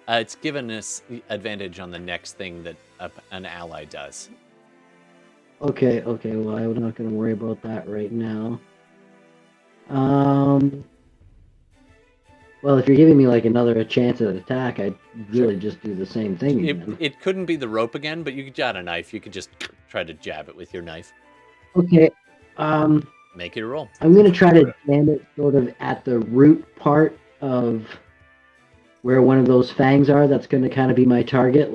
[SPEAKER 1] It's given us the advantage on the next thing that an ally does.
[SPEAKER 6] Okay, well, I'm not going to worry about that right now. Well, if you're giving me another chance at attack, I'd really just do the same thing again.
[SPEAKER 1] It couldn't be the rope again, but you could got a knife. You could just try to jab it with your knife.
[SPEAKER 6] Okay,
[SPEAKER 1] Make it a roll.
[SPEAKER 6] I'm going to try to jam it sort of at the root part of where one of those fangs are. That's going to kind of be my target,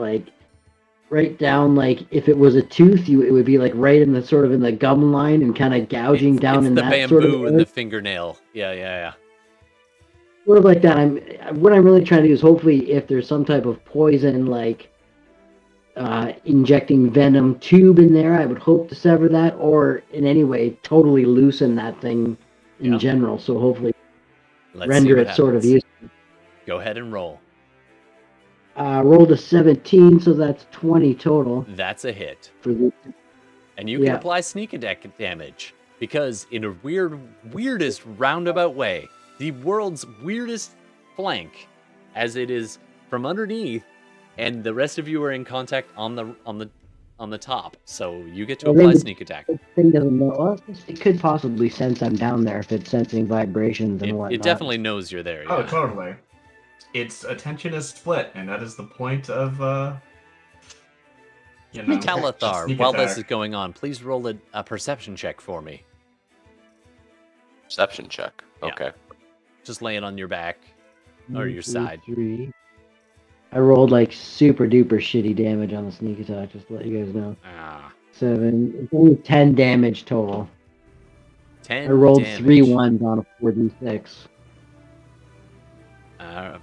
[SPEAKER 6] right down, if it was a tooth, it would be right in the sort of in the gum line and kind of gouging down in
[SPEAKER 1] the
[SPEAKER 6] that
[SPEAKER 1] bamboo
[SPEAKER 6] sort of
[SPEAKER 1] and
[SPEAKER 6] area.
[SPEAKER 1] the fingernail. Yeah.
[SPEAKER 6] Sort of like that. What I'm really trying to do is hopefully if there's some type of poison, injecting venom tube in there, I would hope to sever that, or in any way totally loosen that thing in general. So hopefully
[SPEAKER 1] Let's
[SPEAKER 6] render
[SPEAKER 1] see what
[SPEAKER 6] it sort of
[SPEAKER 1] happens.
[SPEAKER 6] useful.
[SPEAKER 1] Go ahead and roll.
[SPEAKER 6] Rolled a 17, so that's 20 total.
[SPEAKER 1] That's a hit.
[SPEAKER 6] For the,
[SPEAKER 1] And you can apply sneak attack damage, because in a weirdest roundabout way, the world's weirdest flank, as it is from underneath, and the rest of you are in contact on the top. So you get to apply sneak attack.
[SPEAKER 6] The thing doesn't know. Well, it could possibly sense I'm down there if it's sensing vibrations and whatnot.
[SPEAKER 1] It definitely knows you're there.
[SPEAKER 3] Oh,
[SPEAKER 1] Yeah.
[SPEAKER 3] totally. Its attention is split, and that is the point of you know,
[SPEAKER 1] Talithar,
[SPEAKER 3] sneak
[SPEAKER 1] while
[SPEAKER 3] attack.
[SPEAKER 1] this is going on, please roll a perception check for me.
[SPEAKER 8] Perception check.
[SPEAKER 1] Yeah.
[SPEAKER 8] Okay.
[SPEAKER 1] Just lay it on your back or your
[SPEAKER 6] 2,
[SPEAKER 1] side.
[SPEAKER 6] 3. I rolled like super duper shitty damage on the sneak attack, just to let you guys know.
[SPEAKER 1] Ah,
[SPEAKER 6] 7. It's only 10 damage total.
[SPEAKER 1] 10
[SPEAKER 6] I rolled
[SPEAKER 1] damage.
[SPEAKER 6] 3 ones on a 4d6.
[SPEAKER 1] Yeah,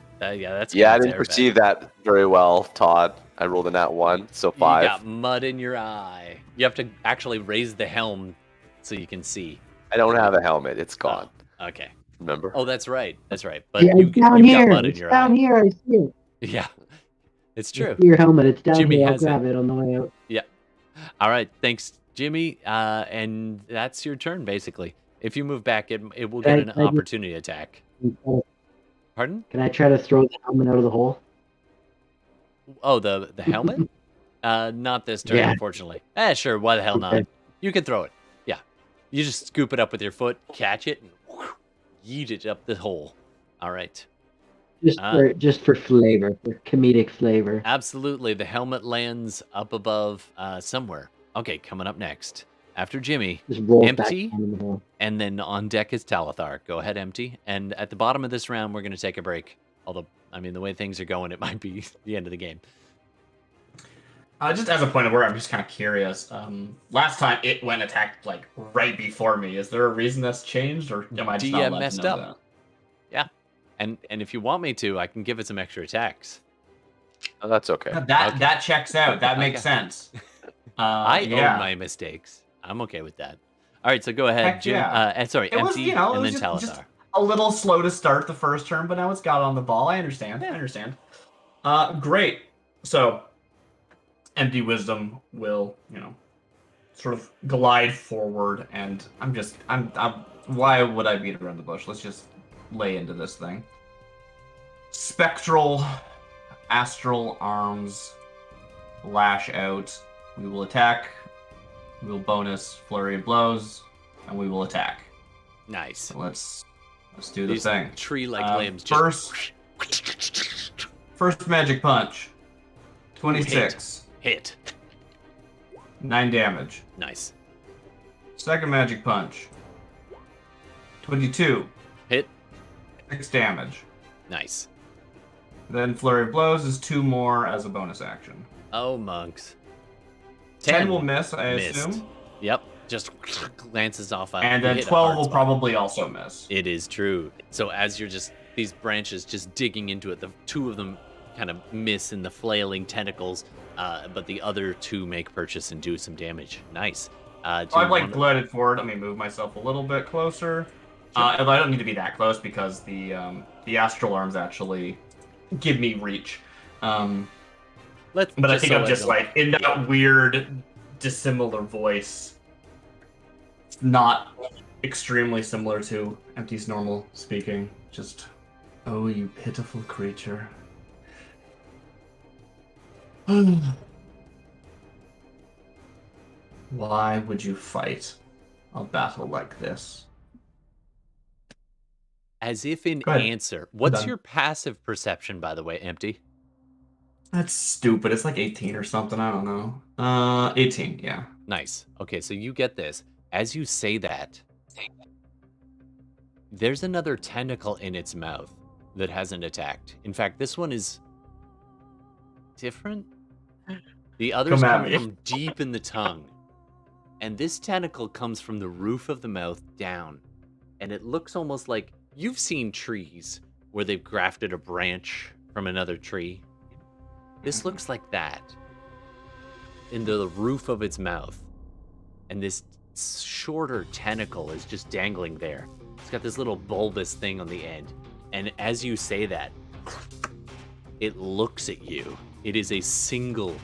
[SPEAKER 1] that's
[SPEAKER 8] Yeah, I
[SPEAKER 1] gonna
[SPEAKER 8] didn't
[SPEAKER 1] tear
[SPEAKER 8] perceive that very well, Todd. I rolled a nat 1, so 5.
[SPEAKER 1] You got mud in your eye. You have to actually raise the helm so you can see.
[SPEAKER 8] I don't have a helmet. It's gone.
[SPEAKER 1] Okay.
[SPEAKER 8] Remember?
[SPEAKER 1] Oh, that's right. That's right. But
[SPEAKER 6] Yeah,
[SPEAKER 1] you
[SPEAKER 6] it's down
[SPEAKER 1] got
[SPEAKER 6] here.
[SPEAKER 1] mud in
[SPEAKER 6] It's
[SPEAKER 1] your
[SPEAKER 6] down
[SPEAKER 1] eye.
[SPEAKER 6] here. I see it.
[SPEAKER 1] Yeah, it's
[SPEAKER 6] I
[SPEAKER 1] true.
[SPEAKER 6] see your helmet. It's down
[SPEAKER 1] Jimmy
[SPEAKER 6] here. I'll
[SPEAKER 1] has it.
[SPEAKER 6] grab it on the way out.
[SPEAKER 1] Yeah. All right. Thanks, Jimmy. And that's your turn, basically. If you move back, it will get an opportunity attack. Pardon?
[SPEAKER 6] Can I try to throw the helmet out of the hole?
[SPEAKER 1] Oh, the helmet? Not this turn,
[SPEAKER 6] Yeah.
[SPEAKER 1] unfortunately. Sure. Why the hell not?
[SPEAKER 6] Okay.
[SPEAKER 1] You can throw it. Yeah. You just scoop it up with your foot, catch it, and yeet it up the hole. All right.
[SPEAKER 6] Just for flavor, for comedic flavor.
[SPEAKER 1] Absolutely. The helmet lands up above somewhere. Okay, coming up next. After Jimmy,
[SPEAKER 6] Just roll back
[SPEAKER 1] Empty,
[SPEAKER 6] down in the hole.
[SPEAKER 1] and then on deck is Talithar. Go ahead, Empty. And at the bottom of this round, we're going to take a break. Although, I mean, the way things are going, it might be the end of the game.
[SPEAKER 3] Just as a point of order, I'm just kind of curious. Last time it went attacked like right before me. Is there a reason that's changed, or am I just not
[SPEAKER 1] DM
[SPEAKER 3] allowed to
[SPEAKER 1] messed
[SPEAKER 3] know
[SPEAKER 1] up.
[SPEAKER 3] that?
[SPEAKER 1] Yeah. And if you want me to, I can give it some extra attacks.
[SPEAKER 8] Oh, that's okay.
[SPEAKER 3] That checks out. That makes sense.
[SPEAKER 1] I
[SPEAKER 3] yeah.
[SPEAKER 1] own my mistakes. I'm okay with that. All right, so go ahead,
[SPEAKER 3] Heck
[SPEAKER 1] Jim.
[SPEAKER 3] yeah.
[SPEAKER 1] And sorry,
[SPEAKER 3] It
[SPEAKER 1] Empty,
[SPEAKER 3] was, you know,
[SPEAKER 1] and
[SPEAKER 3] it
[SPEAKER 1] then
[SPEAKER 3] was
[SPEAKER 1] Talithar.
[SPEAKER 3] just a little slow to start the first turn, but now it's got on the ball. I understand. I understand. Great. So, Empty Wisdom will, you know, sort of glide forward, and I'm why would I beat around the bush? Let's just lay into this thing. Spectral, astral arms lash out. We will attack. We will bonus flurry of blows, and we will attack.
[SPEAKER 1] Nice.
[SPEAKER 3] So let's do the
[SPEAKER 1] These
[SPEAKER 3] thing.
[SPEAKER 1] tree-like limbs just...
[SPEAKER 3] First magic punch. 26.
[SPEAKER 1] Hit.
[SPEAKER 3] 9 damage.
[SPEAKER 1] Nice.
[SPEAKER 3] Second magic punch. 22.
[SPEAKER 1] Hit.
[SPEAKER 3] 6 damage.
[SPEAKER 1] Nice.
[SPEAKER 3] Then flurry of blows is 2 more as a bonus action.
[SPEAKER 1] Oh, monks.
[SPEAKER 3] 10 will miss, I
[SPEAKER 1] missed.
[SPEAKER 3] assume.
[SPEAKER 1] Yep. Just glances off.
[SPEAKER 3] And
[SPEAKER 1] You
[SPEAKER 3] then
[SPEAKER 1] hit a
[SPEAKER 3] 12
[SPEAKER 1] hard
[SPEAKER 3] will
[SPEAKER 1] spot.
[SPEAKER 3] probably also miss.
[SPEAKER 1] It is true. So as you're just these branches just digging into it, the 2 of them kind of miss in the flailing tentacles, but the other 2 make purchase and do some damage. Nice.
[SPEAKER 3] I've like glided forward. Let me move myself a little bit closer. I don't need to be that close because the astral arms actually give me reach. But I think I'm just like in that weird, dissimilar voice. It's not extremely similar to Empty's normal speaking. Just, oh, you pitiful creature. Why would you fight a battle like this?
[SPEAKER 1] As if in
[SPEAKER 3] Go ahead.
[SPEAKER 1] answer. What's
[SPEAKER 3] done.
[SPEAKER 1] your passive perception, by the way, Empty?
[SPEAKER 3] That's stupid. It's like 18 or something. I don't know. 18, yeah.
[SPEAKER 1] Nice. Okay, so you get this. As you say that, there's another tentacle in its mouth that hasn't attacked. In fact, this one is different. The others
[SPEAKER 3] Come at
[SPEAKER 1] come
[SPEAKER 3] me.
[SPEAKER 1] from deep in the tongue. And this tentacle comes from the roof of the mouth down. And it looks almost like you've seen trees where they've grafted a branch from another tree. This looks like that. Into the roof of its mouth. And this shorter tentacle is just dangling there. It's got this little bulbous thing on the end. And as you say that, it looks at you. It is a single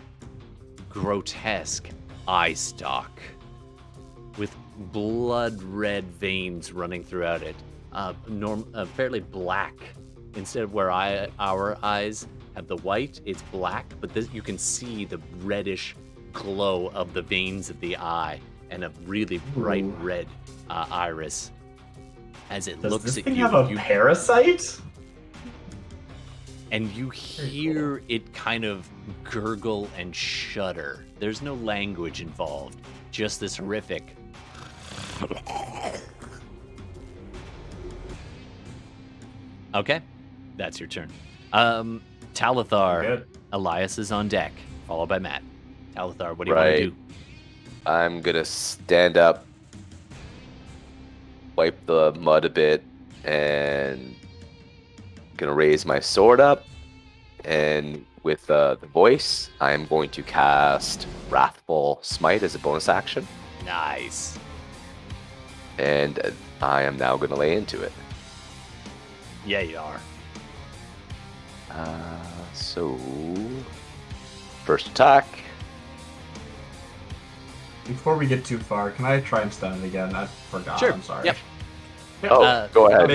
[SPEAKER 1] grotesque eye stalk with blood red veins running throughout it. Fairly black. Instead of where our eyes have the white, it's black, but this, you can see the reddish glow of the veins of the eye and a really bright red iris. As it
[SPEAKER 3] Does
[SPEAKER 1] looks
[SPEAKER 3] this
[SPEAKER 1] at
[SPEAKER 3] thing
[SPEAKER 1] you,
[SPEAKER 3] have a parasite?
[SPEAKER 1] and you hear it kind of gurgle and shudder. There's no language involved, just this horrific. Okay, that's your turn. Talithar,
[SPEAKER 3] Good.
[SPEAKER 1] Elias is on deck, followed by Matt. Talithar, what do you want to do?
[SPEAKER 8] I'm gonna stand up, wipe the mud a bit, and gonna raise my sword up. And with the voice, I am going to cast Wrathful Smite as a bonus action.
[SPEAKER 1] Nice.
[SPEAKER 8] And I am now gonna lay into it.
[SPEAKER 1] Yeah, you are.
[SPEAKER 8] So, first attack.
[SPEAKER 3] Before we get too far, can I try and stun it again? I forgot.
[SPEAKER 1] Sure.
[SPEAKER 3] I'm sorry.
[SPEAKER 1] Yep.
[SPEAKER 8] Oh, go ahead.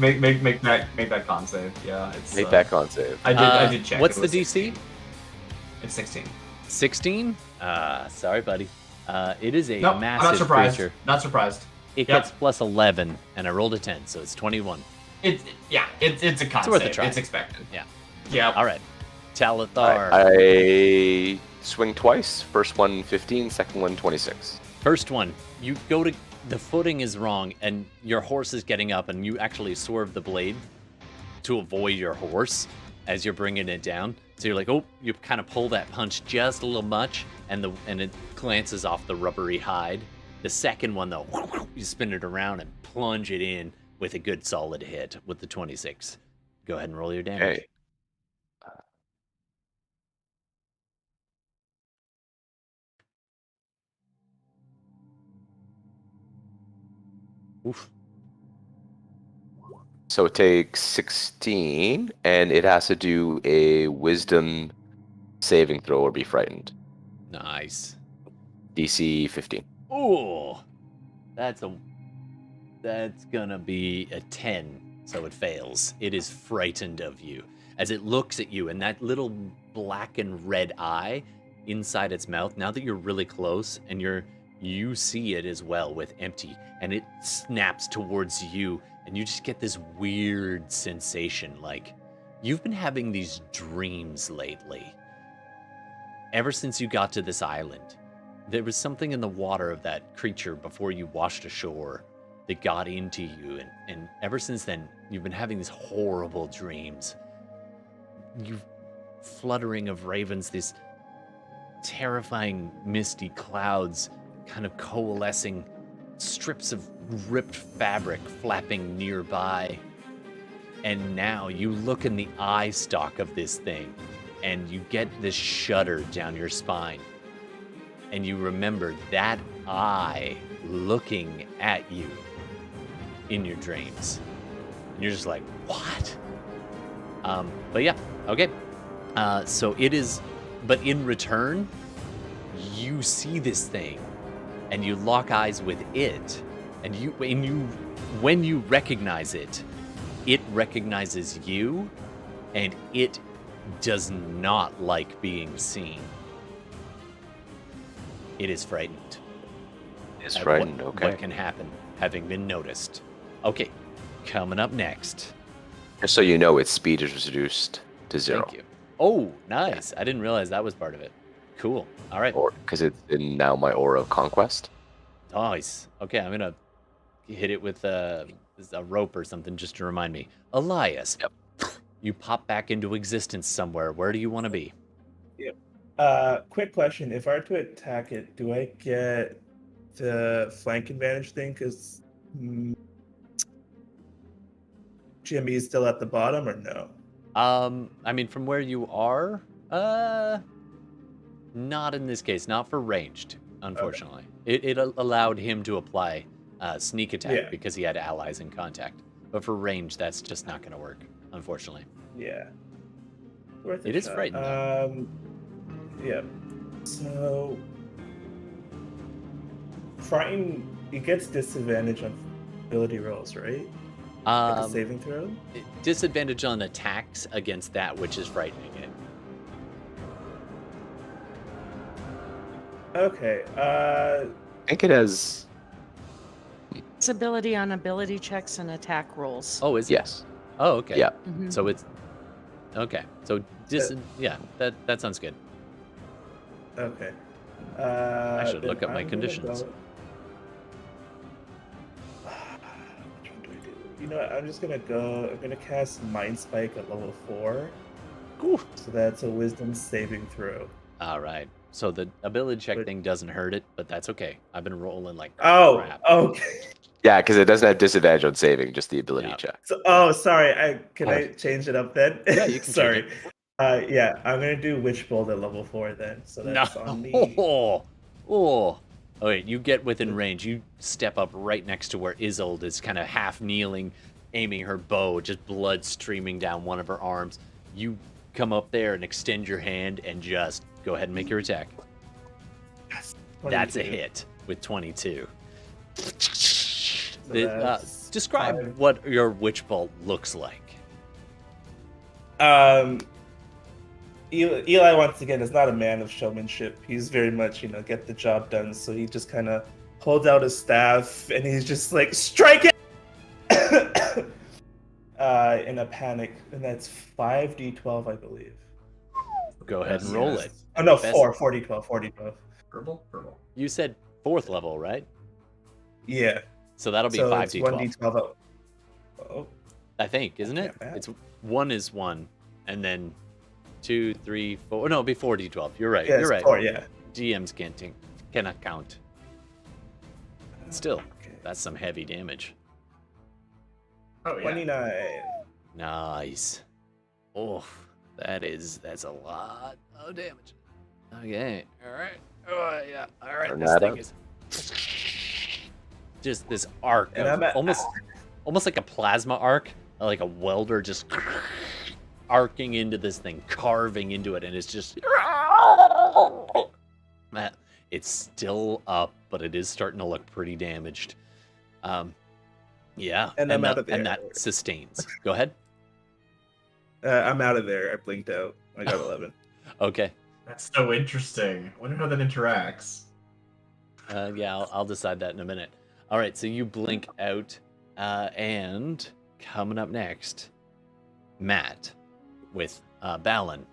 [SPEAKER 3] Make that con save. Yeah, it's
[SPEAKER 8] Make that con save.
[SPEAKER 3] I did check.
[SPEAKER 1] What's
[SPEAKER 3] It
[SPEAKER 1] the
[SPEAKER 3] was
[SPEAKER 1] DC?
[SPEAKER 3] 16. It's 16.
[SPEAKER 1] 16? Sorry, buddy. It is a
[SPEAKER 3] No,
[SPEAKER 1] massive
[SPEAKER 3] I'm not surprised.
[SPEAKER 1] creature.
[SPEAKER 3] Not surprised.
[SPEAKER 1] It
[SPEAKER 3] Yep.
[SPEAKER 1] gets plus 11, and I rolled a 10, so it's 21.
[SPEAKER 3] It's a con
[SPEAKER 1] It's worth a
[SPEAKER 3] save.
[SPEAKER 1] try.
[SPEAKER 3] It's expected.
[SPEAKER 1] Yeah.
[SPEAKER 3] Yeah.
[SPEAKER 1] All right. Talithar.
[SPEAKER 8] I swing twice. First one 15, second one 26.
[SPEAKER 1] First one, you go to... The footing is wrong, and your horse is getting up, and you actually swerve the blade to avoid your horse as you're bringing it down. So you're like, oh, you kind of pull that punch just a little much, and it glances off the rubbery hide. The second one, though, you spin it around and plunge it in with a good solid hit with the 26. Go ahead and roll your damage.
[SPEAKER 8] Okay.
[SPEAKER 1] Oof.
[SPEAKER 8] So it takes 16, and it has to do a wisdom saving throw or be frightened.
[SPEAKER 1] Nice.
[SPEAKER 8] DC 15.
[SPEAKER 1] Oh, that's gonna be a 10, so it fails. It is frightened of you as it looks at you, and that little black and red eye inside its mouth. Now that you're really close, and you see it as well with empty, and it snaps towards you, and you just get this weird sensation, like you've been having these dreams lately. Ever since you got to this island, there was something in the water of that creature before you washed ashore that got into you, and ever since then, you've been having these horrible dreams. You fluttering of ravens, these terrifying misty clouds kind of coalescing, strips of ripped fabric flapping nearby. And now you look in the eye stalk of this thing, and you get this shudder down your spine. And you remember that eye looking at you in your dreams. And you're just like, what? But yeah, okay. So it is, but in return, you see this thing, and you lock eyes with it, and when you recognize it, it recognizes you, and it does not like being seen. It is frightened.
[SPEAKER 8] It's frightened, okay.
[SPEAKER 1] What can happen, having been noticed. Okay, coming up next.
[SPEAKER 8] Just so you know, its speed is reduced to 0.
[SPEAKER 1] Thank you. Oh, nice. I didn't realize that was part of it. Cool. All right.
[SPEAKER 8] Or because it's in now my aura of conquest.
[SPEAKER 1] Nice. Okay, I'm gonna hit it with a rope or something just to remind me. Elias,
[SPEAKER 8] Yep.
[SPEAKER 1] You pop back into existence somewhere. Where do you want to be?
[SPEAKER 9] Yep. Quick question: if I were to attack it, do I get the flank advantage thing? Because Jimmy is still at the bottom, or no?
[SPEAKER 1] I mean, from where you are, not in this case. Not for ranged, unfortunately. Okay. It allowed him to apply sneak attack because he had allies in contact. But for range, that's just not going to work, unfortunately.
[SPEAKER 9] Yeah. Worth a
[SPEAKER 1] it is
[SPEAKER 9] shot.
[SPEAKER 1] frightening. Though.
[SPEAKER 9] Yeah. So, frightened. It gets disadvantage on ability rolls, right? Like a saving throw.
[SPEAKER 1] Disadvantage on attacks against that which is frightening it.
[SPEAKER 9] Okay.
[SPEAKER 8] I think it has.
[SPEAKER 2] It's ability on ability checks and attack rolls.
[SPEAKER 1] Oh, is it?
[SPEAKER 8] Yes.
[SPEAKER 1] Oh, okay.
[SPEAKER 8] Yeah.
[SPEAKER 2] Mhm.
[SPEAKER 1] So it's Okay, so yeah, that sounds good.
[SPEAKER 9] Okay.
[SPEAKER 1] I should
[SPEAKER 9] Then
[SPEAKER 1] look up my
[SPEAKER 9] I'm gonna
[SPEAKER 1] conditions.
[SPEAKER 9] go- Which one do I do? You know what? I'm just gonna go. I'm gonna cast Mind Spike at level 4.
[SPEAKER 1] Ooh.
[SPEAKER 9] So that's a Wisdom saving throw.
[SPEAKER 1] All right. So the ability check
[SPEAKER 9] But-
[SPEAKER 1] thing doesn't hurt it, but that's okay. I've been rolling like
[SPEAKER 9] Oh,
[SPEAKER 1] crap.
[SPEAKER 9] okay.
[SPEAKER 8] Yeah, because it doesn't have disadvantage on saving, just the ability
[SPEAKER 1] Yeah.
[SPEAKER 8] check.
[SPEAKER 9] So, sorry. Can I change it up then?
[SPEAKER 1] Yeah, you can
[SPEAKER 9] Sorry.
[SPEAKER 1] change
[SPEAKER 9] Yeah, I'm gonna do Witch Bolt at level 4 then. So that's on me.
[SPEAKER 1] Oh, wait, you get within range. You step up right next to where Isolde is kind of half kneeling, aiming her bow, just blood streaming down one of her arms. You come up there and extend your hand and just go ahead and make your attack.
[SPEAKER 9] Yes.
[SPEAKER 1] That's a
[SPEAKER 9] 22.
[SPEAKER 1] hit with 22.
[SPEAKER 9] So that's
[SPEAKER 1] Describe
[SPEAKER 9] 5.
[SPEAKER 1] what your Witch Bolt looks like.
[SPEAKER 9] Eli once again is not a man of showmanship. He's very much, get the job done. So he just kind of holds out his staff and he's just like, strike it! In a panic, and that's 5d12, I believe.
[SPEAKER 1] Go ahead and roll it.
[SPEAKER 9] Oh no,
[SPEAKER 1] Best-
[SPEAKER 9] 4d12.
[SPEAKER 3] Purple.
[SPEAKER 1] You said 4th level, right?
[SPEAKER 9] Yeah.
[SPEAKER 1] So that'll be
[SPEAKER 9] So
[SPEAKER 1] 5d12.
[SPEAKER 9] it's 1d12. Oh,
[SPEAKER 1] I think, isn't it?
[SPEAKER 9] Yeah,
[SPEAKER 1] It's 1 is 1, and then 2, 3, 4. No, it'll be 4d12. You're right.
[SPEAKER 9] yeah,
[SPEAKER 1] You're right.
[SPEAKER 9] 4, yeah.
[SPEAKER 1] GMs cannot count. Still,
[SPEAKER 9] Okay.
[SPEAKER 1] that's some heavy damage.
[SPEAKER 3] Oh, yeah.
[SPEAKER 9] 29.
[SPEAKER 1] Nice. Oh, that's a lot of damage. Okay. All right. Oh yeah. All right.
[SPEAKER 8] Turn
[SPEAKER 1] This
[SPEAKER 8] that
[SPEAKER 1] thing
[SPEAKER 8] up.
[SPEAKER 1] is just this arc,
[SPEAKER 9] And
[SPEAKER 1] of
[SPEAKER 9] I'm at-
[SPEAKER 1] almost like a plasma arc, like a welder just arcing into this thing, carving into it, and it's just. Man, it's still up, but it is starting to look pretty damaged. Yeah,
[SPEAKER 9] And I'm out of
[SPEAKER 1] and
[SPEAKER 9] there.
[SPEAKER 1] that sustains. Go ahead.
[SPEAKER 9] I'm out of there. I blinked out. I got 11.
[SPEAKER 1] Okay.
[SPEAKER 3] That's so interesting. I wonder how that interacts.
[SPEAKER 1] Yeah, I'll decide that in a minute. All right, so you blink out, and coming up next, Matt with Balin.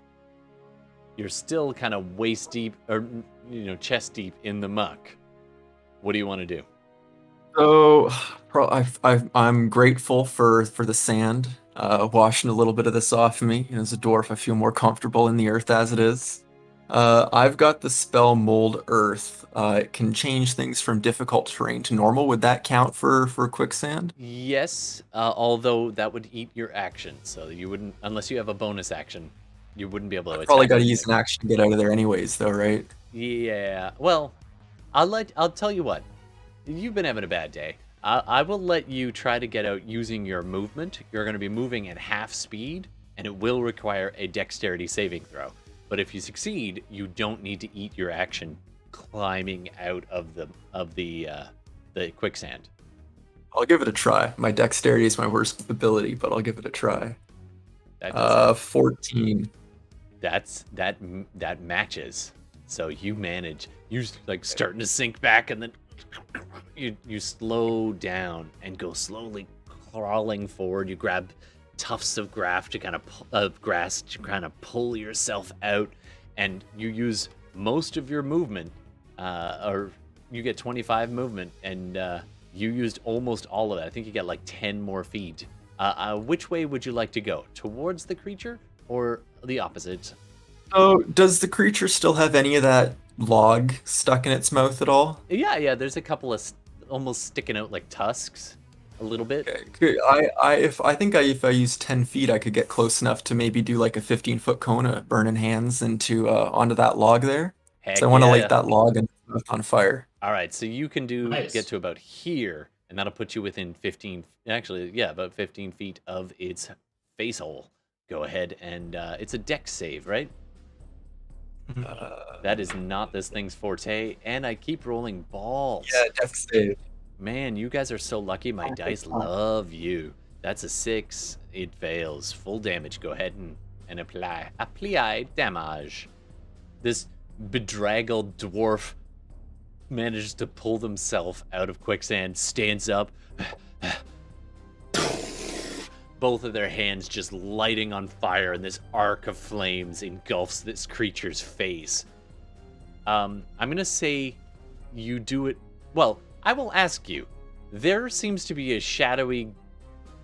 [SPEAKER 1] You're still kind of waist deep, or chest deep in the muck. What do you want to do?
[SPEAKER 4] So, I'm grateful for the sand, washing a little bit of this off of me. As a dwarf, I feel more comfortable in the earth as it is. I've got the spell Mold Earth. It can change things from difficult terrain to normal. Would that count for quicksand?
[SPEAKER 1] Yes, although that would eat your action, so you wouldn't, unless you have a bonus action, you wouldn't be able to attack.
[SPEAKER 4] Probably got to use
[SPEAKER 1] anything.
[SPEAKER 4] an action to get out of there anyways, though, right?
[SPEAKER 1] Yeah. Well, I'll tell you what. You've been having a bad day. I will let you try to get out using your movement. You're going to be moving at half speed, and it will require a dexterity saving throw. But if you succeed, you don't need to eat your action climbing out of the quicksand.
[SPEAKER 4] I'll give it a try. My dexterity is my worst ability, but I'll give it a try.
[SPEAKER 1] That
[SPEAKER 4] 14.
[SPEAKER 1] that matches. So you manage. You're like starting to sink back, and then you slow down and go slowly crawling forward. You grab tufts of grass to kind of pull yourself out, and you use most of your movement, or you get 25 movement, and you used almost all of it. I think you get like 10 more feet. Which way would you like to go? Towards the creature or the opposite?
[SPEAKER 4] Oh, does the creature still have any of that log stuck in its mouth at all?
[SPEAKER 1] Yeah. There's a couple of almost sticking out like tusks, a little bit.
[SPEAKER 4] Okay. If I use 10 feet, I could get close enough to maybe do like a 15-foot cone of burning hands onto that log there.
[SPEAKER 1] Heck
[SPEAKER 4] So I want to
[SPEAKER 1] yeah.
[SPEAKER 4] light that log and put it on fire.
[SPEAKER 1] All right, so you can
[SPEAKER 3] Nice.
[SPEAKER 1] get to about here, and that'll put you within 15. Actually, yeah, about 15 feet of its face hole. Go ahead and it's a dex save, right? That is not this thing's forte, and I keep rolling balls.
[SPEAKER 4] Yeah, dex save.
[SPEAKER 1] Man, you guys are so lucky. My dice love you. That's a 6. It fails. Full damage. Go ahead and apply damage. This bedraggled dwarf manages to pull himself out of quicksand, stands up, both of their hands just lighting on fire, and this arc of flames engulfs this creature's face. I'm gonna say you do it. Well, I will ask you. There seems to be a shadowy,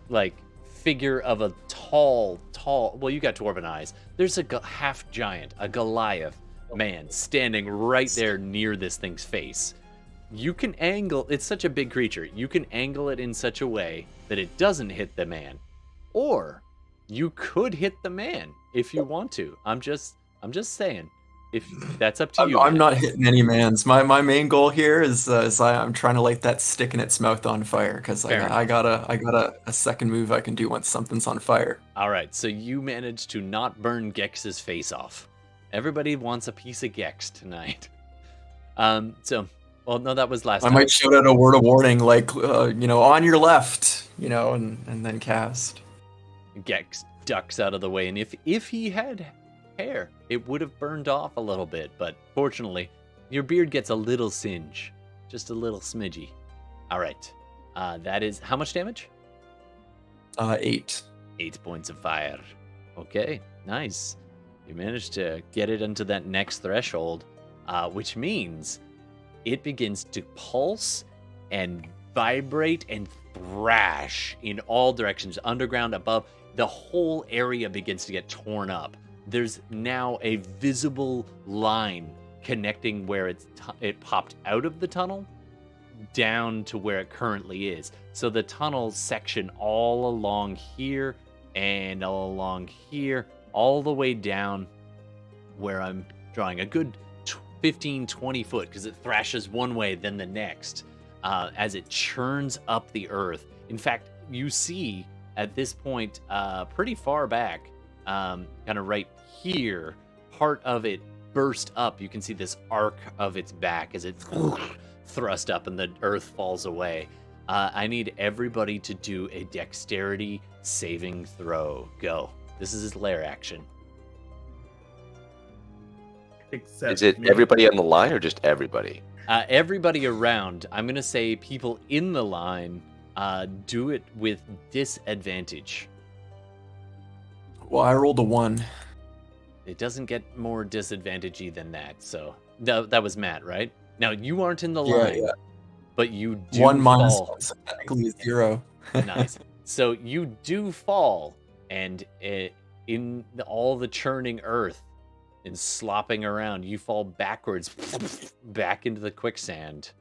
[SPEAKER 1] like, figure of a tall. Well, you got dwarven eyes. There's a half giant, a Goliath man standing right there near this thing's face. You can angle. It's such a big creature. You can angle it in such a way that it doesn't hit the man, or you could hit the man if you want to. I'm just saying. If that's up to you.
[SPEAKER 4] I'm not hitting any mans. My main goal here is I'm trying to light that stick in its mouth on fire, because I got a second move I can do once something's on fire.
[SPEAKER 1] All right, so you managed to not burn Gex's face off. Everybody wants a piece of Gex tonight. Well, no, that was last time.
[SPEAKER 4] I might shout out a word of warning, like on your left, and then cast.
[SPEAKER 1] Gex ducks out of the way, and if he had hair, it would have burned off a little bit, but fortunately your beard gets a little singe, just a little smidgy. All right, that is how much damage?
[SPEAKER 4] 8
[SPEAKER 1] points of fire. Okay, nice. You managed to get it into that next threshold, which means it begins to pulse and vibrate and thrash in all directions, underground, above. The whole area begins to get torn up. There's now a visible line connecting where it popped out of the tunnel down to where it currently is. So the tunnel section all along here and all along here, all the way down where I'm drawing a good 15-20 foot, because it thrashes one way then the next as it churns up the earth. In fact, you see at this point pretty far back, kind of right here, part of it burst up. You can see this arc of its back as it's thrust up and the earth falls away. I need everybody to do a dexterity saving throw. Go. This is his lair action.
[SPEAKER 8] Is it everybody on the line or just everybody?
[SPEAKER 1] Everybody around. I'm going to say people in the line do it with disadvantage.
[SPEAKER 4] Well, I rolled a 1.
[SPEAKER 1] It doesn't get more disadvantagey than that. So that was Matt, right? Now you aren't in the line, but you do
[SPEAKER 4] 1 minus
[SPEAKER 1] fall.
[SPEAKER 4] 1, so technically it's 0.
[SPEAKER 1] Nice. So you do fall, and in all the churning earth and slopping around, you fall backwards, back into the quicksand,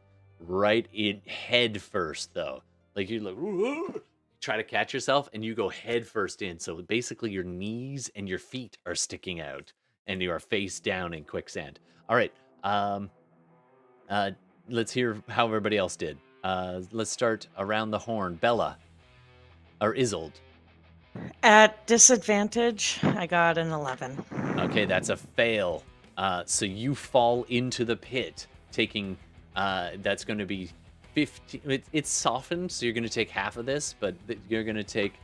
[SPEAKER 1] right in head first, though. Like you try to catch yourself, and you go head first in. So basically, your knees and your feet are sticking out, and you are face down in quicksand. All right. Let's hear how everybody else did. Let's start around the horn. Bella, or Isolde.
[SPEAKER 2] At disadvantage, I got an 11.
[SPEAKER 1] Okay, that's a fail. So you fall into the pit, taking, that's going to be 15. It's softened, so you're going to take half of this, but you're going to take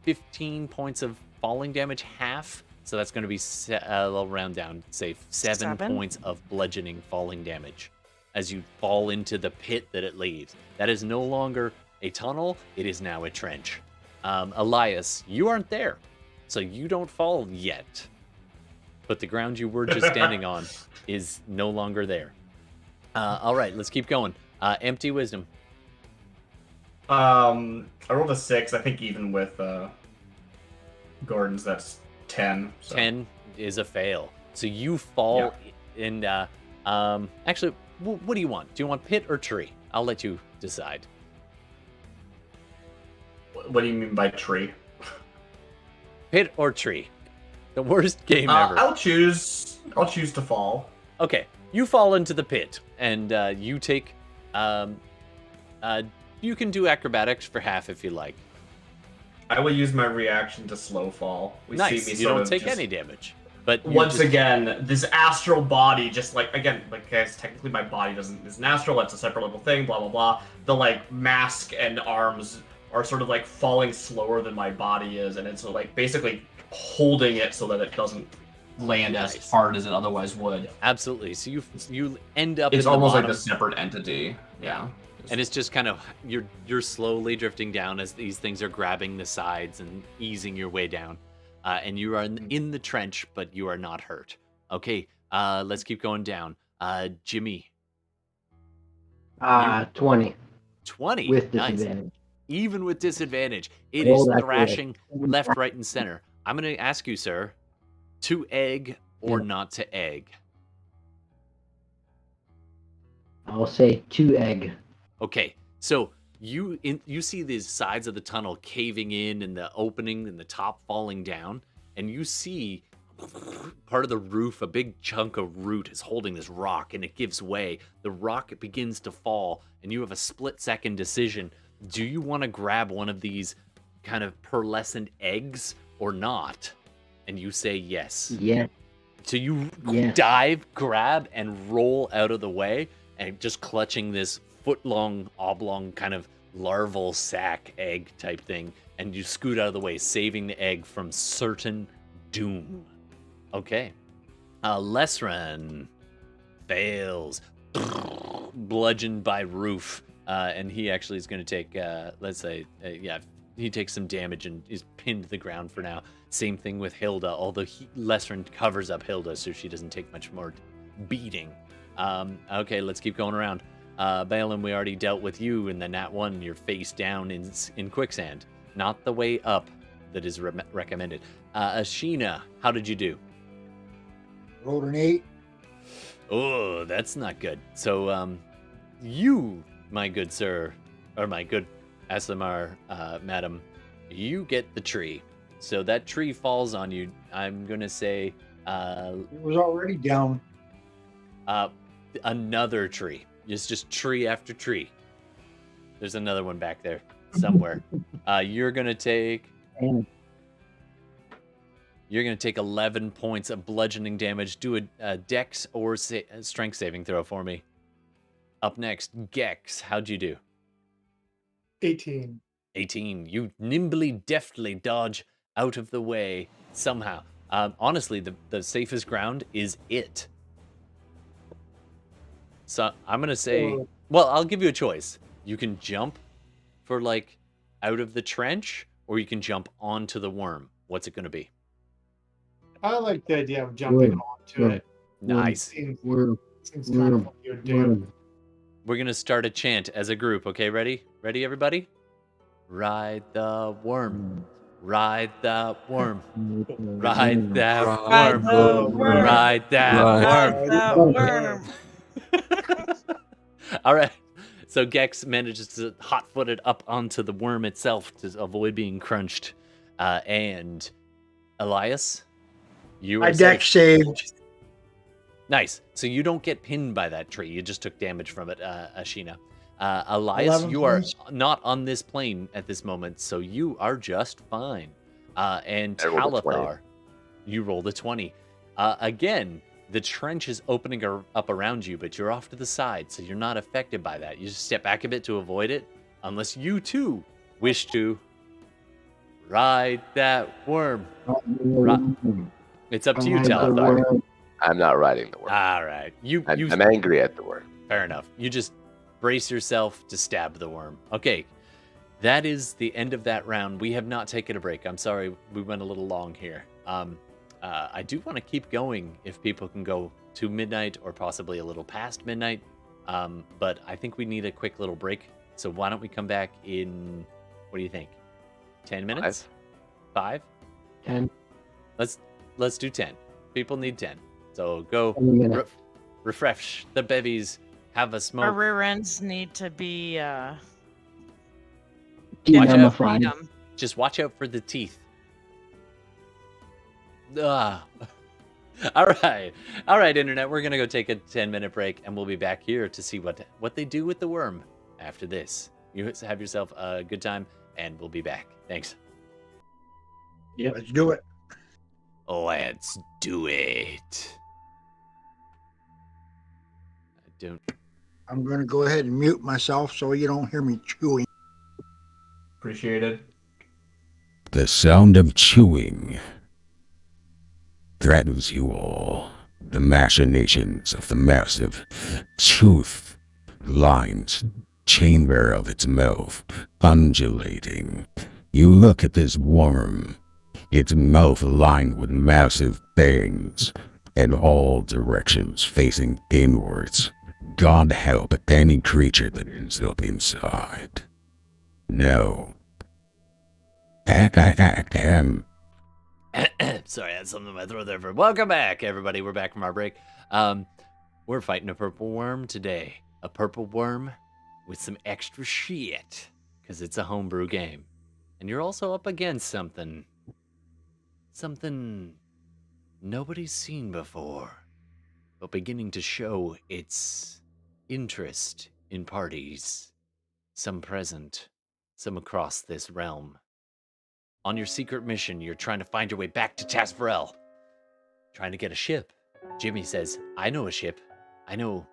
[SPEAKER 1] 15 points of falling damage, half. So that's going to be, I'll round down, say 7 points of bludgeoning falling damage as you fall into the pit that it leaves. That is no longer a tunnel, it is now a trench. Elias, you aren't there, so you don't fall yet. But the ground you were just standing on is no longer there. All right, let's keep going. Empty wisdom.
[SPEAKER 3] I rolled a 6. I think even with Gordon's, that's 10. So.
[SPEAKER 1] 10 is a fail. So you fall and actually, what do you want? Do you want pit or tree? I'll let you decide.
[SPEAKER 3] What do you mean by tree?
[SPEAKER 1] Pit or tree? The worst game ever.
[SPEAKER 3] I'll choose to fall.
[SPEAKER 1] Okay, you fall into the pit, and you take. You can do acrobatics for half if you like.
[SPEAKER 3] I will use my reaction to slow fall.
[SPEAKER 1] Nice.
[SPEAKER 3] See me
[SPEAKER 1] you don't take any damage. But
[SPEAKER 3] once again, this astral body, just guys, technically my body isn't astral. That's a separate little thing. Blah blah blah. The mask and arms are sort of falling slower than my body is, and it's basically holding it so that it doesn't land as hard as it otherwise would.
[SPEAKER 1] Absolutely. So you end up.
[SPEAKER 3] It's
[SPEAKER 1] in
[SPEAKER 3] almost
[SPEAKER 1] the
[SPEAKER 3] like a separate entity. Yeah.
[SPEAKER 1] And it's just kind of you're slowly drifting down as these things are grabbing the sides and easing your way down. And you are in the trench, but you are not hurt. Okay, let's keep going down. Jimmy.
[SPEAKER 6] 20.
[SPEAKER 1] 20.
[SPEAKER 6] With
[SPEAKER 1] Nice.
[SPEAKER 6] disadvantage.
[SPEAKER 1] Even with disadvantage, it
[SPEAKER 6] Roll
[SPEAKER 1] is
[SPEAKER 6] that
[SPEAKER 1] thrashing left, right, and center. I'm going to ask you, sir, to egg or not to egg?
[SPEAKER 6] I'll say 2 egg.
[SPEAKER 1] Okay, so you see these sides of the tunnel caving in and the opening and the top falling down, and you see part of the roof, a big chunk of root is holding this rock, and it gives way. The rock begins to fall, and you have a split-second decision. Do you want to grab one of these kind of pearlescent eggs or not? And you say yes.
[SPEAKER 6] Yeah.
[SPEAKER 1] So you
[SPEAKER 6] Yes.
[SPEAKER 1] dive, grab, and roll out of the way, and just clutching this foot-long, oblong kind of larval sac egg type thing, and you scoot out of the way, saving the egg from certain doom. Okay. Lesran fails. Bludgeoned by Roof. And he actually is going to take, let's say, he takes some damage and is pinned to the ground for now. Same thing with Hilda, although Lesran covers up Hilda so she doesn't take much more beating. Okay, let's keep going around. Balin, we already dealt with you in the Nat 1. You're face down in quicksand. Not the way up that is recommended. Ashina, how did you do?
[SPEAKER 5] Rolled an 8.
[SPEAKER 1] Oh, that's not good. So, you, my good sir, or my good Aslamar, madam, you get the tree. So that tree falls on you. I'm going to say...
[SPEAKER 5] it was already down.
[SPEAKER 1] Another tree. It's just tree after tree. There's another one back there somewhere. You're going to take... You're going to take 11 points of bludgeoning damage. Do a dex or strength saving throw for me. Up next, Gex. How'd you do?
[SPEAKER 7] 18.
[SPEAKER 1] 18. You nimbly, deftly dodge out of the way somehow. Honestly, the safest ground is it. So I'm going to say... Well, I'll give you a choice. You can jump for, like, out of the trench, or you can jump onto the worm. What's it going to be?
[SPEAKER 7] I like the idea of jumping onto it.
[SPEAKER 1] Nice.
[SPEAKER 7] Seems kind of what you would do.
[SPEAKER 1] We're going to start a chant as a group. Okay, ready? Ready, everybody? Ride the worm. Ride the worm. Ride that worm. Ride that worm. All right. So Gex manages to hot-foot it up onto the worm itself to avoid being crunched. And Elias, you are
[SPEAKER 5] I dex saved.
[SPEAKER 1] Nice. So you don't get pinned by that tree. You just took damage from it, Ashina. Elias, you are not on this plane at this moment, so you are just fine. And Talithar, you rolled a 20. Again, the trench is opening up around you, but you're off to the side, so you're not affected by that. You just step back a bit to avoid it, unless you too wish to ride that worm. It's up to you, Talithar.
[SPEAKER 8] I'm not riding the worm.
[SPEAKER 1] All right.
[SPEAKER 8] I'm angry at the worm.
[SPEAKER 1] Fair enough. You just brace yourself to stab the worm. Okay. That is the end of that round. We have not taken a break. I'm sorry we went a little long here. I do want to keep going if people can go to midnight or possibly a little past midnight. But I think we need a quick little break. So why don't we come back in, what do you think? 10 minutes? 5?
[SPEAKER 6] 10.
[SPEAKER 1] Let's do 10. People need 10. So go refresh the bevies, have a smoke.
[SPEAKER 2] Our rear ends need to be
[SPEAKER 1] just watch out for the teeth. All right, internet. We're gonna go take a 10-minute break, and we'll be back here to see what they do with the worm after this. You have yourself a good time, and we'll be back. Thanks.
[SPEAKER 5] Yeah, let's do it.
[SPEAKER 1] Let's do it.
[SPEAKER 5] I'm going to go ahead and mute myself so you don't hear me chewing.
[SPEAKER 3] Appreciated.
[SPEAKER 10] The sound of chewing threatens you all. The machinations of the massive tooth-lined chamber of its mouth, undulating. You look at this worm, its mouth lined with massive fangs, in all directions facing inwards. God help any creature that ends up inside. No.
[SPEAKER 1] Sorry, I had something in my throat there. Welcome back, everybody. We're back from our break. We're fighting a purple worm today. A purple worm with some extra shit, because it's a homebrew game. And you're also up against something nobody's seen before, but beginning to show its interest in parties. Some present, some across this realm. On your secret mission, you're trying to find your way back to Tasfarel. Trying to get a ship. Jimmy says, I know a ship. I know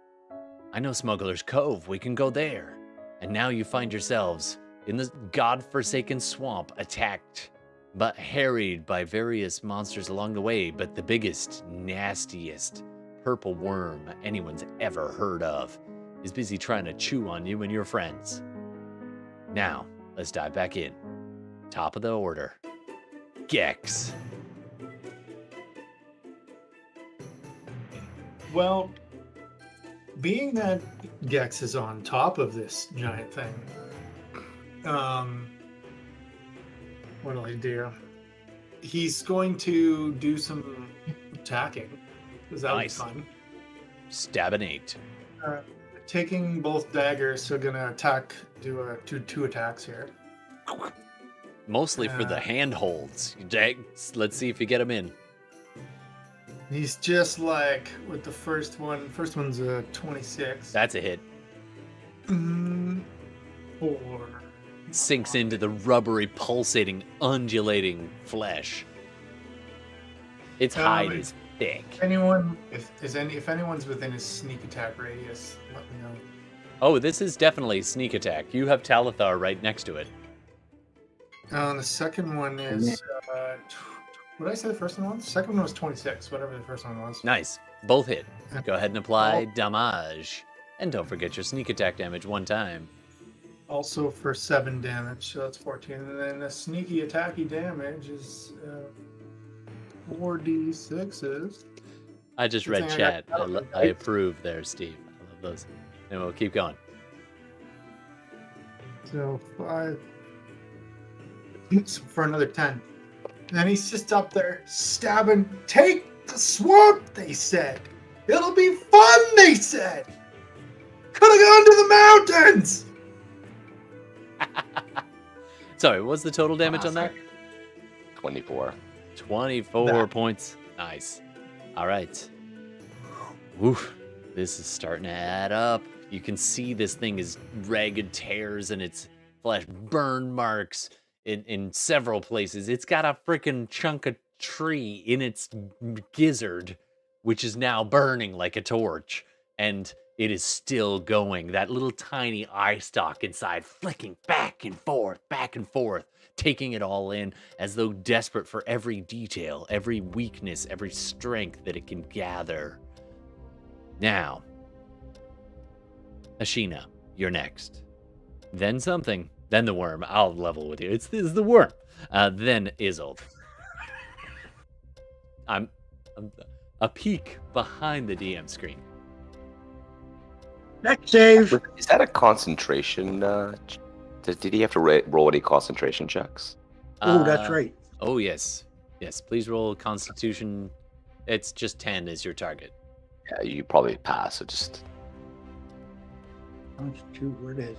[SPEAKER 1] Smuggler's Cove. We can go there. And now you find yourselves in the godforsaken swamp, attacked, but harried by various monsters along the way. But the biggest, nastiest purple worm anyone's ever heard of is busy trying to chew on you and your friends. Now, let's dive back in. Top of the order, Gex.
[SPEAKER 7] Well, being that Gex is on top of this giant thing, what'll he do? He's going to do some attacking, because that was fun.
[SPEAKER 1] Stab an 8.
[SPEAKER 7] Taking both daggers, so gonna attack, do two attacks here.
[SPEAKER 1] Mostly for the handholds. Let's see if you get him in.
[SPEAKER 7] He's just like with the first one. First one's a 26.
[SPEAKER 1] That's a hit.
[SPEAKER 7] 4.
[SPEAKER 1] Sinks into the rubbery, pulsating, undulating flesh. Its hide is thick.
[SPEAKER 7] If anyone's within his sneak attack radius, let me know.
[SPEAKER 1] Oh, this is definitely sneak attack. You have Talithar right next to it.
[SPEAKER 7] The second one is, what did I say the first one was? The second one was 26, whatever the first one was.
[SPEAKER 1] Nice. Both hit. Go ahead and apply damage. And don't forget your sneak attack damage one time.
[SPEAKER 7] Also for 7 damage, so that's 14. And then the sneaky attacky damage is 4d6s.
[SPEAKER 1] I just read chat. I approve there, Steve. I love those. And we'll keep going.
[SPEAKER 7] So 5. For another 10. And then he's just up there stabbing. Take the swamp, they said. It'll be fun, they said. Could have gone to the mountains.
[SPEAKER 1] Sorry, what's the total damage on that?
[SPEAKER 8] 24.
[SPEAKER 1] 24 points. Nice. All right. Oof. This is starting to add up. You can see this thing is ragged tears in its flesh, burn marks in several places. It's got a freaking chunk of tree in its gizzard, which is now burning like a torch. And it is still going. That little tiny eye stalk inside, flicking back and forth, taking it all in as though desperate for every detail, every weakness, every strength that it can gather. Now, Ashina, you're next. Then something. Then the worm. I'll level with you. This is the worm. Then Isolde. I'm a peek behind the DM screen.
[SPEAKER 5] Next save.
[SPEAKER 8] Is that a concentration? Did he have to roll any concentration checks?
[SPEAKER 5] Oh, that's right.
[SPEAKER 1] Oh, yes. Yes, please roll Constitution. It's just 10 is your target.
[SPEAKER 8] Yeah, you probably pass. So just.
[SPEAKER 5] Constitute, where is it?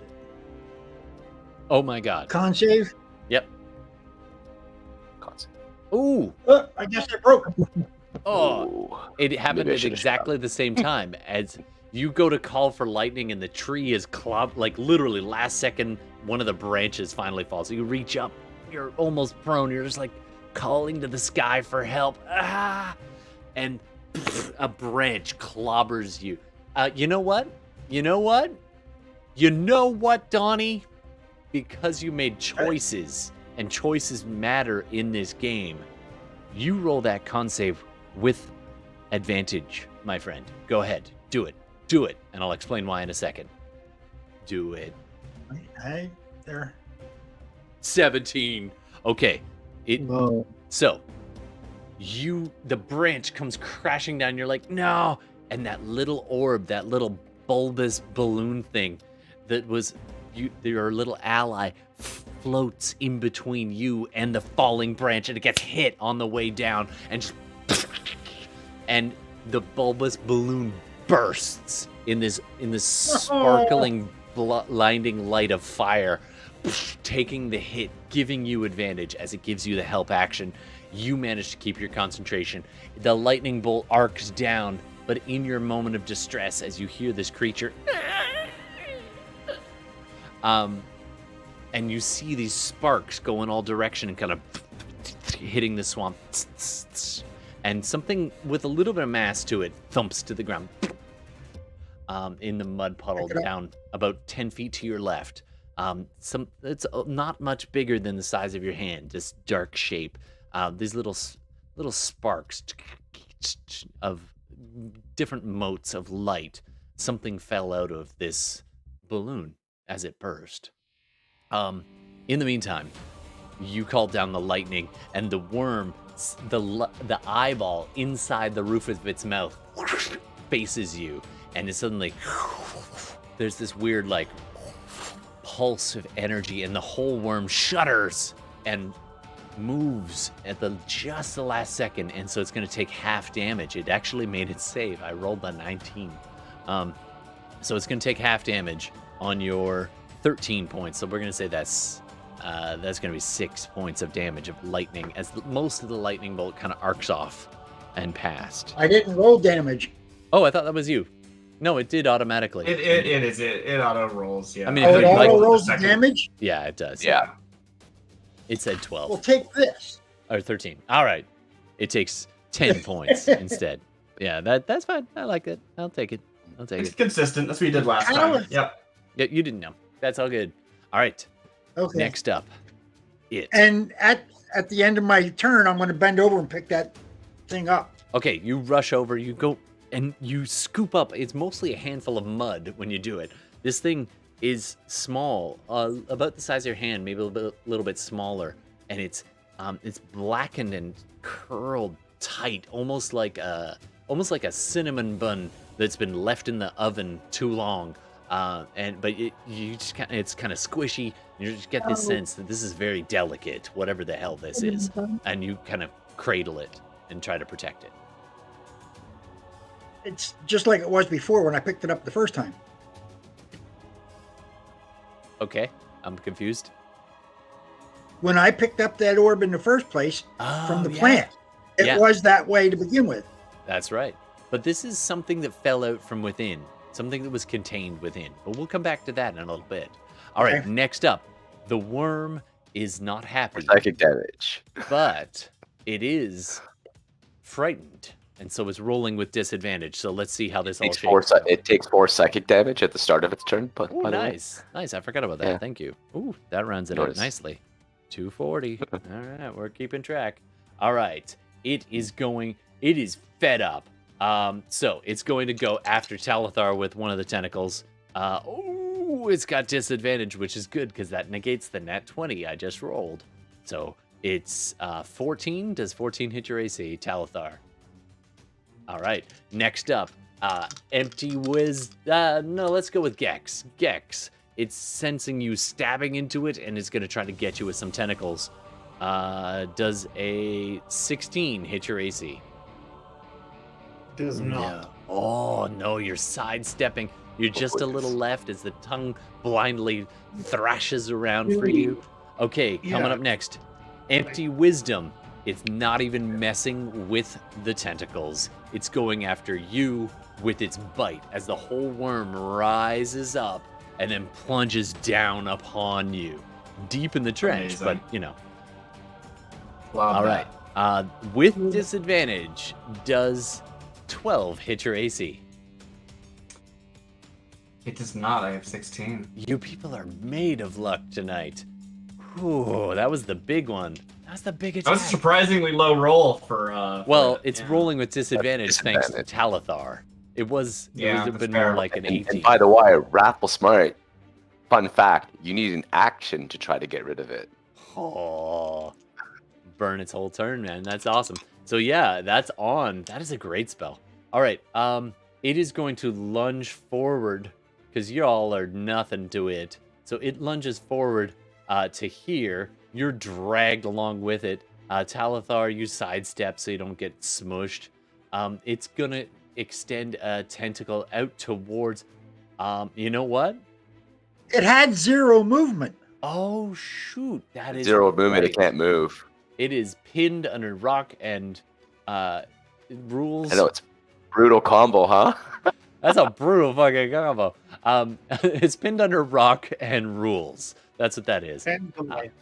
[SPEAKER 1] Oh my god.
[SPEAKER 5] Con save?
[SPEAKER 1] Yep.
[SPEAKER 8] Con.
[SPEAKER 1] Ooh.
[SPEAKER 5] I guess I broke.
[SPEAKER 1] Oh. It happened at exactly the same time as you go to call for lightning and the tree is like literally last second one of the branches finally falls. So you reach up, you're almost prone, you're just like calling to the sky for help. And a branch clobbers you. You know what? You know what, Donnie? Because you made choices, and choices matter in this game, you roll that con save with advantage, my friend. Go ahead. Do it. And I'll explain why in a second. Do it.
[SPEAKER 5] Hey, there.
[SPEAKER 1] 17. Okay.
[SPEAKER 6] Whoa.
[SPEAKER 1] So the branch comes crashing down. You're like, no. And that little orb, that little bulbous balloon thing that was your little ally floats in between you and the falling branch, and it gets hit on the way down, and the bulbous balloon bursts in this sparkling blinding light of fire, taking the hit, giving you advantage as it gives you the help action. You manage to keep your concentration. The lightning bolt arcs down, but in your moment of distress, as you hear this creature, and you see these sparks go in all direction and kind of hitting the swamp, and something with a little bit of mass to it thumps to the ground in the mud puddle down about 10 feet to your left. It's not much bigger than the size of your hand, this dark shape. These little sparks of different motes of light. Something fell out of this balloon as it burst. In the meantime, you called down the lightning, and the worm, the eyeball inside the roof of its mouth faces you, and it suddenly there's this weird like pulse of energy, and the whole worm shudders and moves at just the last second, and so it's going to take half damage. It actually made its save. I rolled a 19, so it's going to take half damage on your 13 points. So we're going to say that's going to be 6 points of damage of lightning, as most of the lightning bolt kind of arcs off and passed.
[SPEAKER 5] I didn't roll damage.
[SPEAKER 1] Oh, I thought that was you. No, it did automatically.
[SPEAKER 3] It auto rolls. Yeah.
[SPEAKER 1] I mean,
[SPEAKER 5] Oh,
[SPEAKER 1] if
[SPEAKER 5] it
[SPEAKER 1] you like,
[SPEAKER 5] auto rolls the damage?
[SPEAKER 1] yeah, it does.
[SPEAKER 8] Yeah.
[SPEAKER 1] It said 12
[SPEAKER 5] Well, take this.
[SPEAKER 1] or 13. All right, it takes 10 points instead. Yeah, that's fine. I like it. I'll take it.
[SPEAKER 3] It's consistent. That's what you did last time. Yep.
[SPEAKER 1] Yeah, you didn't know. That's all good. All right.
[SPEAKER 5] Okay.
[SPEAKER 1] Next up,
[SPEAKER 5] And at the end of my turn, I'm going to bend over and pick that thing up.
[SPEAKER 1] Okay, you rush over, you go, and you scoop up. It's mostly a handful of mud when you do it. This thing is small, about the size of your hand, maybe a little bit smaller, and it's blackened and curled tight, almost like a cinnamon bun that's been left in the oven too long. But it's kind of squishy. You just get this sense that this is very delicate, whatever the hell this is, and you kind of cradle it and try to protect it.
[SPEAKER 5] It's just like it was before when I picked it up the first time.
[SPEAKER 1] Okay, I'm confused.
[SPEAKER 5] When I picked up that orb in the first place from the plant, it was that way to begin with.
[SPEAKER 1] That's right. But this is something that fell out from within, something that was contained within. But we'll come back to that in a little bit. All right, next up, the worm is not happy.
[SPEAKER 8] Psychic damage.
[SPEAKER 1] But it is frightened, and so it's rolling with disadvantage. So let's see how this all shakes out.
[SPEAKER 8] It takes 4 psychic damage at the start of its turn. By the way.
[SPEAKER 1] Nice. I forgot about that.
[SPEAKER 8] Yeah.
[SPEAKER 1] Thank you. Ooh, that rounds it out nicely. 240. All right, we're keeping track. All right, it is fed up. So it's going to go after Talithar with one of the tentacles. It's got disadvantage, which is good because that negates the nat 20 I just rolled. So it's 14. Does 14 hit your AC, Talithar? All right. Next up, Empty Wiz. No, let's go with Gex. Gex. It's sensing you stabbing into it, and it's going to try to get you with some tentacles. Does a 16 hit your AC?
[SPEAKER 7] Does not.
[SPEAKER 1] No. Oh, no, you're sidestepping. You're just a little left as the tongue blindly thrashes around for you. Okay, coming up next. Empty Wisdom. It's not even messing with the tentacles. It's going after you with its bite as the whole worm rises up and then plunges down upon you. Deep in the trench, but, you know. All right. With disadvantage, does 12 hit your AC?
[SPEAKER 3] It does not. I have 16.
[SPEAKER 1] You people are made of luck tonight. Ooh, that was the big one. That's the big attack.
[SPEAKER 3] That was a surprisingly low roll for.
[SPEAKER 1] It's rolling with disadvantage thanks to Talithar. It would have been more like an 18.
[SPEAKER 8] And by the way, Rapple Smart Fun fact: you need an action to try to get rid of it.
[SPEAKER 1] Oh, burn its whole turn, man. That's awesome. So yeah, that's on. That is a great spell. All right. It is going to lunge forward because y'all are nothing to it. So it lunges forward to here. You're dragged along with it. Talithar, you sidestep so you don't get smushed. It's gonna extend a tentacle out towards. You know what?
[SPEAKER 5] It had 0 movement.
[SPEAKER 1] Oh shoot! That is
[SPEAKER 8] 0 movement.
[SPEAKER 1] right.
[SPEAKER 8] It can't move.
[SPEAKER 1] It is pinned under rock and rules.
[SPEAKER 8] I know it's brutal combo, huh?
[SPEAKER 1] That's a brutal fucking combo. It's pinned under rock and rules. That's what that is.
[SPEAKER 7] And Goliath.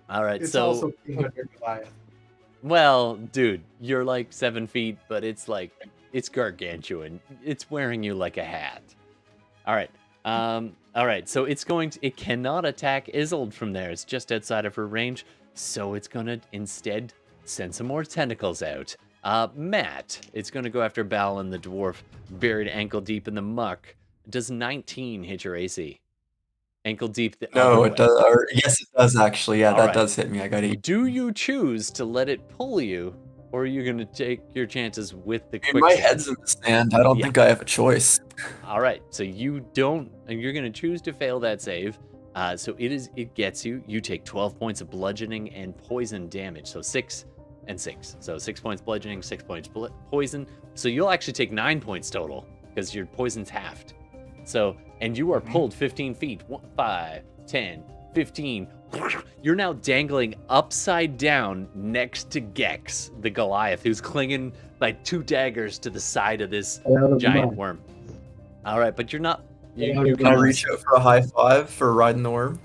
[SPEAKER 1] All right,
[SPEAKER 7] It's
[SPEAKER 1] so
[SPEAKER 7] also pinned under Goliath.
[SPEAKER 1] well, dude, you're like 7 feet, but it's like it's gargantuan. It's wearing you like a hat. All right. All right, so it cannot attack Isolde from there. It's just outside of her range, so it's gonna instead send some more tentacles out. Matt, it's gonna go after Balin the dwarf, buried ankle deep in the muck. Does 19 hit your AC? Ankle deep.
[SPEAKER 4] No, it does. Or, yes, it does actually. Yeah,
[SPEAKER 1] All
[SPEAKER 4] that
[SPEAKER 1] right.
[SPEAKER 4] does hit me. I got 8.
[SPEAKER 1] Do you choose to let it pull you, or are you gonna take your chances with the quick?
[SPEAKER 4] My head's in the sand. I don't think I have a choice.
[SPEAKER 1] All right, so you're gonna choose to fail that save. So it gets you. You take 12 points of bludgeoning and poison damage. So 6 and 6. So 6 points bludgeoning, 6 points poison. So you'll actually take 9 points total because your poison's halved. So, and you are pulled 15 feet. 5, 10, 15. You're now dangling upside down next to Gex, the Goliath, who's clinging by 2 daggers to the side of this giant worm. All right, but you're not.
[SPEAKER 4] Can I reach out for a high five for riding the worm?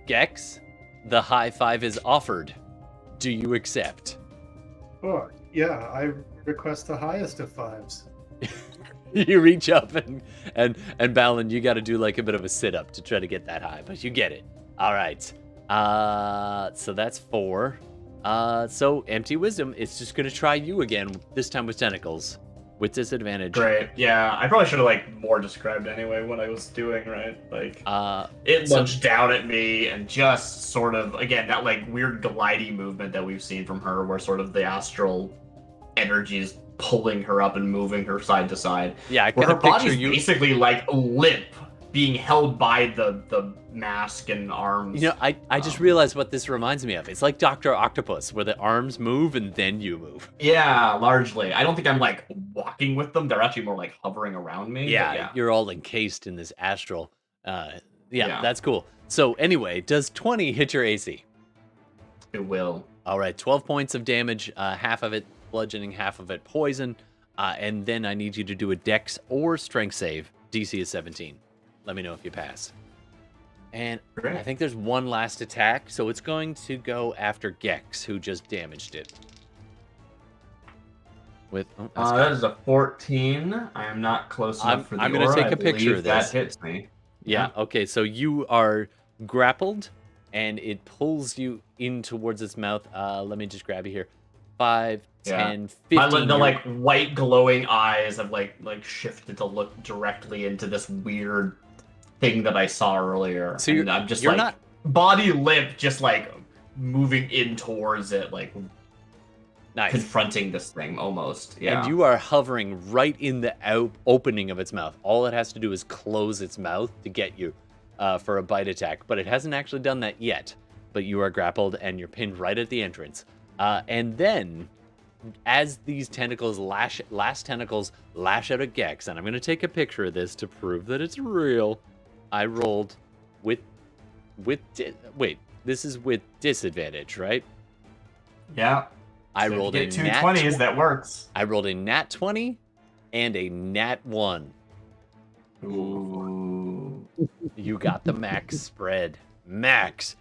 [SPEAKER 1] Gex, the high five is offered. Do you accept?
[SPEAKER 7] Oh, yeah, I request the highest of 5s.
[SPEAKER 1] You reach up and Balin, you got to do like a bit of a sit up to try to get that high, but you get it. All right. So that's 4. So empty wisdom. It's just gonna try you again. This time with tentacles, with disadvantage.
[SPEAKER 3] Great. Yeah, I probably should have like more described anyway what I was doing, right? Like, it lunged down at me and just sort of again that like weird glidey movement that we've seen from her, where sort of the astral energy is pulling her up and moving her side to side.
[SPEAKER 1] Yeah, I
[SPEAKER 3] where
[SPEAKER 1] kind
[SPEAKER 3] her
[SPEAKER 1] of picture
[SPEAKER 3] body's
[SPEAKER 1] you
[SPEAKER 3] basically like limp, being held by the mask and arms.
[SPEAKER 1] You know, I just realized what this reminds me of. It's like Dr. Octopus, where the arms move and then you move.
[SPEAKER 3] Yeah, largely. I don't think I'm like walking with them. They're actually more like hovering around me.
[SPEAKER 1] Yeah, you're all encased in this astral. Yeah, that's cool. So anyway, does 20 hit your AC?
[SPEAKER 3] It will.
[SPEAKER 1] All right, 12 points of damage, half of it bludgeoning, half of it poison. And then I need you to do a dex or strength save. DC is 17. Let me know if you pass. And I think there's one last attack, so it's going to go after Gex, who just damaged it. With
[SPEAKER 3] that is a 14. I am not close enough for the
[SPEAKER 1] I'm going to
[SPEAKER 3] aura.
[SPEAKER 1] take a picture of this.
[SPEAKER 3] That hits me.
[SPEAKER 1] Yeah, okay, so you are grappled, and it pulls you in towards its mouth. Let me just grab you here. 5, 10, 15.
[SPEAKER 3] The like white glowing eyes have like shifted to look directly into this weird thing that I saw earlier.
[SPEAKER 1] So
[SPEAKER 3] I'm just like body limp, just like moving in towards it, like confronting this thing almost. Yeah.
[SPEAKER 1] And you are hovering right in the opening of its mouth. All it has to do is close its mouth to get you for a bite attack, but it hasn't actually done that yet. But you are grappled and you're pinned right at the entrance. And then, as these tentacles last tentacles lash out at Gex, and I'm going to take a picture of this to prove that it's real. I rolled wait, this is with disadvantage, right?
[SPEAKER 3] Yeah.
[SPEAKER 1] I rolled a
[SPEAKER 3] two
[SPEAKER 1] nat
[SPEAKER 3] 20s. That works.
[SPEAKER 1] I rolled a nat 20 and a nat 1.
[SPEAKER 3] Ooh.
[SPEAKER 1] You got the max spread. Max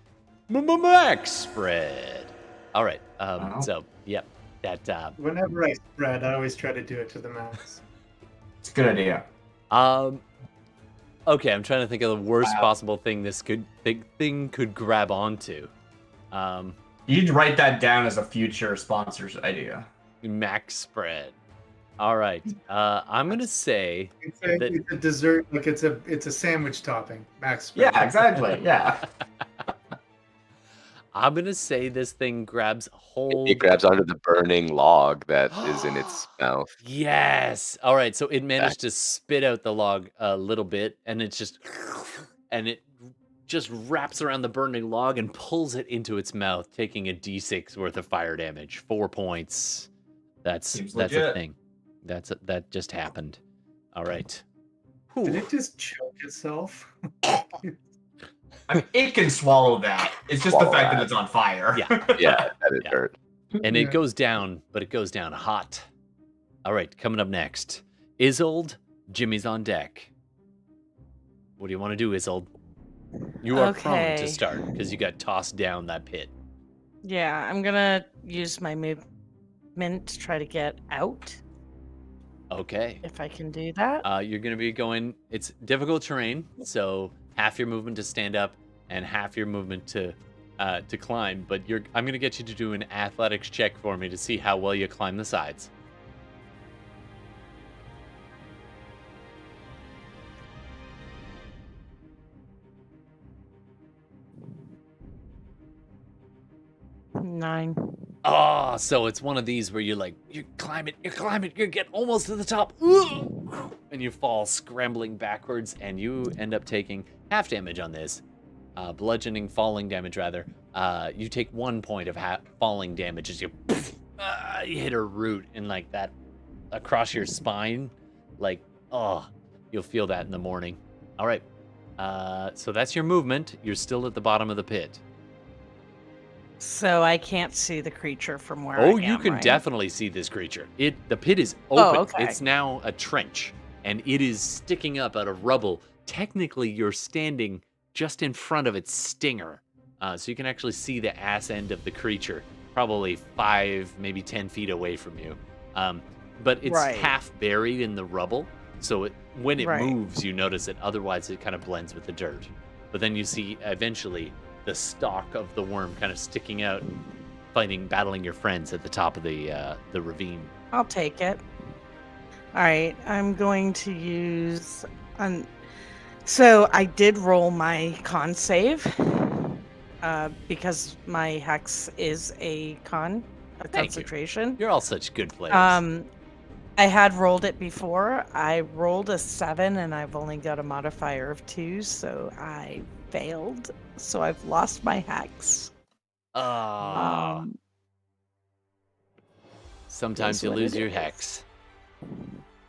[SPEAKER 1] spread. All right. So, yep. That.
[SPEAKER 7] Whenever I spread, I always try to do it to the max.
[SPEAKER 3] It's a good idea.
[SPEAKER 1] Okay, I'm trying to think of the worst possible thing this thing could grab onto.
[SPEAKER 3] You'd write that down as a future sponsor's idea.
[SPEAKER 1] Max spread. All right. I'm gonna say
[SPEAKER 7] It's
[SPEAKER 1] that
[SPEAKER 7] a dessert, like it's a sandwich topping. Max.
[SPEAKER 3] Yeah,
[SPEAKER 7] Spencer.
[SPEAKER 3] exactly. Yeah.
[SPEAKER 1] I'm gonna say this thing grabs hold.
[SPEAKER 8] It grabs onto the burning log that is in its mouth.
[SPEAKER 1] Yes. All right. So it managed to spit out the log a little bit, and it's just, and it just wraps around the burning log and pulls it into its mouth, taking a d6 worth of fire damage. 4 points. That's
[SPEAKER 3] Seems
[SPEAKER 1] a
[SPEAKER 3] legit.
[SPEAKER 1] thing. That just happened. All right.
[SPEAKER 7] Did it just choke itself?
[SPEAKER 3] I mean, it can swallow that. It's just the fact that it's on fire.
[SPEAKER 1] Yeah.
[SPEAKER 8] Yeah, that is hurt.
[SPEAKER 1] And it goes down, but it goes down hot. All right, coming up next, Isolde. Jimmy's on deck. What do you want to do, Isolde? You are prone to
[SPEAKER 2] Okay.
[SPEAKER 1] start because you got tossed down that pit.
[SPEAKER 2] Yeah, I'm gonna use my movement to try to get out,
[SPEAKER 1] Okay.
[SPEAKER 2] if I can do that.
[SPEAKER 1] You're going to be going. It's difficult terrain, so half your movement to stand up and half your movement to climb. But I'm going to get you to do an athletics check for me to see how well you climb the sides.
[SPEAKER 2] Nine.
[SPEAKER 1] Oh, so it's one of these where you're climbing, you get almost to the top, and you fall scrambling backwards, and you end up taking half damage on this. Falling damage rather. You take 1 point of falling damage as you hit a root and like that across your spine. You'll feel that in the morning. All right. So that's your movement. You're still at the bottom of the pit.
[SPEAKER 2] So I can't see the creature from where I am,
[SPEAKER 1] You can
[SPEAKER 2] right?
[SPEAKER 1] definitely see this creature. The pit is open.
[SPEAKER 2] okay.
[SPEAKER 1] It's now a trench, and it is sticking up out of rubble. Technically, you're standing just in front of its stinger, so you can actually see the ass end of the creature, probably 5, maybe 10 feet away from you. But it's
[SPEAKER 2] Right.
[SPEAKER 1] half buried in the rubble, so when it
[SPEAKER 2] Right.
[SPEAKER 1] moves, you notice it. Otherwise, it kind of blends with the dirt. But then you see eventually the stalk of the worm kind of sticking out, battling your friends at the top of the ravine.
[SPEAKER 2] I'll take it. All right, I'm going to use. So I did roll my con save because my hex is a concentration.
[SPEAKER 1] You're all such good players.
[SPEAKER 2] I had rolled it before. I rolled a 7, and I've only got a modifier of 2, so I failed. So I've lost my hex.
[SPEAKER 1] Sometimes you
[SPEAKER 2] what
[SPEAKER 1] lose
[SPEAKER 2] it
[SPEAKER 1] your
[SPEAKER 2] is.
[SPEAKER 1] hex.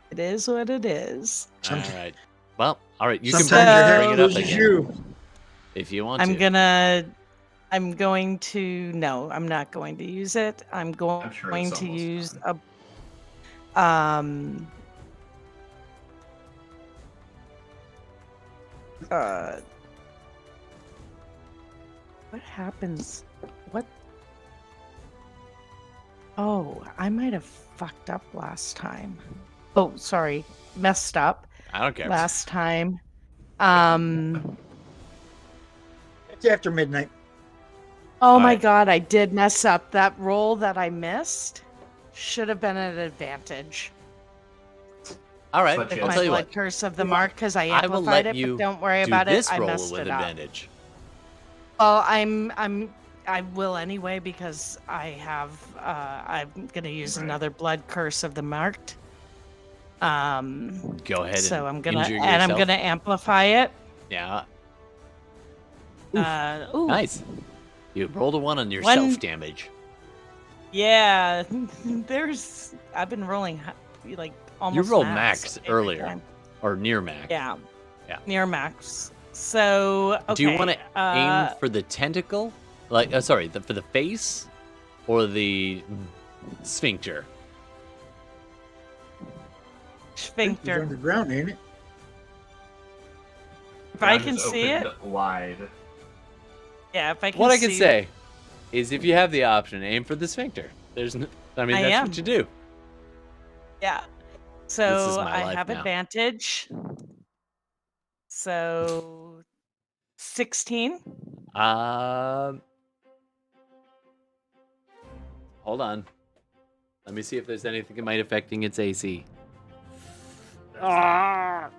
[SPEAKER 2] It is what it is.
[SPEAKER 1] All right. Well, all right. You
[SPEAKER 5] Sometimes
[SPEAKER 1] can
[SPEAKER 5] your
[SPEAKER 1] bring
[SPEAKER 5] head
[SPEAKER 1] it up
[SPEAKER 5] loses
[SPEAKER 1] again
[SPEAKER 5] you.
[SPEAKER 1] if you want
[SPEAKER 2] I'm
[SPEAKER 1] to.
[SPEAKER 2] going to. No, I'm not going to use it. I'm going
[SPEAKER 3] sure it's
[SPEAKER 2] to
[SPEAKER 3] almost
[SPEAKER 2] use
[SPEAKER 3] done.
[SPEAKER 2] What happens? What? Oh, I might have fucked up last time. Oh, sorry. Messed up
[SPEAKER 1] I don't care.
[SPEAKER 2] last time.
[SPEAKER 5] It's after midnight.
[SPEAKER 2] Oh
[SPEAKER 1] All
[SPEAKER 2] my
[SPEAKER 1] right.
[SPEAKER 2] god, I did mess up. That roll that I missed should have been an advantage.
[SPEAKER 1] All right.
[SPEAKER 3] Such
[SPEAKER 2] With
[SPEAKER 3] as-
[SPEAKER 2] my
[SPEAKER 1] I'll tell you
[SPEAKER 2] blood
[SPEAKER 1] what.
[SPEAKER 2] curse of the mark, because I
[SPEAKER 1] I will
[SPEAKER 2] amplified
[SPEAKER 1] let
[SPEAKER 2] it,
[SPEAKER 1] you
[SPEAKER 2] but don't worry
[SPEAKER 1] do
[SPEAKER 2] about
[SPEAKER 1] this
[SPEAKER 2] it. I
[SPEAKER 1] roll
[SPEAKER 2] messed
[SPEAKER 1] with
[SPEAKER 2] it up.
[SPEAKER 1] advantage.
[SPEAKER 2] Well, I will anyway because I'm gonna use
[SPEAKER 3] Right.
[SPEAKER 2] another blood curse of the marked.
[SPEAKER 1] Go ahead.
[SPEAKER 2] So
[SPEAKER 1] and
[SPEAKER 2] I'm gonna
[SPEAKER 1] injure
[SPEAKER 2] I'm
[SPEAKER 1] yourself.
[SPEAKER 2] gonna amplify it.
[SPEAKER 1] Yeah.
[SPEAKER 2] Ooh,
[SPEAKER 1] Nice. You rolled a 1 on your self damage.
[SPEAKER 2] Yeah, I've been rolling like almost.
[SPEAKER 1] rolled
[SPEAKER 2] max
[SPEAKER 1] max
[SPEAKER 2] every
[SPEAKER 1] earlier.
[SPEAKER 2] time.
[SPEAKER 1] Or near max.
[SPEAKER 2] Yeah.
[SPEAKER 1] Yeah.
[SPEAKER 2] Near max. So okay.
[SPEAKER 1] Do you want to aim for the tentacle? For the face or the sphincter?
[SPEAKER 5] It's
[SPEAKER 2] sphincter?
[SPEAKER 5] underground, ain't it?
[SPEAKER 2] If I
[SPEAKER 3] Ground
[SPEAKER 2] can
[SPEAKER 3] is
[SPEAKER 2] see it,
[SPEAKER 3] opened wide.
[SPEAKER 2] yeah. If I can.
[SPEAKER 1] What I can
[SPEAKER 2] see
[SPEAKER 1] say is if you have the option, aim for the sphincter. That's what you do.
[SPEAKER 2] Yeah.
[SPEAKER 1] This is
[SPEAKER 2] So
[SPEAKER 1] my
[SPEAKER 2] I
[SPEAKER 1] life
[SPEAKER 2] have
[SPEAKER 1] now.
[SPEAKER 2] advantage. So 16.
[SPEAKER 1] Hold on. Let me see if there's anything that might affecting its AC. Ah,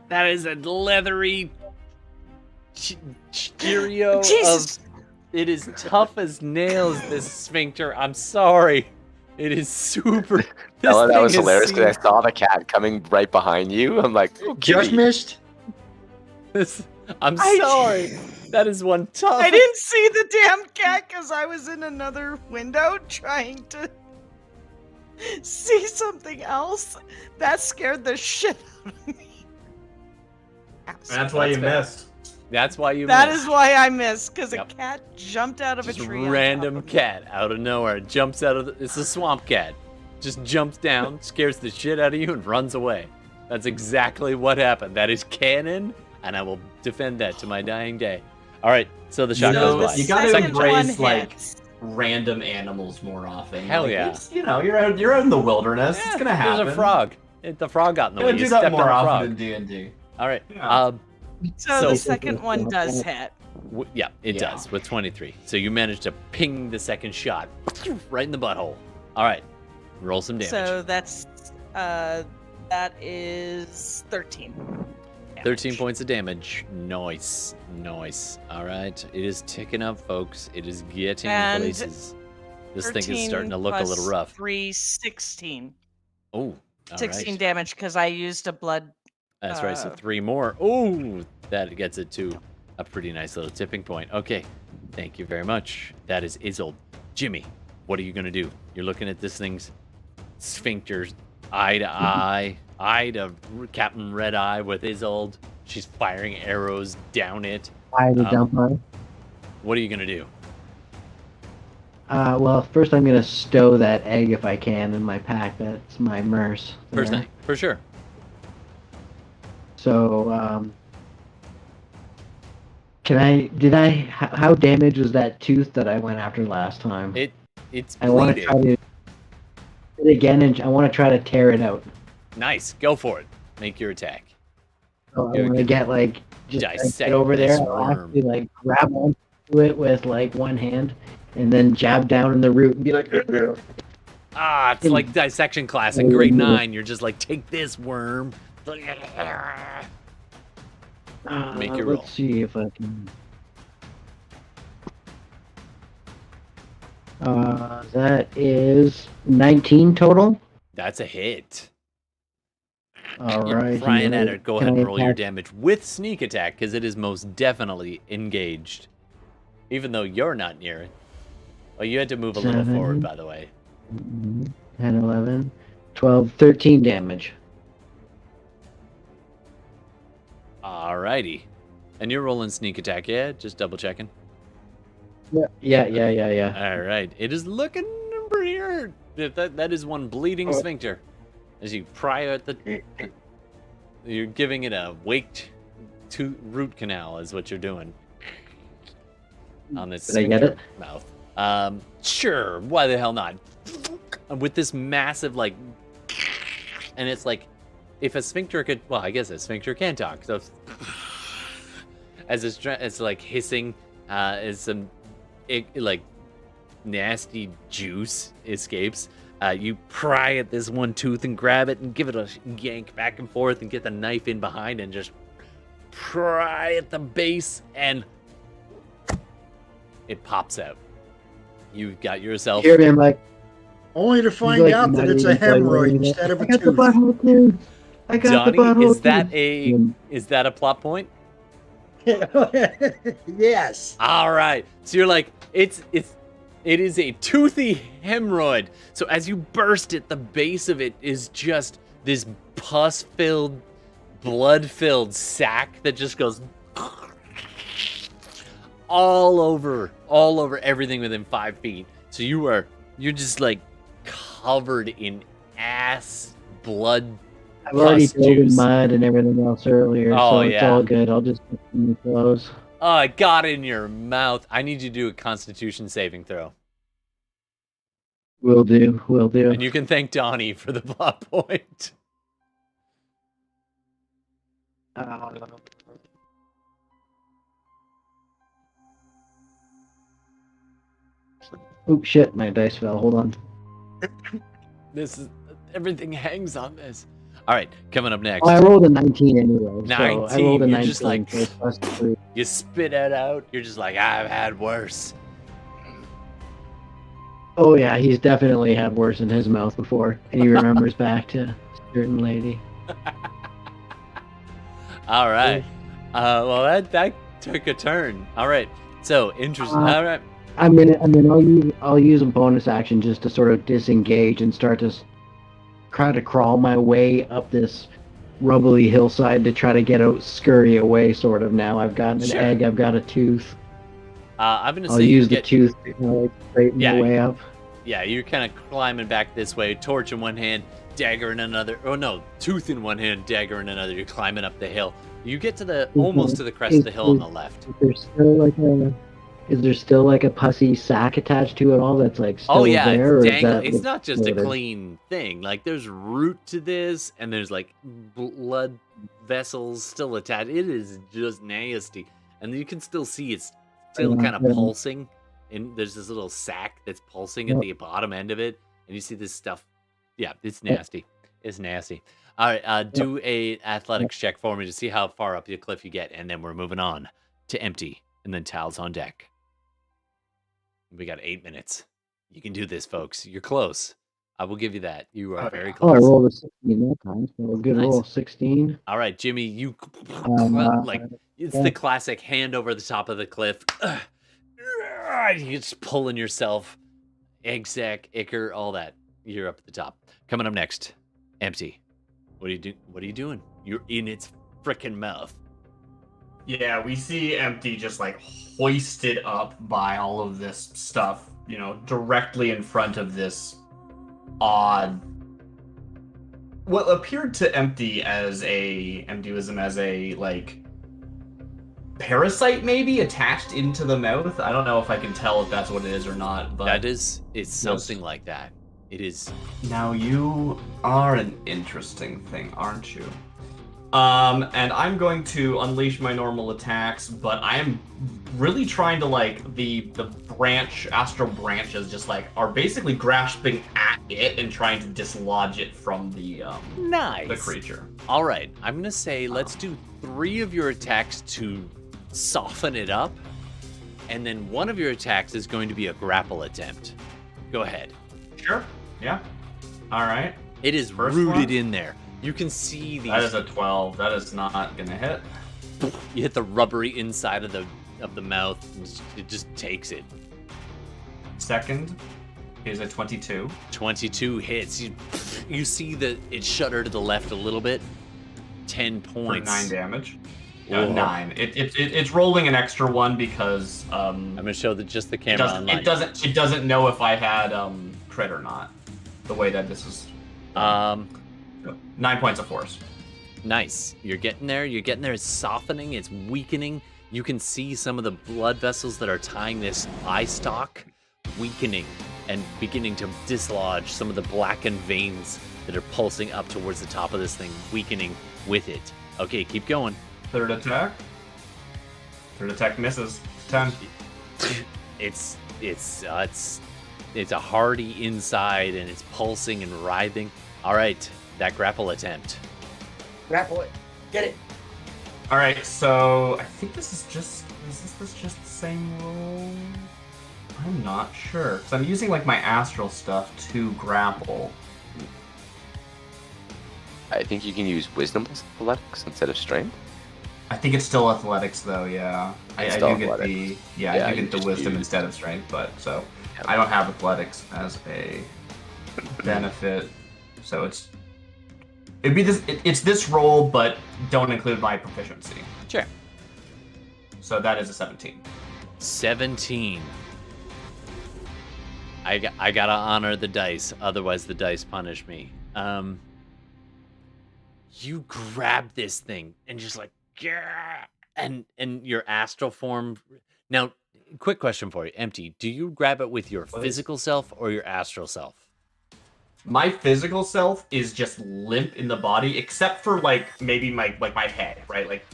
[SPEAKER 1] that is a leathery Cheerio
[SPEAKER 2] Jesus.
[SPEAKER 1] of. It is tough as nails. This sphincter. I'm sorry. It is super. This
[SPEAKER 8] Ella, that
[SPEAKER 1] thing
[SPEAKER 8] was
[SPEAKER 1] has
[SPEAKER 8] hilarious
[SPEAKER 1] seen-
[SPEAKER 8] because I saw the cat coming right behind you. I'm like, oh,
[SPEAKER 5] Just
[SPEAKER 8] kitty.
[SPEAKER 5] missed.
[SPEAKER 1] I'm sorry. That is one tough.
[SPEAKER 2] I didn't see the damn cat because I was in another window trying to see something else. That scared the shit out of me.
[SPEAKER 3] That's why you
[SPEAKER 1] fair.
[SPEAKER 3] missed.
[SPEAKER 1] That's why you.
[SPEAKER 2] That
[SPEAKER 1] missed.
[SPEAKER 2] is why I missed, because
[SPEAKER 1] Yep.
[SPEAKER 2] a cat jumped out of
[SPEAKER 1] Just
[SPEAKER 2] a tree. on top
[SPEAKER 1] random
[SPEAKER 2] of me.
[SPEAKER 1] cat out of nowhere jumps out of the, it's a swamp cat, just jumps down, scares the shit out of you, and runs away. That's exactly what happened. That is canon, and I will defend that to my dying day. All right, so the shot goes wide.
[SPEAKER 3] You gotta
[SPEAKER 1] Second
[SPEAKER 3] embrace
[SPEAKER 2] one
[SPEAKER 3] like
[SPEAKER 2] hits.
[SPEAKER 3] random animals more often.
[SPEAKER 1] Hell
[SPEAKER 3] Like,
[SPEAKER 1] yeah.
[SPEAKER 3] it's, you're out in the wilderness.
[SPEAKER 1] Yeah,
[SPEAKER 3] It's gonna happen.
[SPEAKER 1] There's a frog. The frog got in the way.
[SPEAKER 3] Gonna
[SPEAKER 1] You
[SPEAKER 3] do that
[SPEAKER 1] stepped
[SPEAKER 3] more
[SPEAKER 1] on a
[SPEAKER 3] often
[SPEAKER 1] frog.
[SPEAKER 3] in D&D.
[SPEAKER 1] All right.
[SPEAKER 3] Yeah.
[SPEAKER 2] So
[SPEAKER 1] So-
[SPEAKER 2] the second one does hit.
[SPEAKER 1] Yeah, it does with 23. So you managed to ping the second shot right in the butthole. All right, roll some damage.
[SPEAKER 2] So that is 13.
[SPEAKER 1] 13 points of damage. Nice. All right, it is ticking up, folks. It is getting
[SPEAKER 2] And
[SPEAKER 1] places. This thing is starting to look a little rough.
[SPEAKER 2] 3, 16.
[SPEAKER 1] Oh,
[SPEAKER 2] 16 damage because I used a blood.
[SPEAKER 1] That's right. So 3 more. Oh, that gets it to a pretty nice little tipping point. Okay, thank you very much. That is Isolde. Jimmy, what are you gonna do? You're looking at this thing's sphincters, eye to Captain Red Eye with Isolde. She's firing arrows down it.
[SPEAKER 6] I to dump on.
[SPEAKER 1] What are you gonna do?
[SPEAKER 6] Well, first I'm gonna stow that egg if I can in my pack. That's my merce.
[SPEAKER 1] First
[SPEAKER 6] there.
[SPEAKER 1] thing, for sure.
[SPEAKER 6] So, how damaged was that tooth that I went after last time?
[SPEAKER 1] It's
[SPEAKER 6] I want to
[SPEAKER 1] bleeding.
[SPEAKER 6] try to do it again, and I want to try to tear it out.
[SPEAKER 1] Nice, go for it. Make your attack.
[SPEAKER 6] So I
[SPEAKER 1] You're
[SPEAKER 6] want to
[SPEAKER 1] gonna
[SPEAKER 6] get just
[SPEAKER 1] dissect
[SPEAKER 6] get over there
[SPEAKER 1] this
[SPEAKER 6] and
[SPEAKER 1] worm.
[SPEAKER 6] actually grab onto it with one hand, and then jab down in the root and be like.
[SPEAKER 1] Ah, it's like dissection class in grade 9. You're just like, take this worm. Make your roll.
[SPEAKER 6] Let's see if I can. That is 19 total.
[SPEAKER 1] That's a hit.
[SPEAKER 6] All
[SPEAKER 1] You're
[SPEAKER 6] right.
[SPEAKER 1] prying at it. Go ahead and roll your
[SPEAKER 6] attack?
[SPEAKER 1] damage with sneak attack because it is most definitely engaged. Even though you're not near it. Oh, you had to move a little
[SPEAKER 6] 7,
[SPEAKER 1] forward, by the way.
[SPEAKER 6] 10, 11, 12, 13 damage.
[SPEAKER 1] Alrighty. And you're rolling sneak attack, yeah? Just double checking.
[SPEAKER 6] Yeah.
[SPEAKER 1] Alright. It is looking pretty hurt. That is one bleeding sphincter. As you pry at the... You're giving it a waked root canal is what you're doing. On this
[SPEAKER 6] Did I get
[SPEAKER 1] sphincter
[SPEAKER 6] it?
[SPEAKER 1] mouth. Sure. Why the hell not? With this massive, and it's like, if a sphincter could, well, I guess a sphincter can talk. So, as it's like hissing, as some, nasty juice escapes. You pry at this one tooth and grab it and give it a yank back and forth and get the knife in behind and just pry at the base and it pops out. You've got yourself.
[SPEAKER 6] Hear me, I'm like,
[SPEAKER 5] Only to find
[SPEAKER 6] like
[SPEAKER 5] out that
[SPEAKER 6] not
[SPEAKER 5] it's a
[SPEAKER 6] even playing
[SPEAKER 5] hemorrhoid
[SPEAKER 6] with it.
[SPEAKER 5] instead of
[SPEAKER 6] I
[SPEAKER 5] a
[SPEAKER 6] got the
[SPEAKER 5] tooth.
[SPEAKER 6] butthole too. I got the
[SPEAKER 1] Donnie,
[SPEAKER 6] butthole
[SPEAKER 1] is that a plot point?
[SPEAKER 5] Yes.
[SPEAKER 1] All right. So you're like, it is a toothy hemorrhoid. So as you burst it, the base of it is just this pus-filled, blood-filled sack that just goes all over everything within 5 feet. So you're just like covered in ass blood.
[SPEAKER 6] I've already
[SPEAKER 1] pus
[SPEAKER 6] filled in
[SPEAKER 1] juice.
[SPEAKER 6] mud and everything else earlier,
[SPEAKER 1] Oh,
[SPEAKER 6] so it's
[SPEAKER 1] yeah.
[SPEAKER 6] all good. I'll just continue close.
[SPEAKER 1] Oh, it got in your mouth. I need you to do a Constitution saving throw.
[SPEAKER 6] Will do.
[SPEAKER 1] And you can thank Donnie for the plot point.
[SPEAKER 6] Oh shit, my dice fell. Hold on.
[SPEAKER 1] This is everything hangs on this. All right, coming up next.
[SPEAKER 6] Well, I rolled a 19 anyway.
[SPEAKER 1] 19.
[SPEAKER 6] So I rolled a
[SPEAKER 1] You're
[SPEAKER 6] 19.
[SPEAKER 1] just like
[SPEAKER 6] so it's plus 3.
[SPEAKER 1] you spit it out. You're just like I've had worse.
[SPEAKER 6] Oh yeah, he's definitely had worse in his mouth before, and he remembers back to a certain lady.
[SPEAKER 1] All right. Well, that took a turn. All right. So interesting. All right.
[SPEAKER 6] I'll use a bonus action just to sort of disengage and start to try to crawl my way up this rubbly hillside to try to get out, scurry away. Sort of now. I've got an egg. I've got a tooth.
[SPEAKER 1] I'm gonna
[SPEAKER 6] I'll
[SPEAKER 1] say
[SPEAKER 6] use the tooth to kind of straighten my way up.
[SPEAKER 1] Yeah, you're kind of climbing back this way, torch in one hand, dagger in another. Oh no, tooth in one hand, dagger in another. You're climbing up the hill. You get to the almost to the crest of the hill on the left.
[SPEAKER 6] Is there still like a pussy sack attached to it all that's like still there?
[SPEAKER 1] It's
[SPEAKER 6] or
[SPEAKER 1] dangling.
[SPEAKER 6] is
[SPEAKER 1] It's
[SPEAKER 6] that
[SPEAKER 1] not just a
[SPEAKER 6] exploded?
[SPEAKER 1] clean thing. Like there's root to this, and there's like blood vessels still attached. It is just nasty, and you can still see it's still kind of pulsing. And there's this little sack that's pulsing at the bottom end of it, and you see this stuff. Yeah, it's nasty. It's nasty. All right, do a athletics check for me to see how far up the cliff you get, and then we're moving on to empty, and then Tal's on deck. We got 8 minutes. You can do this, folks. You're close. I will give you that. You are very
[SPEAKER 6] Oh,
[SPEAKER 1] close.
[SPEAKER 6] I rolled a 16 that time, so a good
[SPEAKER 1] Nice.
[SPEAKER 6] roll, 16.
[SPEAKER 1] All right, Jimmy, you
[SPEAKER 6] yeah.
[SPEAKER 1] the classic hand over the top of the cliff. You're just pulling yourself. Egg sack, ichor, all that. You're up at the top. Coming up next, empty. What are you doing? You're in its frickin' mouth.
[SPEAKER 3] Yeah, we see Empty just like hoisted up by all of this stuff, you know, directly in front of this odd, what appeared to Empty as a like parasite maybe attached into the mouth. I don't know if I can tell if that's what it is or not, but
[SPEAKER 1] it's something like that. It is.
[SPEAKER 3] Now you are an interesting thing, aren't you? And I'm going to unleash my normal attacks, but I am really trying to like the astral branches just like are basically grasping at it and trying to dislodge it from the creature.
[SPEAKER 1] All right, I'm gonna say let's do 3 of your attacks to soften it up, and then 1 of your attacks is going to be a grapple attempt. Go ahead.
[SPEAKER 3] Sure. Yeah. All right.
[SPEAKER 1] It is
[SPEAKER 3] First
[SPEAKER 1] rooted
[SPEAKER 3] one?
[SPEAKER 1] in there. You can see these.
[SPEAKER 3] That is a 12. That is not gonna hit.
[SPEAKER 1] You hit the rubbery inside of the mouth, and it just takes it.
[SPEAKER 3] Second is a 22.
[SPEAKER 1] 22 hits. You see that it shudder to the left a little bit. 10 points.
[SPEAKER 3] For 9 damage.
[SPEAKER 1] Whoa.
[SPEAKER 3] 9. It's rolling an extra 1 because
[SPEAKER 1] I'm gonna show just the camera online.
[SPEAKER 3] It doesn't know if I had crit or not. The way that this is 9 points of force.
[SPEAKER 1] Nice. You're getting there. It's softening. It's weakening. You can see some of the blood vessels that are tying this eye stalk weakening and beginning to dislodge some of the blackened veins that are pulsing up towards the top of this thing, weakening with it. Okay, keep going.
[SPEAKER 3] Third attack misses. 10.
[SPEAKER 1] It's a hardy inside, and it's pulsing and writhing. All right, that grapple attempt.
[SPEAKER 5] Grapple it. Get it.
[SPEAKER 3] All right, so I think this is just the same roll? I'm not sure, because I'm using like my astral stuff to grapple.
[SPEAKER 8] I think you can use wisdom plus athletics instead of strength.
[SPEAKER 3] I think it's still athletics though, yeah. I do get the I do get the wisdom instead of strength, but so I don't have athletics as a benefit, so it's this roll, but don't include my proficiency.
[SPEAKER 1] Sure.
[SPEAKER 3] So that is a 17.
[SPEAKER 1] 17. I gotta honor the dice, otherwise the dice punish me. You grab this thing and just like, yeah, and your astral form. Now, quick question for you, Empty. Do you grab it with your physical self or your astral self?
[SPEAKER 3] My physical self is just limp in the body, except for like maybe my head, right? Like,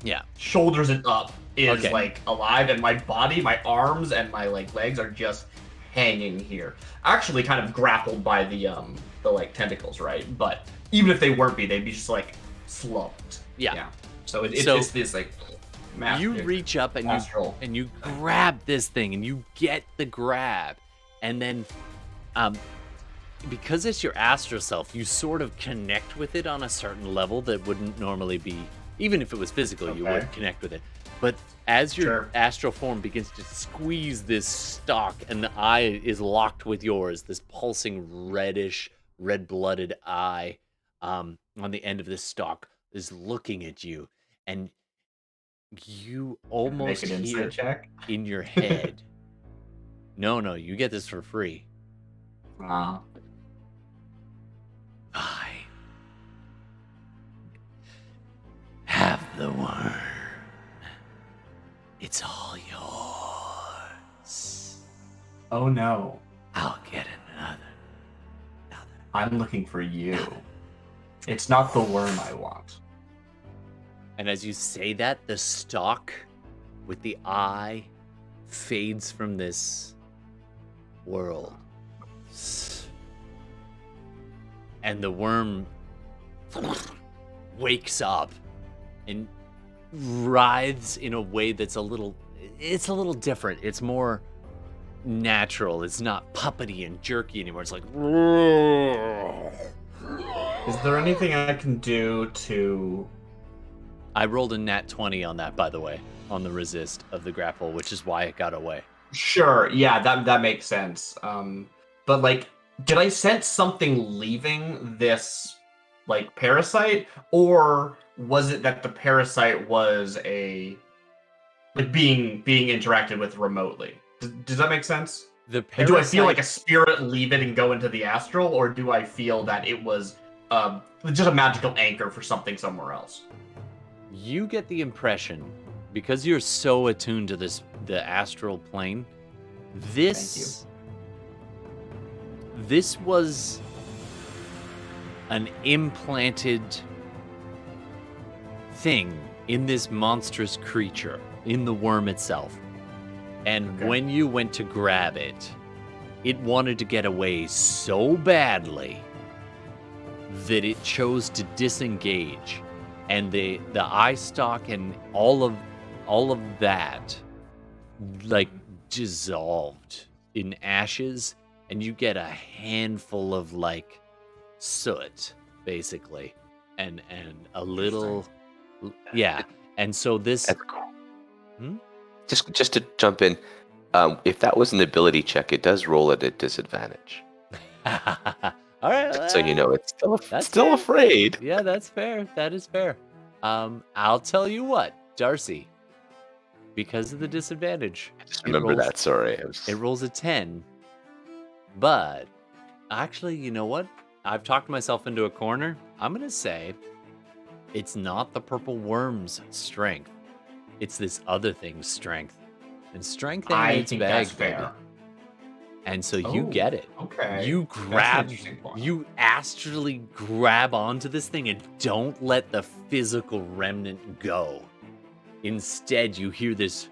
[SPEAKER 1] yeah,
[SPEAKER 3] shoulders and up is
[SPEAKER 1] Okay.
[SPEAKER 3] like alive, and my body, my arms and my like legs are just hanging here. Actually, kind of grappled by the like tentacles, right? But even if they weren't they'd be just like slumped.
[SPEAKER 1] Yeah.
[SPEAKER 3] So it's this like massive
[SPEAKER 1] you reach up and
[SPEAKER 3] astral.
[SPEAKER 1] you grab this thing and you get the grab, and then because it's your astral self, you sort of connect with it on a certain level that wouldn't normally be, even if it was physical, you would connect with it. But as your astral form begins to squeeze this stalk and the eye is locked with yours, this pulsing reddish, red-blooded eye on the end of this stalk is looking at you, and you almost
[SPEAKER 3] Make an
[SPEAKER 1] hear
[SPEAKER 3] insight check.
[SPEAKER 1] in your head, no, you get this for free.
[SPEAKER 3] Wow.
[SPEAKER 1] I have the worm. It's all yours.
[SPEAKER 3] Oh no.
[SPEAKER 1] I'll get another.
[SPEAKER 3] I'm looking for you. It's not the worm I want.
[SPEAKER 1] And as you say that, the stalk with the eye fades from this world. And the worm wakes up and writhes in a way that's a little different. It's more natural. It's not puppety and jerky anymore. It's like,
[SPEAKER 3] is there anything I can do to...
[SPEAKER 1] I rolled a nat 20 on that, by the way, on the resist of the grapple, which is why it got away.
[SPEAKER 3] Sure, yeah, that makes sense. But like, did I sense something leaving this like parasite, or was it that the parasite was a like being interacted with remotely? Does that make sense?
[SPEAKER 1] The
[SPEAKER 3] parasite... Do I feel like a spirit leave it and go into the astral, or do I feel that it was just a magical anchor for something somewhere else?
[SPEAKER 1] You get the impression, because you're so attuned to the astral plane, this was an implanted thing in this monstrous creature, in the worm itself. And when you went to grab it, it wanted to get away so badly that it chose to disengage. And the eye stalk and all of that like dissolved in ashes, and you get a handful of like soot basically, and a little and so this
[SPEAKER 8] That's cool. Just to jump in, if that was an ability check, it does roll at a disadvantage.
[SPEAKER 1] All right,
[SPEAKER 8] so you know it's still
[SPEAKER 1] fair.
[SPEAKER 8] afraid.
[SPEAKER 1] Yeah, that's fair. That is fair. I'll tell you what, Darcy, because of the disadvantage,
[SPEAKER 8] Just remember that. Sorry,
[SPEAKER 1] it rolls a 10. But actually, you know what? I've talked myself into a corner. I'm gonna say it's not the purple worm's strength. It's this other thing's strength. And strength ain't its bag,
[SPEAKER 3] that's
[SPEAKER 1] baby.
[SPEAKER 3] fair.
[SPEAKER 1] And so you get it.
[SPEAKER 3] Okay.
[SPEAKER 1] You grab, you astrally grab onto this thing and don't let the physical remnant go. Instead, you hear this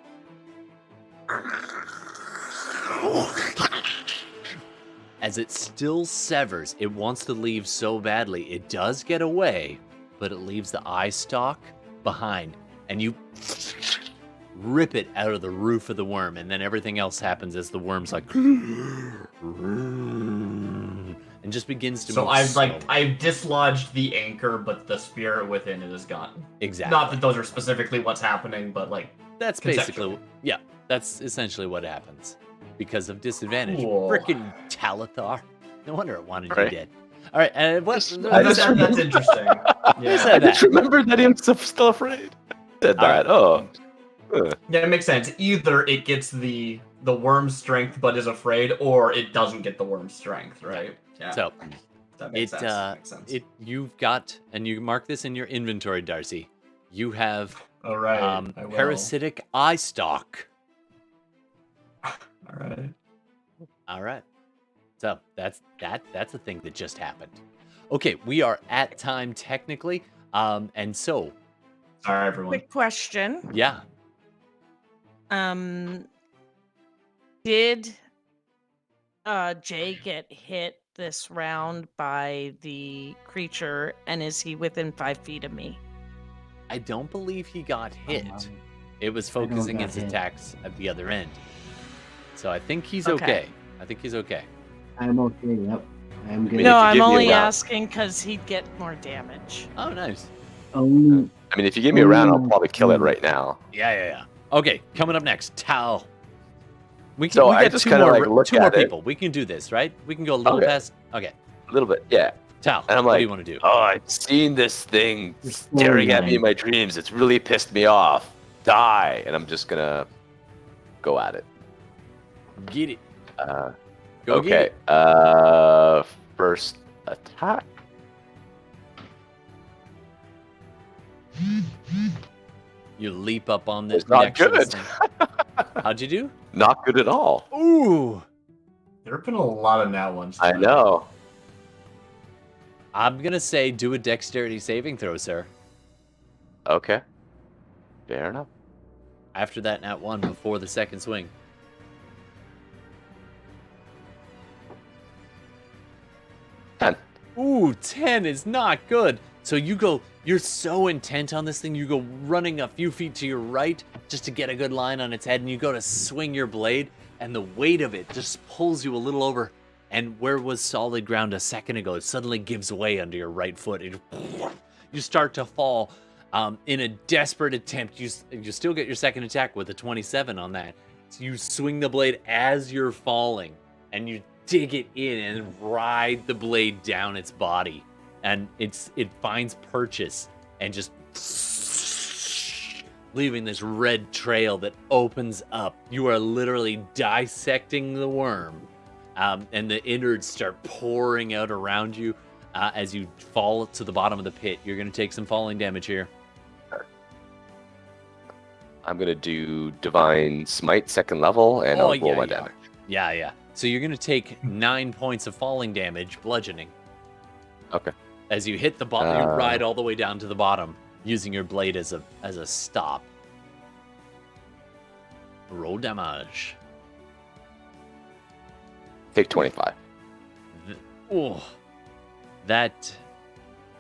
[SPEAKER 1] as it still severs. It wants to leave so badly. It does get away, but it leaves the eye stalk behind. And you rip it out of the roof of the worm, and then everything else happens as the worm's like and just begins to move.
[SPEAKER 3] I've dislodged the anchor, but the spirit within it is gone.
[SPEAKER 1] Exactly.
[SPEAKER 3] Not that those are specifically what's happening, but like
[SPEAKER 1] that's basically that's essentially what happens because of disadvantage.
[SPEAKER 3] Cool.
[SPEAKER 1] Frickin' Talithar. No wonder it wanted you dead. All right, that's
[SPEAKER 3] interesting.
[SPEAKER 8] I just remembered that he was still afraid. Said that.
[SPEAKER 3] Yeah, it makes sense. Either it gets the worm's strength but is afraid, or it doesn't get the worm's strength, right? Yeah.
[SPEAKER 1] So
[SPEAKER 3] that makes sense.
[SPEAKER 1] You've got, and you mark this in your inventory, Darcy. You have
[SPEAKER 3] I will.
[SPEAKER 1] parasitic eye stalk. All right. So that's a thing that just happened. Okay, we are at time technically, and so.
[SPEAKER 3] Sorry, everyone.
[SPEAKER 2] Quick question.
[SPEAKER 1] Yeah.
[SPEAKER 2] Did Jay get hit this round by the creature, and is he within 5 feet of me?
[SPEAKER 1] I don't believe he got hit. It was
[SPEAKER 6] don't
[SPEAKER 1] focusing
[SPEAKER 6] got
[SPEAKER 1] his
[SPEAKER 6] hit.
[SPEAKER 1] attacks at the other end. So I think he's
[SPEAKER 2] Okay.
[SPEAKER 1] okay. I think he's okay.
[SPEAKER 6] I'm okay. Yep. I'm good.
[SPEAKER 8] if
[SPEAKER 2] No,
[SPEAKER 8] you
[SPEAKER 2] I'm
[SPEAKER 8] give me a
[SPEAKER 2] only
[SPEAKER 8] round-
[SPEAKER 2] asking because he'd get more damage.
[SPEAKER 1] Oh, nice.
[SPEAKER 6] Only,
[SPEAKER 8] I mean, if you give me a round, I'll
[SPEAKER 6] Oh,
[SPEAKER 8] probably kill it
[SPEAKER 6] mm.
[SPEAKER 8] right now.
[SPEAKER 1] Yeah. Okay, coming up next, Tal. We
[SPEAKER 8] So
[SPEAKER 1] we
[SPEAKER 8] I
[SPEAKER 1] got
[SPEAKER 8] just
[SPEAKER 1] two
[SPEAKER 8] kinda,
[SPEAKER 1] more,
[SPEAKER 8] like, look
[SPEAKER 1] two more
[SPEAKER 8] at it.
[SPEAKER 1] people. We can do this, right? We can go a little
[SPEAKER 8] Okay.
[SPEAKER 1] past. Okay,
[SPEAKER 8] A little bit, yeah.
[SPEAKER 1] Tal,
[SPEAKER 8] And I'm
[SPEAKER 1] what
[SPEAKER 8] like,
[SPEAKER 1] do you want to do?
[SPEAKER 8] oh, I've seen this thing
[SPEAKER 6] You're
[SPEAKER 8] staring at me in
[SPEAKER 6] storyline.
[SPEAKER 8] my dreams. It's really pissed me off. Die. And I'm just gonna go at it.
[SPEAKER 1] Get it.
[SPEAKER 8] Uh,
[SPEAKER 1] Go get
[SPEAKER 8] okay.
[SPEAKER 1] it.
[SPEAKER 8] First attack.
[SPEAKER 1] You leap up on this.
[SPEAKER 8] It's not
[SPEAKER 1] next to this
[SPEAKER 8] good.
[SPEAKER 1] thing. How'd you do?
[SPEAKER 8] Not good at all.
[SPEAKER 1] Ooh.
[SPEAKER 3] There have been a lot of nat ones.
[SPEAKER 8] I know.
[SPEAKER 1] I'm gonna say do a dexterity saving throw, sir.
[SPEAKER 8] Okay. Fair enough.
[SPEAKER 1] After that nat 1 before the second swing. Ooh, 10 is not good. So you're so intent on this thing, you go running a few feet to your right just to get a good line on its head, and you go to swing your blade, and the weight of it just pulls you a little over, and where was solid ground a second ago, it suddenly gives way under your right foot. You start to fall. In a desperate attempt, you still get your second attack with a 27 on that. So you swing the blade as you're falling, and you dig it in and ride the blade down its body, and it finds purchase and just leaving this red trail that opens up. You are literally dissecting the worm, and the innards start pouring out around you as you fall to the bottom of the pit. You're going to take some falling damage here.
[SPEAKER 8] I'm gonna do Divine Smite second level, and I'll roll my damage.
[SPEAKER 1] Yeah. So you're going to take 9 points of falling damage, bludgeoning.
[SPEAKER 8] Okay.
[SPEAKER 1] As you hit the bottom, you ride all the way down to the bottom, using your blade as a stop. Roll damage.
[SPEAKER 8] Take 25.
[SPEAKER 1] Oh, that.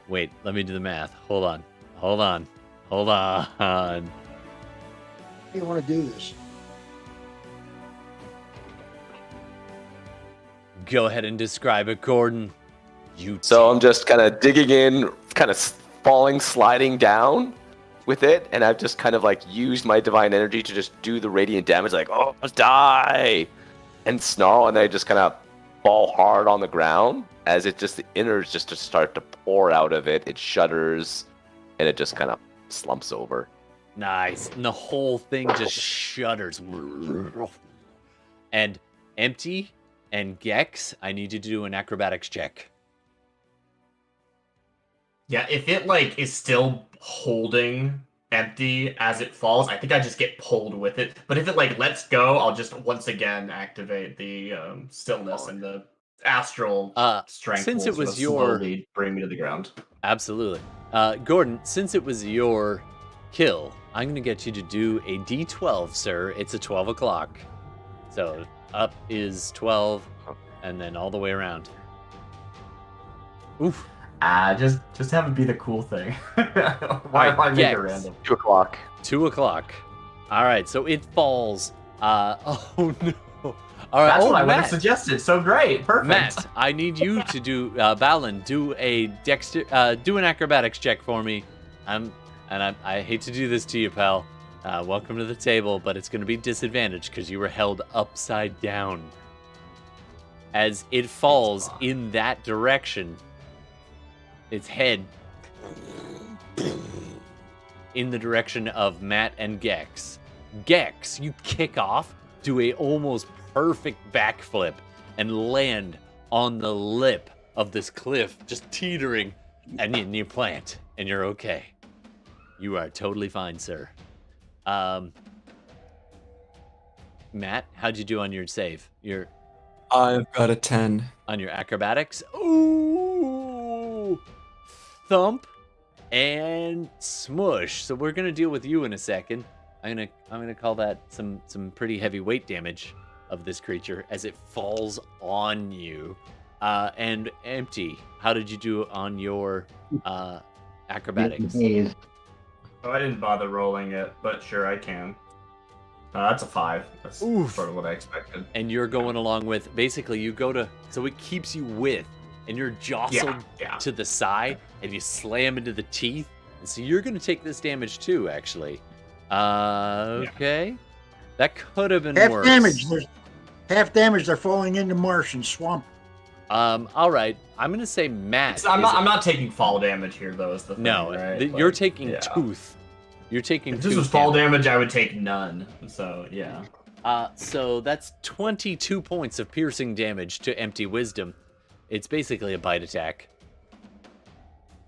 [SPEAKER 1] Wait, let me do the math. Hold on.
[SPEAKER 5] How do you want to do this?
[SPEAKER 1] Go ahead and describe it, Gordon.
[SPEAKER 8] So I'm just kind of digging in, kind of falling, sliding down with it, and I've just kind of like used my divine energy to just do the radiant damage, like, oh, let's die, and snarl, and then I just kind of fall hard on the ground as it just, the innards just start to pour out of it. It shudders, and it just kind of slumps over.
[SPEAKER 1] Nice. And the whole thing just shudders. And Empty and Gex, I need you to do an acrobatics check.
[SPEAKER 3] Yeah, if it like is still holding Empty as it falls, I think I just get pulled with it. But if it like lets go, I'll just once again activate the stillness and the astral strength.
[SPEAKER 1] Since it
[SPEAKER 3] will
[SPEAKER 1] was
[SPEAKER 3] sort of
[SPEAKER 1] your
[SPEAKER 3] slowly bring me to the ground.
[SPEAKER 1] Absolutely. Gordon, since it was your kill, I'm going to get you to do a D12, sir. It's a 12 o'clock. So up is 12, and then all the way around. Oof.
[SPEAKER 3] Just have it be the cool thing. Why make it random?
[SPEAKER 8] 2 o'clock.
[SPEAKER 1] 2 o'clock. All right, so it falls. Oh no. All right.
[SPEAKER 3] That's what I would
[SPEAKER 1] Matt.
[SPEAKER 3] have suggested. So great, perfect.
[SPEAKER 1] Matt, I need you to do Balin, do an acrobatics check for me. I hate to do this to you, pal. Welcome to the table, but it's going to be disadvantaged because you were held upside down. As it falls in that direction, its head in the direction of Matt and Gex. Gex, you kick off, do a almost perfect backflip, and land on the lip of this cliff, just teetering, and then you plant, and you're okay. You are totally fine, sir. Matt, how'd you do on your save?
[SPEAKER 4] I've got a 10.
[SPEAKER 1] On your acrobatics? Ooh! Thump and smush. So we're gonna deal with you in a second. I'm gonna call that some pretty heavy weight damage of this creature as it falls on you. And Empty, how did you do on your acrobatics?
[SPEAKER 6] Maze.
[SPEAKER 3] Oh, I didn't bother rolling it, but sure, I can. That's a 5. That's
[SPEAKER 1] Oof.
[SPEAKER 3] sort of what I expected.
[SPEAKER 1] And you're going along with, basically, you go to, so it keeps you with, and you're jostled to the side, and you slam into the teeth. And so you're going to take this damage too, actually. Okay. That could have been worse.
[SPEAKER 5] Half damage. They're falling into marsh and swamp.
[SPEAKER 1] All right. I'm going to say Matt.
[SPEAKER 3] I'm not taking fall damage here, though, is the thing,
[SPEAKER 1] No,
[SPEAKER 3] right?
[SPEAKER 1] you're taking tooth. You're taking
[SPEAKER 3] If this was fall damage, I would take none. So, yeah.
[SPEAKER 1] So that's 22 points of piercing damage to Empty Wisdom. It's basically a bite attack.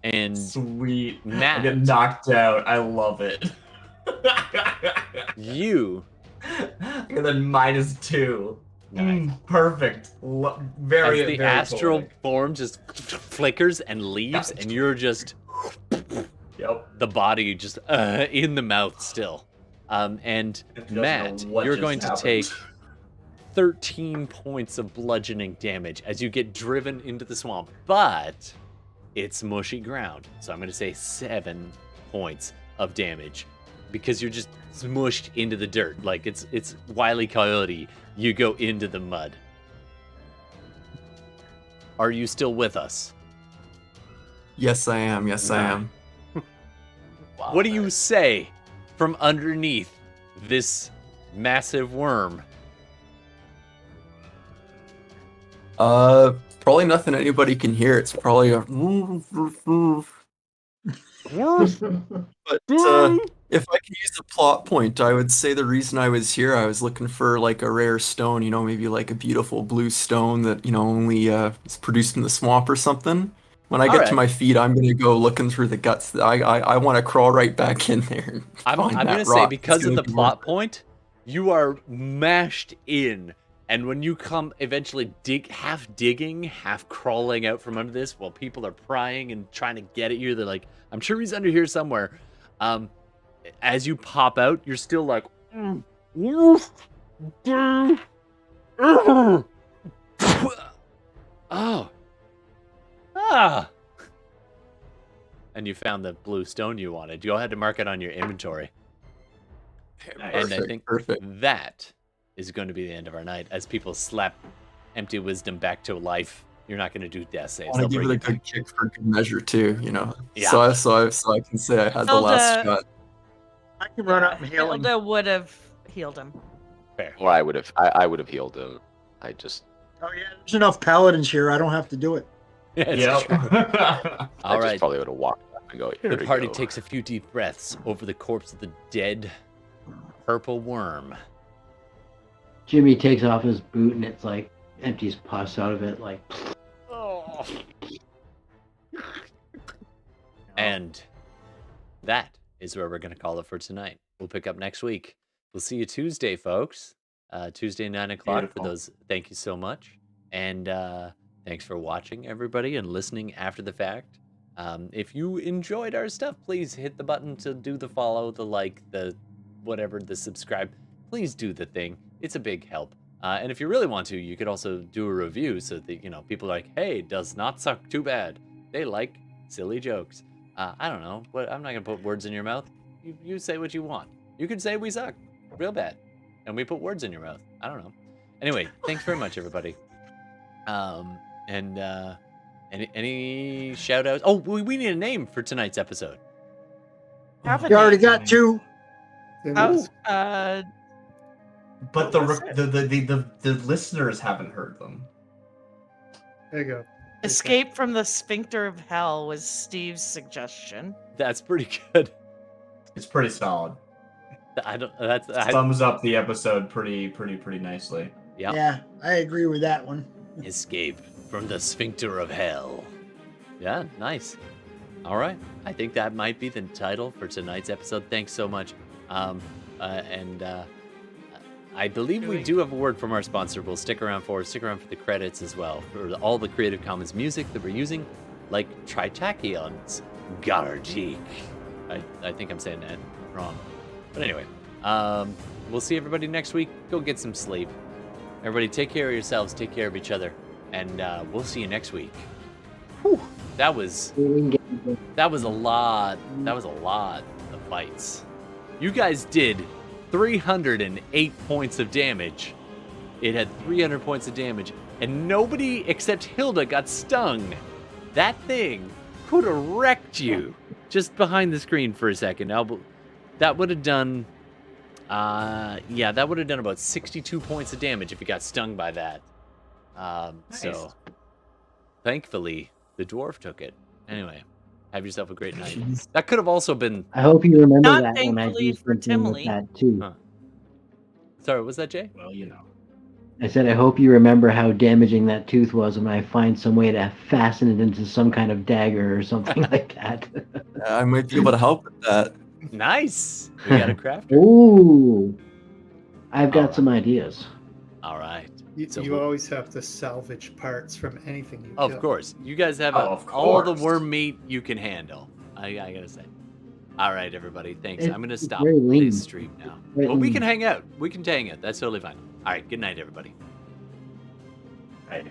[SPEAKER 1] And
[SPEAKER 3] sweet.
[SPEAKER 1] Matt,
[SPEAKER 3] I get knocked out. I love it.
[SPEAKER 1] You
[SPEAKER 3] get a -2.
[SPEAKER 1] Nice.
[SPEAKER 3] Perfect. Very,
[SPEAKER 1] as the
[SPEAKER 3] very
[SPEAKER 1] astral
[SPEAKER 3] poetic.
[SPEAKER 1] form just flickers and leaves, and you're just the body just in the mouth still. And Matt, you're going to take 13 points of bludgeoning damage as you get driven into the swamp, but it's mushy ground, so I'm going to say 7 points of damage because you're just smushed into the dirt like it's Wile E. Coyote. You go into the mud. Are you still with us?
[SPEAKER 4] Yes, I am. Yes, I am.
[SPEAKER 1] What do you say from underneath this massive worm?
[SPEAKER 4] Probably nothing anybody can hear. It's probably a. But if I could use a plot point, I would say the reason I was here, I was looking for like a rare stone, maybe like a beautiful blue stone that, only is produced in the swamp or something. When I get to my feet, I'm going to go looking through the guts. I want to crawl right back in there.
[SPEAKER 1] I'm going to say, because of the plot point, you are mashed in. And when you come eventually half digging, half crawling out from under this, while people are prying and trying to get at you, they're like, I'm sure he's under here somewhere. As you pop out, you're still like, and you found the blue stone you wanted. You all had to mark it on your inventory. And I think that is going to be the end of our night as people slap Empty Wisdom back to life. You're not going to do death saves.
[SPEAKER 4] I want to give it a good kick for good measure too,
[SPEAKER 1] Yeah.
[SPEAKER 4] So I can say I had the last shot.
[SPEAKER 5] I can run up and heal him.
[SPEAKER 2] Hilda would have healed him.
[SPEAKER 1] Fair.
[SPEAKER 8] Or I would have healed him. I just.
[SPEAKER 5] Oh yeah, there's enough paladins here. I don't have to do it.
[SPEAKER 8] I just probably would have walked up and go. Here
[SPEAKER 1] The
[SPEAKER 8] we
[SPEAKER 1] party
[SPEAKER 8] go.
[SPEAKER 1] takes a few deep breaths over the corpse of the dead purple worm.
[SPEAKER 6] Jimmy takes off his boot and it's like empties pus out of it, like.
[SPEAKER 1] And that is where we're going to call it for tonight. We'll pick up next week. We'll see you Tuesday, folks. Tuesday, 9 o'clock.
[SPEAKER 3] Beautiful.
[SPEAKER 1] For those, thank you so much. And thanks for watching, everybody, and listening after the fact. If you enjoyed our stuff, please hit the button to do the follow, the like, the whatever, the subscribe. Please do the thing. It's a big help. And if you really want to, you could also do a review so that, people are like, hey, does not suck too bad. They like silly jokes. I don't know, but I'm not going to put words in your mouth. You say what you want. You could say we suck real bad, and we put words in your mouth. I don't know. Anyway, thanks very much, everybody. Any shout outs? Oh, we need a name for tonight's episode.
[SPEAKER 5] You already got 2.
[SPEAKER 3] But the listeners haven't heard them.
[SPEAKER 7] There you go.
[SPEAKER 2] Escape from the sphincter of hell was Steve's suggestion.
[SPEAKER 1] That's pretty good.
[SPEAKER 3] It's pretty solid.
[SPEAKER 1] Thumbs
[SPEAKER 3] up the episode pretty nicely.
[SPEAKER 1] Yep.
[SPEAKER 5] Yeah, I agree with that one.
[SPEAKER 1] Escape from the sphincter of hell. Yeah, nice. All right. I think that might be the title for tonight's episode. Thanks so much. I believe we do have a word from our sponsor. We'll stick around for the credits as well, for all the Creative Commons music that we're using, like Tritachyon's Gargeek. I think I'm saying that wrong. But anyway, we'll see everybody next week. Go get some sleep. Everybody take care of yourselves. Take care of each other. and we'll see you next week. Whew, that was a lot. That was a lot of fights. You guys did 308 points of damage. It had 300 points of damage, and nobody except Hilda got stung. That thing could have wrecked you just behind the screen for a second. Now, that would have done, that would have done about 62 points of damage if you got stung by that.
[SPEAKER 3] Nice.
[SPEAKER 1] So, thankfully, the dwarf took it. Anyway, have yourself a great night. That could have also been.
[SPEAKER 6] I hope you remember
[SPEAKER 2] Not
[SPEAKER 6] that when I
[SPEAKER 2] thankfully
[SPEAKER 6] do
[SPEAKER 2] for
[SPEAKER 6] something with
[SPEAKER 2] Timely.
[SPEAKER 6] that too.
[SPEAKER 1] Huh. Sorry, what was that, Jay?
[SPEAKER 3] Well, you know.
[SPEAKER 6] I said I hope you remember how damaging that tooth was when I find some way to fasten it into some kind of dagger or something like that.
[SPEAKER 4] I might be able to help with that.
[SPEAKER 1] Nice. We got a crafter.
[SPEAKER 6] Ooh, I've got
[SPEAKER 1] Alright.
[SPEAKER 6] some ideas.
[SPEAKER 1] All right. So
[SPEAKER 7] You always have to salvage parts from anything you
[SPEAKER 1] Of
[SPEAKER 7] kill.
[SPEAKER 1] course. You guys have
[SPEAKER 3] Of
[SPEAKER 1] all the
[SPEAKER 3] course.
[SPEAKER 1] worm meat you can handle. I gotta say. All right, everybody. Thanks. I'm gonna
[SPEAKER 6] It's
[SPEAKER 1] stop
[SPEAKER 6] very lean.
[SPEAKER 1] this stream now.
[SPEAKER 6] Very
[SPEAKER 1] But we
[SPEAKER 6] lean.
[SPEAKER 1] can hang out. We can hang out. That's totally fine. All right. Good night, everybody.
[SPEAKER 3] Right.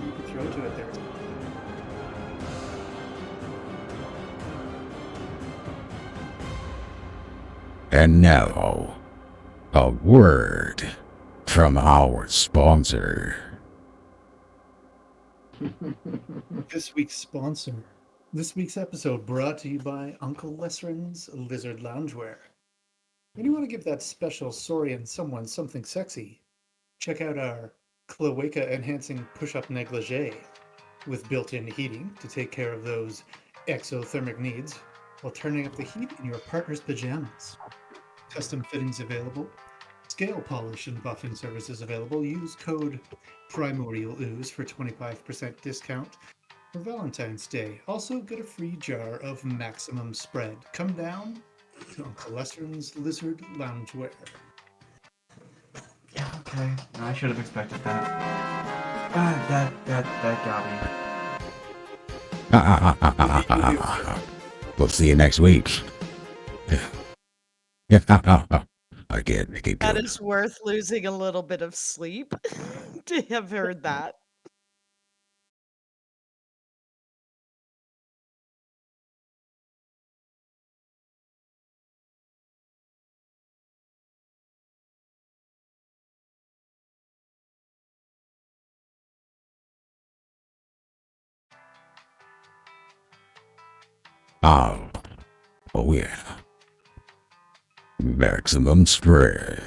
[SPEAKER 7] You can throw to it there.
[SPEAKER 10] And now, a word from our sponsor.
[SPEAKER 7] This week's sponsor. This week's episode brought to you by Uncle Lesserin's Lizard Loungewear. When you want to give that special Saurian someone something sexy, check out our cloaca enhancing push-up negligee with built-in heating to take care of those exothermic needs while turning up the heat in your partner's pajamas. Custom fittings available. Scale polish and buffing services available. Use code Primordial Ooze for 25% discount for Valentine's Day. Also get a free jar of Maximum Spread. Come down to Uncle Lestern's Lizard Loungewear.
[SPEAKER 3] Yeah, okay. I should have expected that. That got me.
[SPEAKER 10] We'll see you next week. Again, keep
[SPEAKER 2] That
[SPEAKER 10] going.
[SPEAKER 2] is worth losing a little bit of sleep to have heard that.
[SPEAKER 10] Oh yeah. Maximum spread.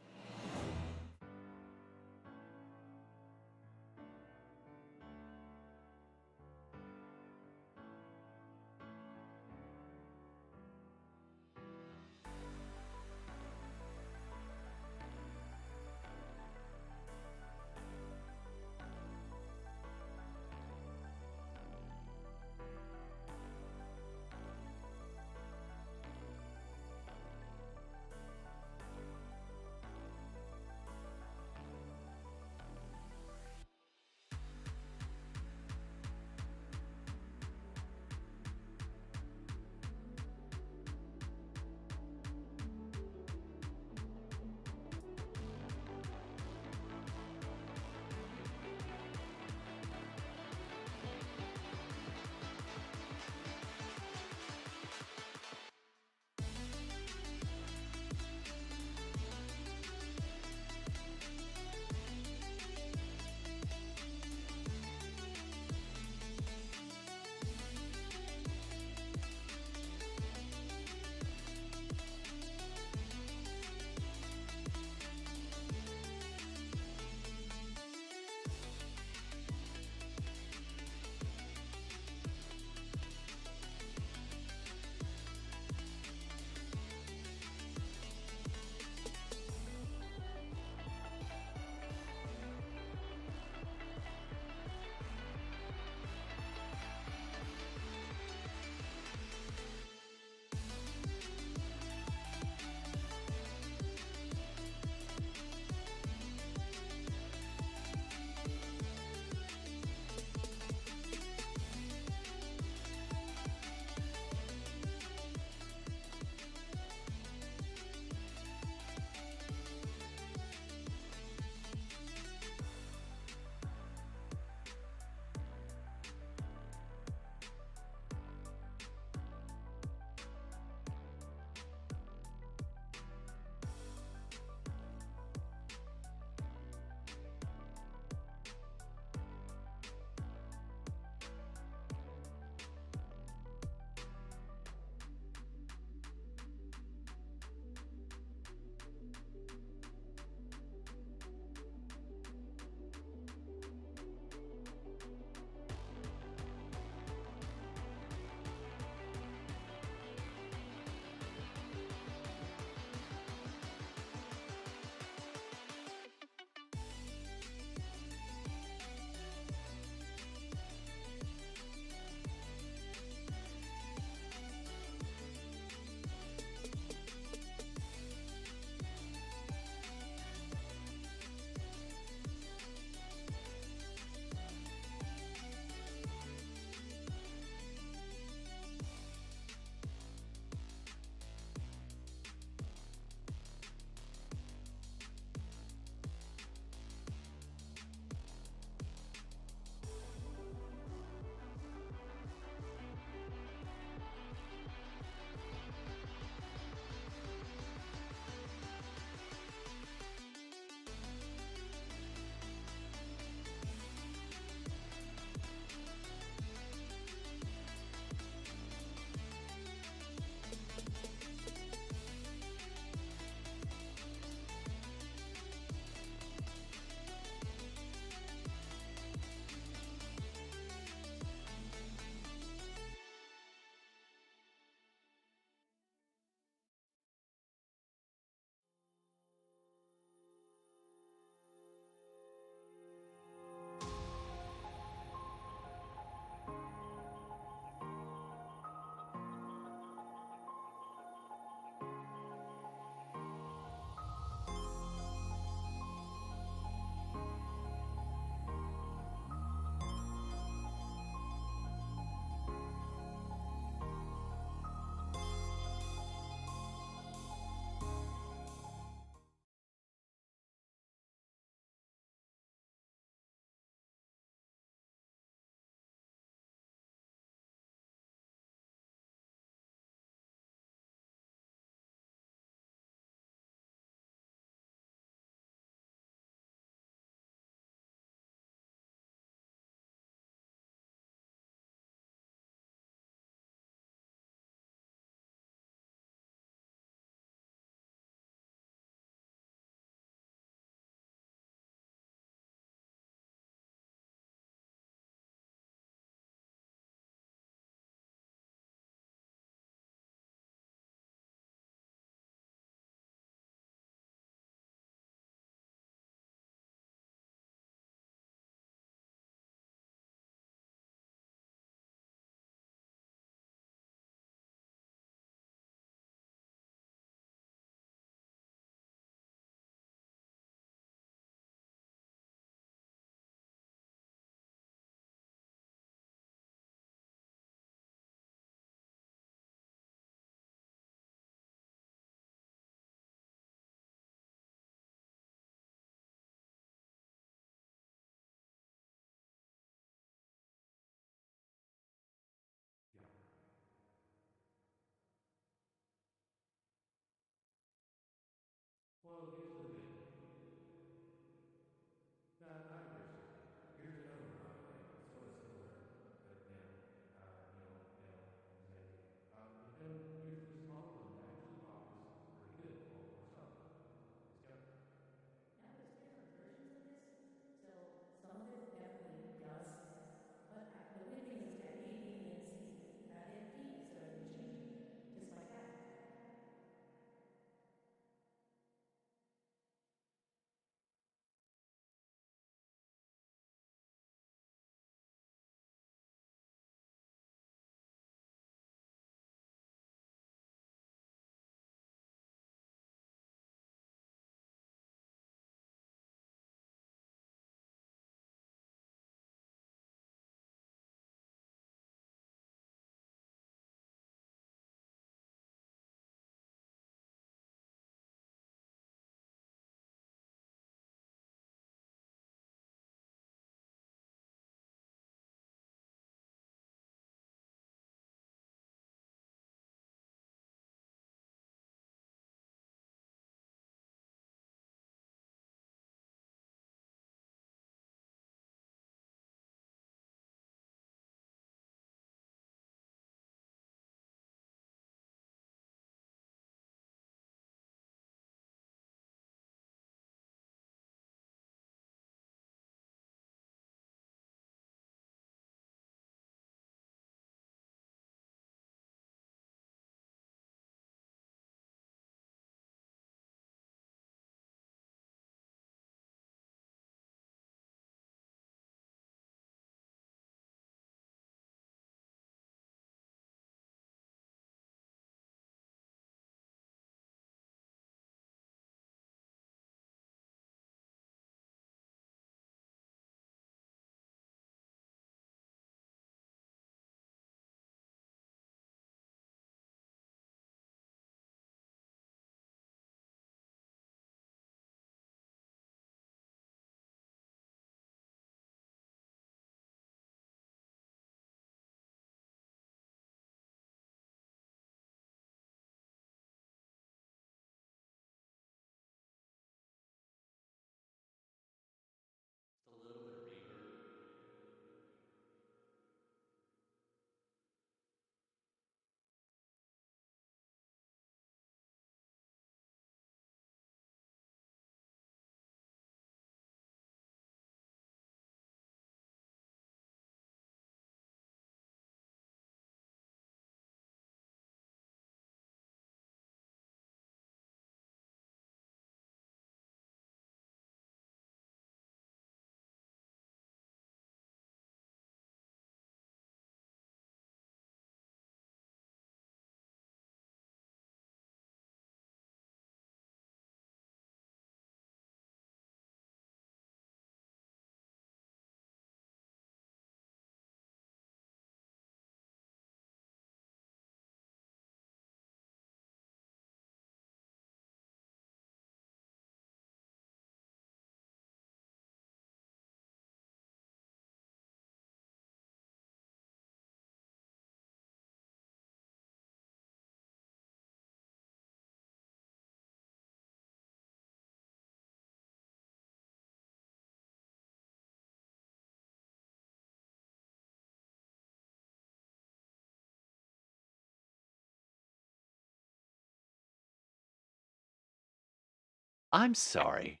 [SPEAKER 1] I'm sorry.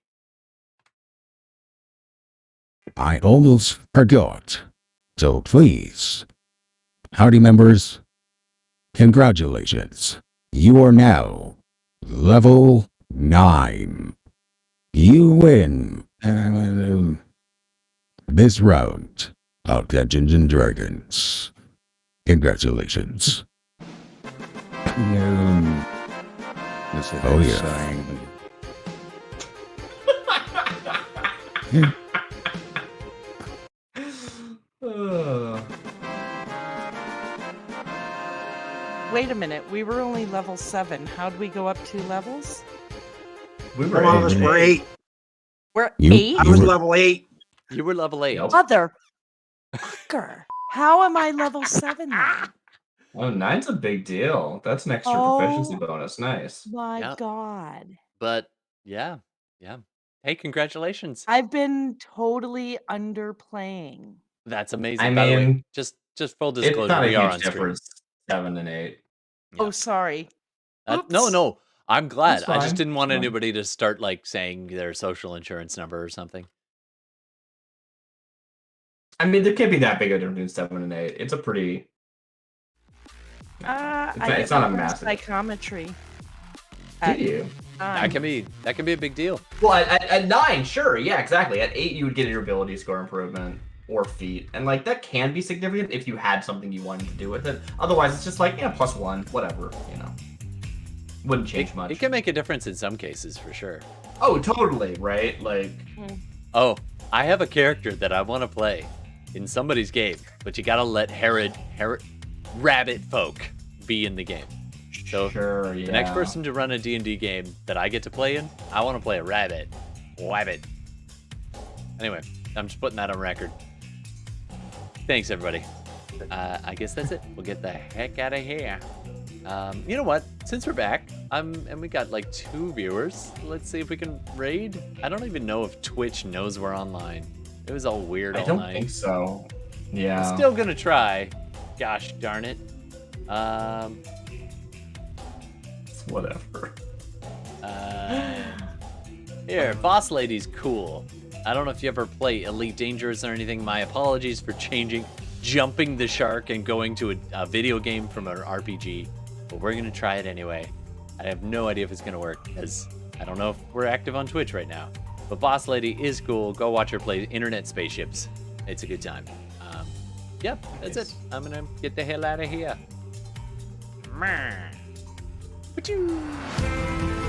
[SPEAKER 10] I almost forgot. So please, party members, congratulations. You are now level 9. You win this round of Dungeons and Dragons. Congratulations. Oh yeah.
[SPEAKER 2] Wait a minute. We were only level 7. How'd we go up 2 levels?
[SPEAKER 3] We
[SPEAKER 5] A
[SPEAKER 3] were
[SPEAKER 5] lot of us were 8.
[SPEAKER 2] We're
[SPEAKER 10] You-
[SPEAKER 2] 8?
[SPEAKER 5] I was level 8.
[SPEAKER 1] You were level 8.
[SPEAKER 3] Yep.
[SPEAKER 2] Motherfucker. How am I level 7 then?
[SPEAKER 3] Oh, 9's a big deal. That's an extra proficiency bonus. Nice.
[SPEAKER 2] My
[SPEAKER 1] Yep.
[SPEAKER 2] God.
[SPEAKER 1] But yeah. Hey, congratulations.
[SPEAKER 2] I've been totally underplaying.
[SPEAKER 1] That's amazing.
[SPEAKER 3] I
[SPEAKER 1] By the way,
[SPEAKER 3] mean,
[SPEAKER 1] just full
[SPEAKER 3] It's
[SPEAKER 1] disclosure,
[SPEAKER 3] not a
[SPEAKER 1] we are on
[SPEAKER 3] huge
[SPEAKER 1] stream.
[SPEAKER 3] difference. 7 and 8.
[SPEAKER 2] Oh, sorry.
[SPEAKER 1] No,
[SPEAKER 2] Oops.
[SPEAKER 1] no. I'm glad.
[SPEAKER 3] That's
[SPEAKER 1] I just
[SPEAKER 3] fine,
[SPEAKER 1] didn't want
[SPEAKER 3] that's fine.
[SPEAKER 1] anybody to start like saying their social insurance number or something.
[SPEAKER 3] I mean, there can't be that big a difference between 7 and 8. It's a pretty.
[SPEAKER 2] I
[SPEAKER 3] it's not a
[SPEAKER 2] get
[SPEAKER 3] massive.
[SPEAKER 2] psychometry.
[SPEAKER 3] Do
[SPEAKER 2] at
[SPEAKER 3] you?
[SPEAKER 1] That can be a big deal.
[SPEAKER 3] Well, at 9, sure, yeah, exactly. At 8, you would get your ability score improvement or feat, and like that can be significant if you had something you wanted to do with it. Otherwise, it's just like +1, whatever, you know. Wouldn't change much.
[SPEAKER 1] It can make a difference in some cases for sure.
[SPEAKER 3] Oh, totally, right? Like,
[SPEAKER 1] Oh, I have a character that I want to play in somebody's game, but you gotta let rabbit folk be in the game. So
[SPEAKER 3] sure, yeah.
[SPEAKER 1] the next person to run a D&D game that I get to play in, I want to play a rabbit. Wabbit. Anyway, I'm just putting that on record. Thanks, everybody. I guess that's it. We'll get the heck out of here. You know what? Since we're back, and we got like 2 viewers, let's see if we can raid. I don't even know if Twitch knows we're online. It was all weird all
[SPEAKER 3] I don't
[SPEAKER 1] night.
[SPEAKER 3] think so. Yeah.
[SPEAKER 1] I'm still gonna try. Gosh darn it.
[SPEAKER 3] Whatever.
[SPEAKER 1] Here, Boss Lady's cool. I don't know if you ever play Elite Dangerous or anything. My apologies for jumping the shark and going to a video game from an RPG. But we're gonna try it anyway. I have no idea if it's gonna work because I don't know if we're active on Twitch right now. But Boss Lady is cool. Go watch her play Internet Spaceships. It's a good time. Yep, that's it. I'm gonna get the hell out of here. Meh. Wachoo.